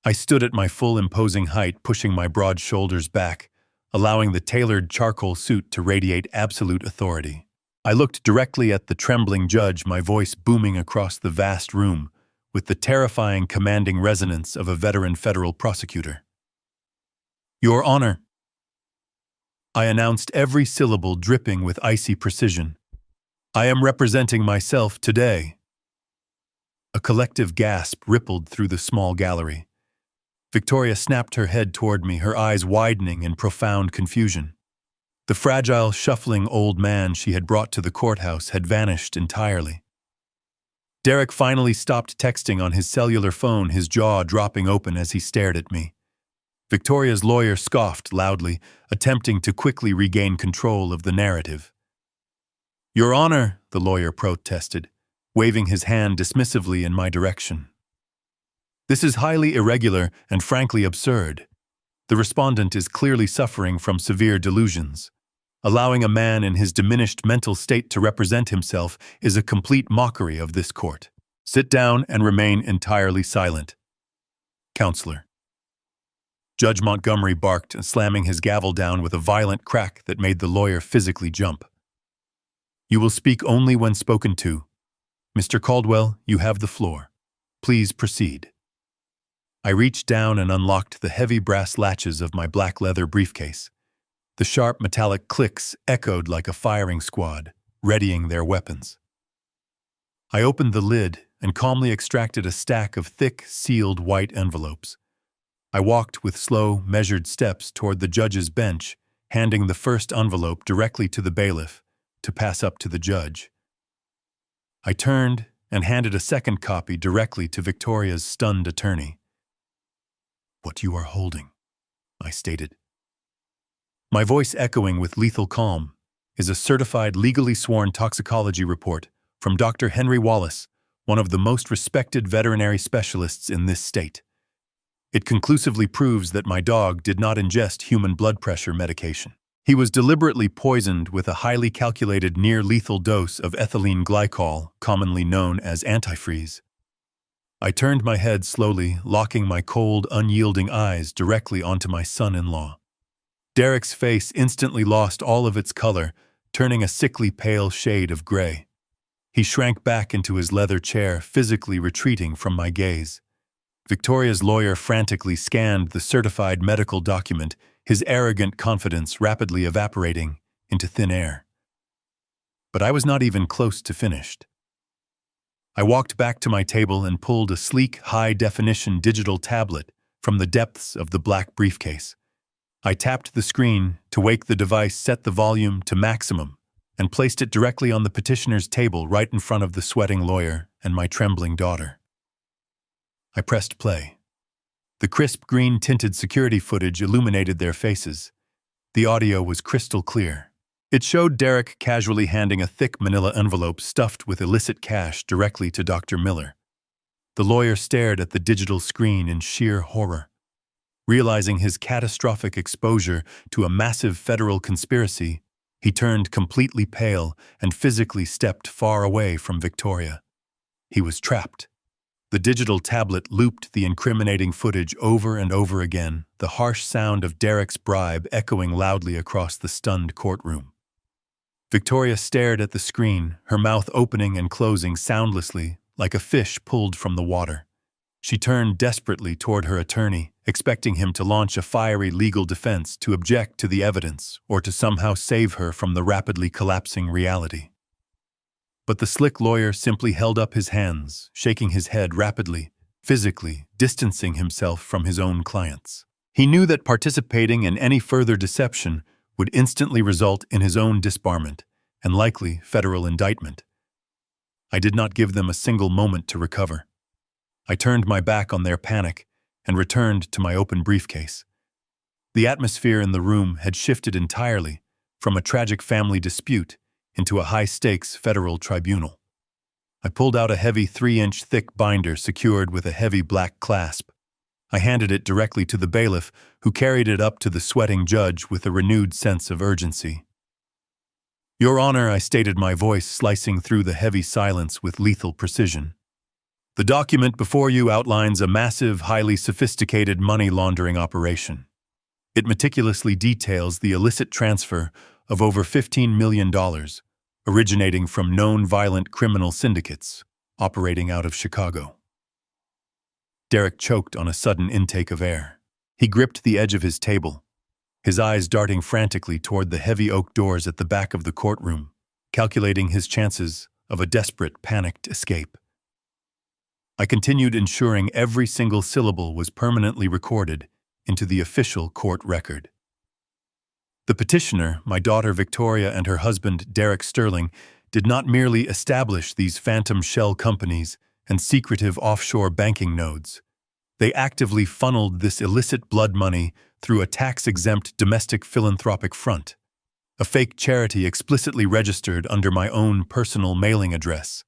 I stood at my full imposing height, pushing my broad shoulders back, allowing the tailored charcoal suit to radiate absolute authority. I looked directly at the trembling judge, my voice booming across the vast room with the terrifying, commanding resonance of a veteran federal prosecutor. "Your Honor," I announced, every syllable dripping with icy precision, "I am representing myself today." A collective gasp rippled through the small gallery. Victoria snapped her head toward me, her eyes widening in profound confusion. The fragile, shuffling old man she had brought to the courthouse had vanished entirely. Derek finally stopped texting on his cellular phone, his jaw dropping open as he stared at me. Victoria's lawyer scoffed loudly, attempting to quickly regain control of the narrative. "Your Honor," the lawyer protested, waving his hand dismissively in my direction. "This is highly irregular and frankly absurd. The respondent is clearly suffering from severe delusions. Allowing a man in his diminished mental state to represent himself is a complete mockery of this court. Sit down and remain entirely silent. Counselor." Judge Montgomery barked, slamming his gavel down with a violent crack that made the lawyer physically jump. "You will speak only when spoken to. Mr. Caldwell, you have the floor. Please proceed." I reached down and unlocked the heavy brass latches of my black leather briefcase. The sharp metallic clicks echoed like a firing squad, readying their weapons. I opened the lid and calmly extracted a stack of thick, sealed white envelopes. I walked with slow, measured steps toward the judge's bench, handing the first envelope directly to the bailiff to pass up to the judge. I turned and handed a second copy directly to Victoria's stunned attorney. "What you are holding," I stated. My voice echoing with lethal calm, is a certified, legally sworn toxicology report from Dr. Henry Wallace, one of the most respected veterinary specialists in this state. It conclusively proves that my dog did not ingest human blood pressure medication. He was deliberately poisoned with a highly calculated near-lethal dose of ethylene glycol, commonly known as antifreeze. I turned my head slowly, locking my cold, unyielding eyes directly onto my son-in-law. Derek's face instantly lost all of its color, turning a sickly pale shade of gray. He shrank back into his leather chair, physically retreating from my gaze. Victoria's lawyer frantically scanned the certified medical document, his arrogant confidence rapidly evaporating into thin air. But I was not even close to finished. I walked back to my table and pulled a sleek, high-definition digital tablet from the depths of the black briefcase. I tapped the screen to wake the device, set the volume to maximum, and placed it directly on the petitioner's table right in front of the sweating lawyer and my trembling daughter. I pressed play. The crisp green-tinted security footage illuminated their faces. The audio was crystal clear. It showed Derek casually handing a thick manila envelope stuffed with illicit cash directly to Dr. Miller. The lawyer stared at the digital screen in sheer horror. Realizing his catastrophic exposure to a massive federal conspiracy, he turned completely pale and physically stepped far away from Victoria. He was trapped. The digital tablet looped the incriminating footage over and over again, the harsh sound of Derek's bribe echoing loudly across the stunned courtroom. Victoria stared at the screen, her mouth opening and closing soundlessly, like a fish pulled from the water. She turned desperately toward her attorney, expecting him to launch a fiery legal defense, to object to the evidence, or to somehow save her from the rapidly collapsing reality. But the slick lawyer simply held up his hands, shaking his head rapidly, physically distancing himself from his own clients. He knew that participating in any further deception would instantly result in his own disbarment and likely federal indictment. I did not give them a single moment to recover. I turned my back on their panic and returned to my open briefcase. The atmosphere in the room had shifted entirely, from a tragic family dispute into a high-stakes federal tribunal. I pulled out a heavy 3-inch thick binder secured with a heavy black clasp. I handed it directly to the bailiff, who carried it up to the sweating judge with a renewed sense of urgency. "Your Honor," I stated, my voice slicing through the heavy silence with lethal precision. "The document before you outlines a massive, highly sophisticated money laundering operation. It meticulously details the illicit transfer of over $15 million, originating from known violent criminal syndicates operating out of Chicago." Derek choked on a sudden intake of air. He gripped the edge of his table, his eyes darting frantically toward the heavy oak doors at the back of the courtroom, calculating his chances of a desperate, panicked escape. I continued, ensuring every single syllable was permanently recorded into the official court record. The petitioner, my daughter Victoria, and her husband Derek Sterling, did not merely establish these phantom shell companies and secretive offshore banking nodes. They actively funneled this illicit blood money through a tax-exempt domestic philanthropic front, a fake charity explicitly registered under my own personal mailing address,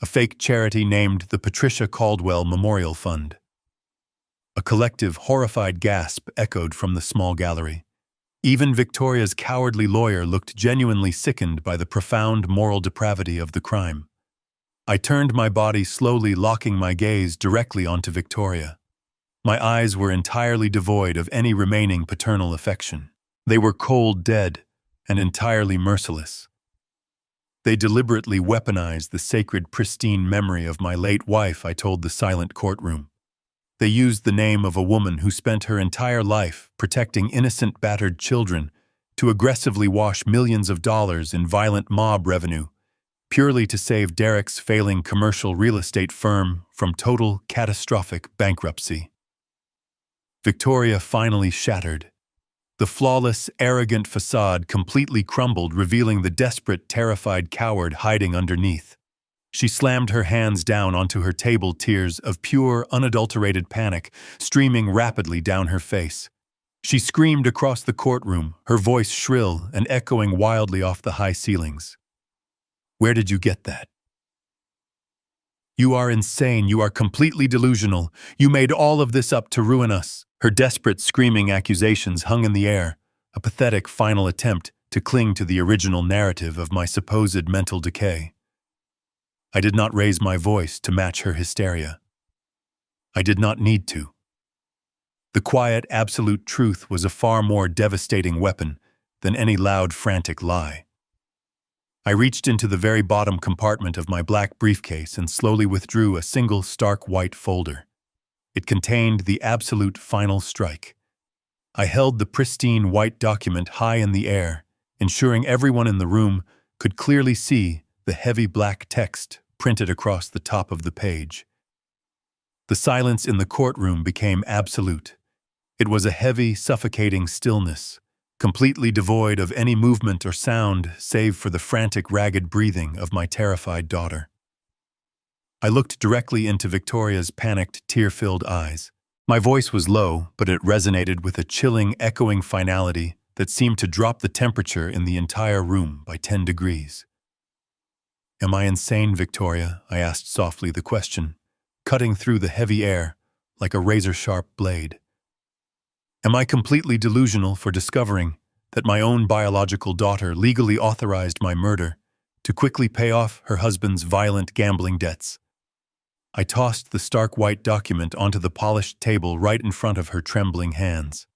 a fake charity named the Patricia Caldwell Memorial Fund. A collective, horrified gasp echoed from the small gallery. Even Victoria's cowardly lawyer looked genuinely sickened by the profound moral depravity of the crime. I turned my body slowly, locking my gaze directly onto Victoria. My eyes were entirely devoid of any remaining paternal affection. They were cold, dead, and entirely merciless. They deliberately weaponized the sacred, pristine memory of my late wife, I told the silent courtroom. They used the name of a woman who spent her entire life protecting innocent, battered children to aggressively wash millions of dollars in violent mob revenue, purely to save Derek's failing commercial real estate firm from total, catastrophic bankruptcy. Victoria finally shattered. The flawless, arrogant facade completely crumbled, revealing the desperate, terrified coward hiding underneath. She slammed her hands down onto her table, tears of pure, unadulterated panic streaming rapidly down her face. She screamed across the courtroom, her voice shrill and echoing wildly off the high ceilings. "Where did you get that? You are insane. You are completely delusional. You made all of this up to ruin us." Her desperate, screaming accusations hung in the air, a pathetic final attempt to cling to the original narrative of my supposed mental decay. I did not raise my voice to match her hysteria. I did not need to. The quiet, absolute truth was a far more devastating weapon than any loud, frantic lie. I reached into the very bottom compartment of my black briefcase and slowly withdrew a single stark white folder. It contained the absolute final strike. I held the pristine white document high in the air, ensuring everyone in the room could clearly see the heavy black text printed across the top of the page. The silence in the courtroom became absolute. It was a heavy, suffocating stillness, completely devoid of any movement or sound save for the frantic, ragged breathing of my terrified daughter. I looked directly into Victoria's panicked, tear-filled eyes. My voice was low, but it resonated with a chilling, echoing finality that seemed to drop the temperature in the entire room by 10 degrees. "Am I insane, Victoria?" I asked softly, the question cutting through the heavy air like a razor-sharp blade. "Am I completely delusional for discovering that my own biological daughter legally authorized my murder to quickly pay off her husband's violent gambling debts? I tossed the stark white document onto the polished table right in front of her trembling hands.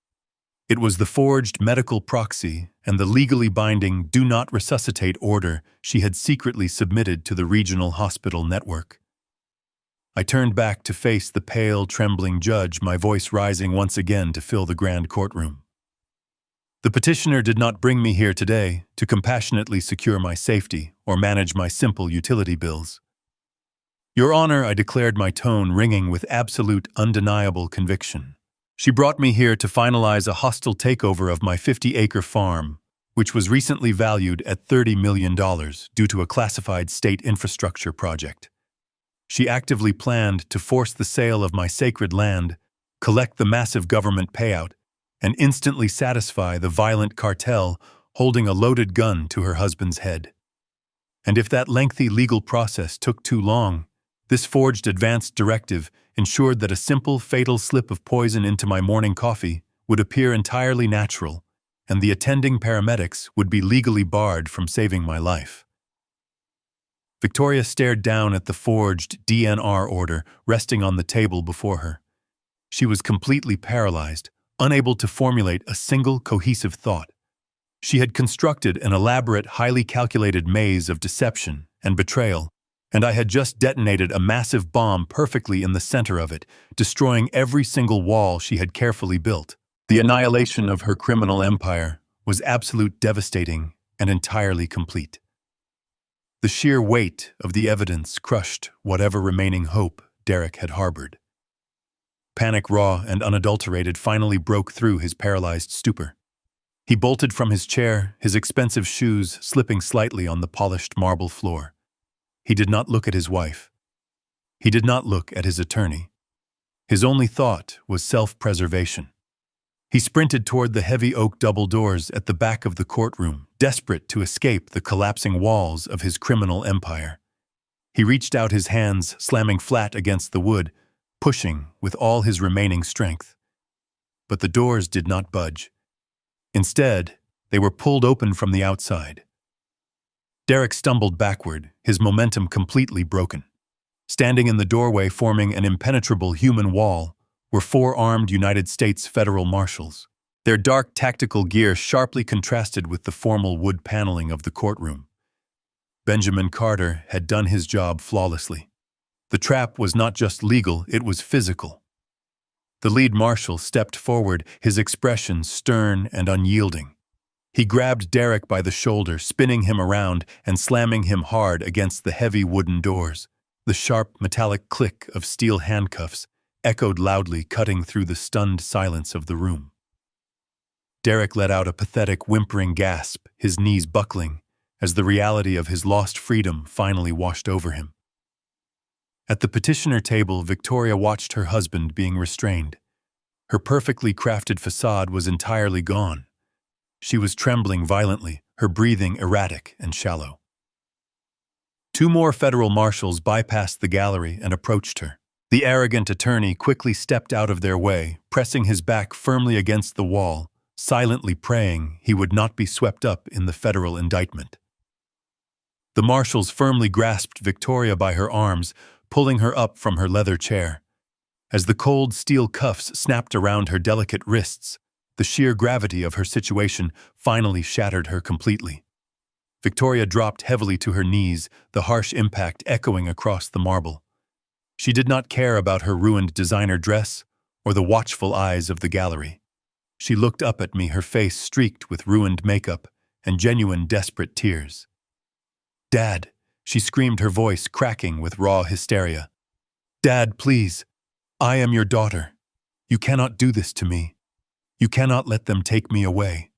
It was the forged medical proxy and the legally binding "do not resuscitate" order she had secretly submitted to the regional hospital network. I turned back to face the pale, trembling judge, my voice rising once again to fill the grand courtroom. The petitioner did not bring me here today to compassionately secure my safety or manage my simple utility bills. Your Honor, I declared, my tone ringing with absolute, undeniable conviction. She brought me here to finalize a hostile takeover of my 50-acre farm, which was recently valued at $30 million due to a classified state infrastructure project. She actively planned to force the sale of my sacred land, collect the massive government payout, and instantly satisfy the violent cartel holding a loaded gun to her husband's head. And if that lengthy legal process took too long, this forged advance directive ensured that a simple, fatal slip of poison into my morning coffee would appear entirely natural, and the attending paramedics would be legally barred from saving my life. Victoria stared down at the forged DNR order resting on the table before her. She was completely paralyzed, unable to formulate a single cohesive thought. She had constructed an elaborate, highly calculated maze of deception and betrayal, and I had just detonated a massive bomb perfectly in the center of it, destroying every single wall she had carefully built. The annihilation of her criminal empire was absolute, devastating, and entirely complete. The sheer weight of the evidence crushed whatever remaining hope Derek had harbored. Panic, raw and unadulterated, finally broke through his paralyzed stupor. He bolted from his chair, his expensive shoes slipping slightly on the polished marble floor. He did not look at his wife. He did not look at his attorney. His only thought was self-preservation. He sprinted toward the heavy oak double doors at the back of the courtroom, desperate to escape the collapsing walls of his criminal empire. He reached out his hands, slamming flat against the wood, pushing with all his remaining strength. But the doors did not budge. Instead, they were pulled open from the outside. Derek stumbled backward, his momentum completely broken. Standing in the doorway, forming an impenetrable human wall, were 4 armed United States federal marshals. Their dark tactical gear sharply contrasted with the formal wood paneling of the courtroom. Benjamin Carter had done his job flawlessly. The trap was not just legal, it was physical. The lead marshal stepped forward, his expression stern and unyielding. He grabbed Derek by the shoulder, spinning him around and slamming him hard against the heavy wooden doors. The sharp, metallic click of steel handcuffs echoed loudly, cutting through the stunned silence of the room. Derek let out a pathetic, whimpering gasp, his knees buckling, as the reality of his lost freedom finally washed over him. At the petitioner table, Victoria watched her husband being restrained. Her perfectly crafted façade was entirely gone. She was trembling violently, her breathing erratic and shallow. 2 more federal marshals bypassed the gallery and approached her. The arrogant attorney quickly stepped out of their way, pressing his back firmly against the wall, silently praying he would not be swept up in the federal indictment. The marshals firmly grasped Victoria by her arms, pulling her up from her leather chair. As the cold steel cuffs snapped around her delicate wrists, the sheer gravity of her situation finally shattered her completely. Victoria dropped heavily to her knees, the harsh impact echoing across the marble. She did not care about her ruined designer dress or the watchful eyes of the gallery. She looked up at me, her face streaked with ruined makeup and genuine desperate tears. "Dad," she screamed, her voice cracking with raw hysteria. "Dad, please. I am your daughter. You cannot do this to me. You cannot let them take me away.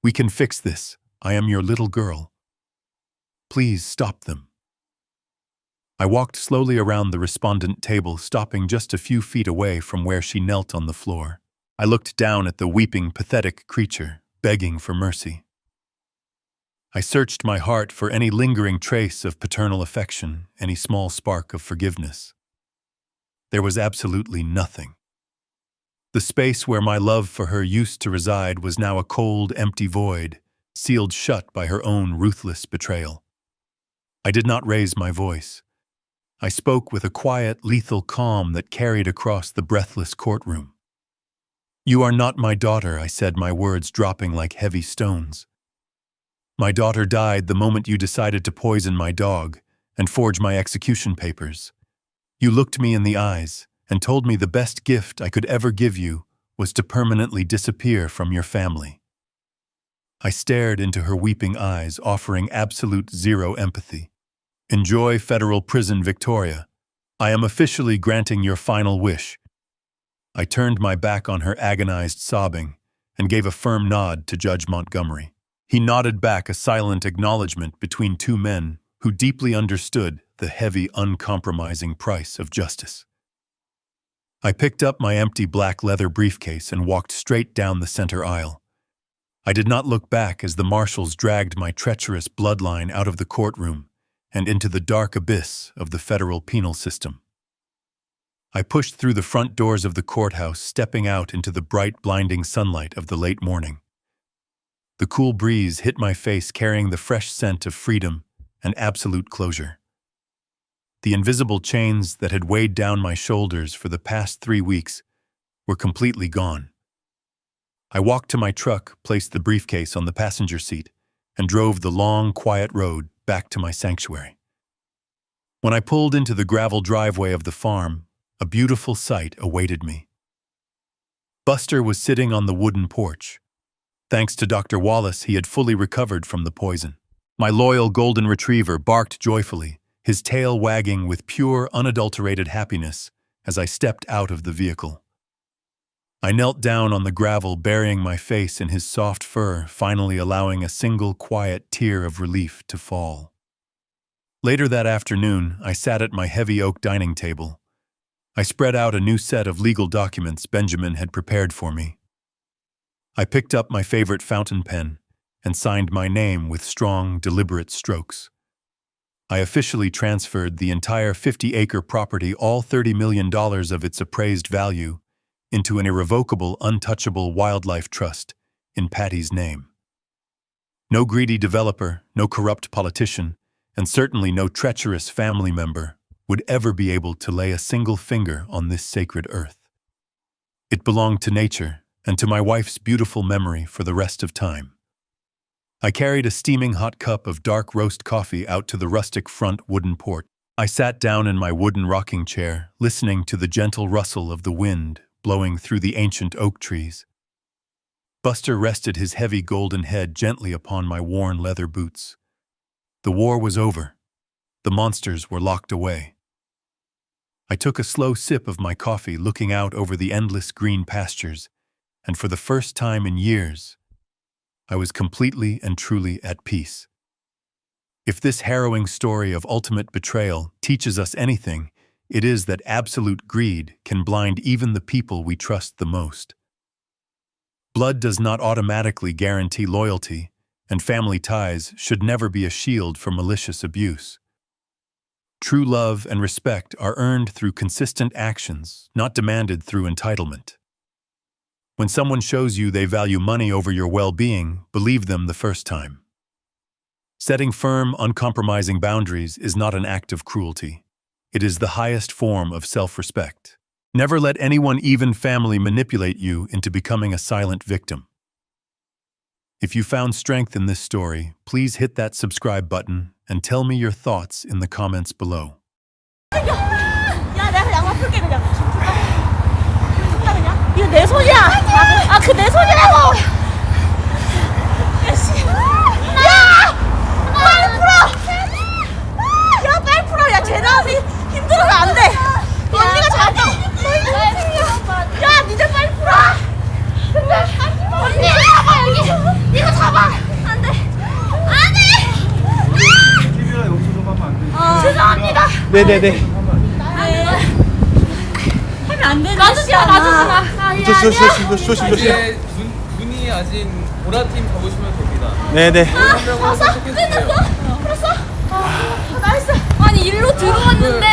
We can fix this. I am your little girl. Please stop them." I walked slowly around the respondent table, stopping just a few feet away from where she knelt on the floor. I looked down at the weeping, pathetic creature, begging for mercy. I searched my heart for any lingering trace of paternal affection, any small spark of forgiveness. There was absolutely nothing. The space where my love for her used to reside was now a cold, empty void, sealed shut by her own ruthless betrayal. I did not raise my voice. I spoke with a quiet, lethal calm that carried across the breathless courtroom. "You are not my daughter," I said, my words dropping like heavy stones. "My daughter died the moment you decided to poison my dog and forge my execution papers. You looked me in the eyes and told me the best gift I could ever give you was to permanently disappear from your family." I stared into her weeping eyes, offering absolute zero empathy. "Enjoy federal prison, Victoria. I am officially granting your final wish." I turned my back on her agonized sobbing and gave a firm nod to Judge Montgomery. He nodded back, a silent acknowledgement between two men who deeply understood the heavy, uncompromising price of justice. I picked up my empty black leather briefcase and walked straight down the center aisle. I did not look back as the marshals dragged my treacherous bloodline out of the courtroom and into the dark abyss of the federal penal system. I pushed through the front doors of the courthouse, stepping out into the bright, blinding sunlight of the late morning. The cool breeze hit my face, carrying the fresh scent of freedom and absolute closure. The invisible chains that had weighed down my shoulders for the past 3 weeks were completely gone. I walked to my truck, placed the briefcase on the passenger seat, and drove the long, quiet road back to my sanctuary. When I pulled into the gravel driveway of the farm, a beautiful sight awaited me. Buster was sitting on the wooden porch. Thanks to Dr. Wallace, he had fully recovered from the poison. My loyal golden retriever barked joyfully, his tail wagging with pure, unadulterated happiness as I stepped out of the vehicle. I knelt down on the gravel, burying my face in his soft fur, finally allowing a single quiet tear of relief to fall. Later that afternoon, I sat at my heavy oak dining table. I spread out a new set of legal documents Benjamin had prepared for me. I picked up my favorite fountain pen and signed my name with strong, deliberate strokes. I officially transferred the entire 50-acre property, all $30 million of its appraised value, into an irrevocable, untouchable wildlife trust in Patty's name. No greedy developer, no corrupt politician, and certainly no treacherous family member would ever be able to lay a single finger on this sacred earth. It belonged to nature and to my wife's beautiful memory for the rest of time. I carried a steaming hot cup of dark roast coffee out to the rustic front wooden porch. I sat down in my wooden rocking chair, listening to the gentle rustle of the wind blowing through the ancient oak trees. Buster rested his heavy golden head gently upon my worn leather boots. The war was over. The monsters were locked away. I took a slow sip of my coffee, looking out over the endless green pastures, and for the first time in years, I was completely and truly at peace. If this harrowing story of ultimate betrayal teaches us anything, it is that absolute greed can blind even the people we trust the most. Blood does not automatically guarantee loyalty, and family ties should never be a shield for malicious abuse. True love and respect are earned through consistent actions, not demanded through entitlement. When someone shows you they value money over your well-being, believe them the first time. Setting firm, uncompromising boundaries is not an act of cruelty. It is the highest form of self-respect. Never let anyone, even family, manipulate you into becoming a silent victim. If you found strength in this story, please hit that subscribe button and tell me your thoughts in the comments below. 야, 내가 양말 풀게 그냥. 이거 내 손이야. 아, 그 내 손이라고. 야, 씨. 야! 빨리 풀어. 야, 빨리 풀어. 야, 쟤 나와서 힘들어서 안 돼. 언니가 잘한다고. 야, 니들 빨리 풀어. 근데 언니 잡아 여기. 이거 잡아. 안 돼. 안 돼. TV가 여기서 좀 하면 안 돼. 죄송합니다. 네네네. 하면 안 되는 놔주지 마. 조심. 이제 눈이 아직 보라팀 잡으시면 됩니다. 네네. 풀었어? 풀었어? 나이스. 아니 일로 들어왔는데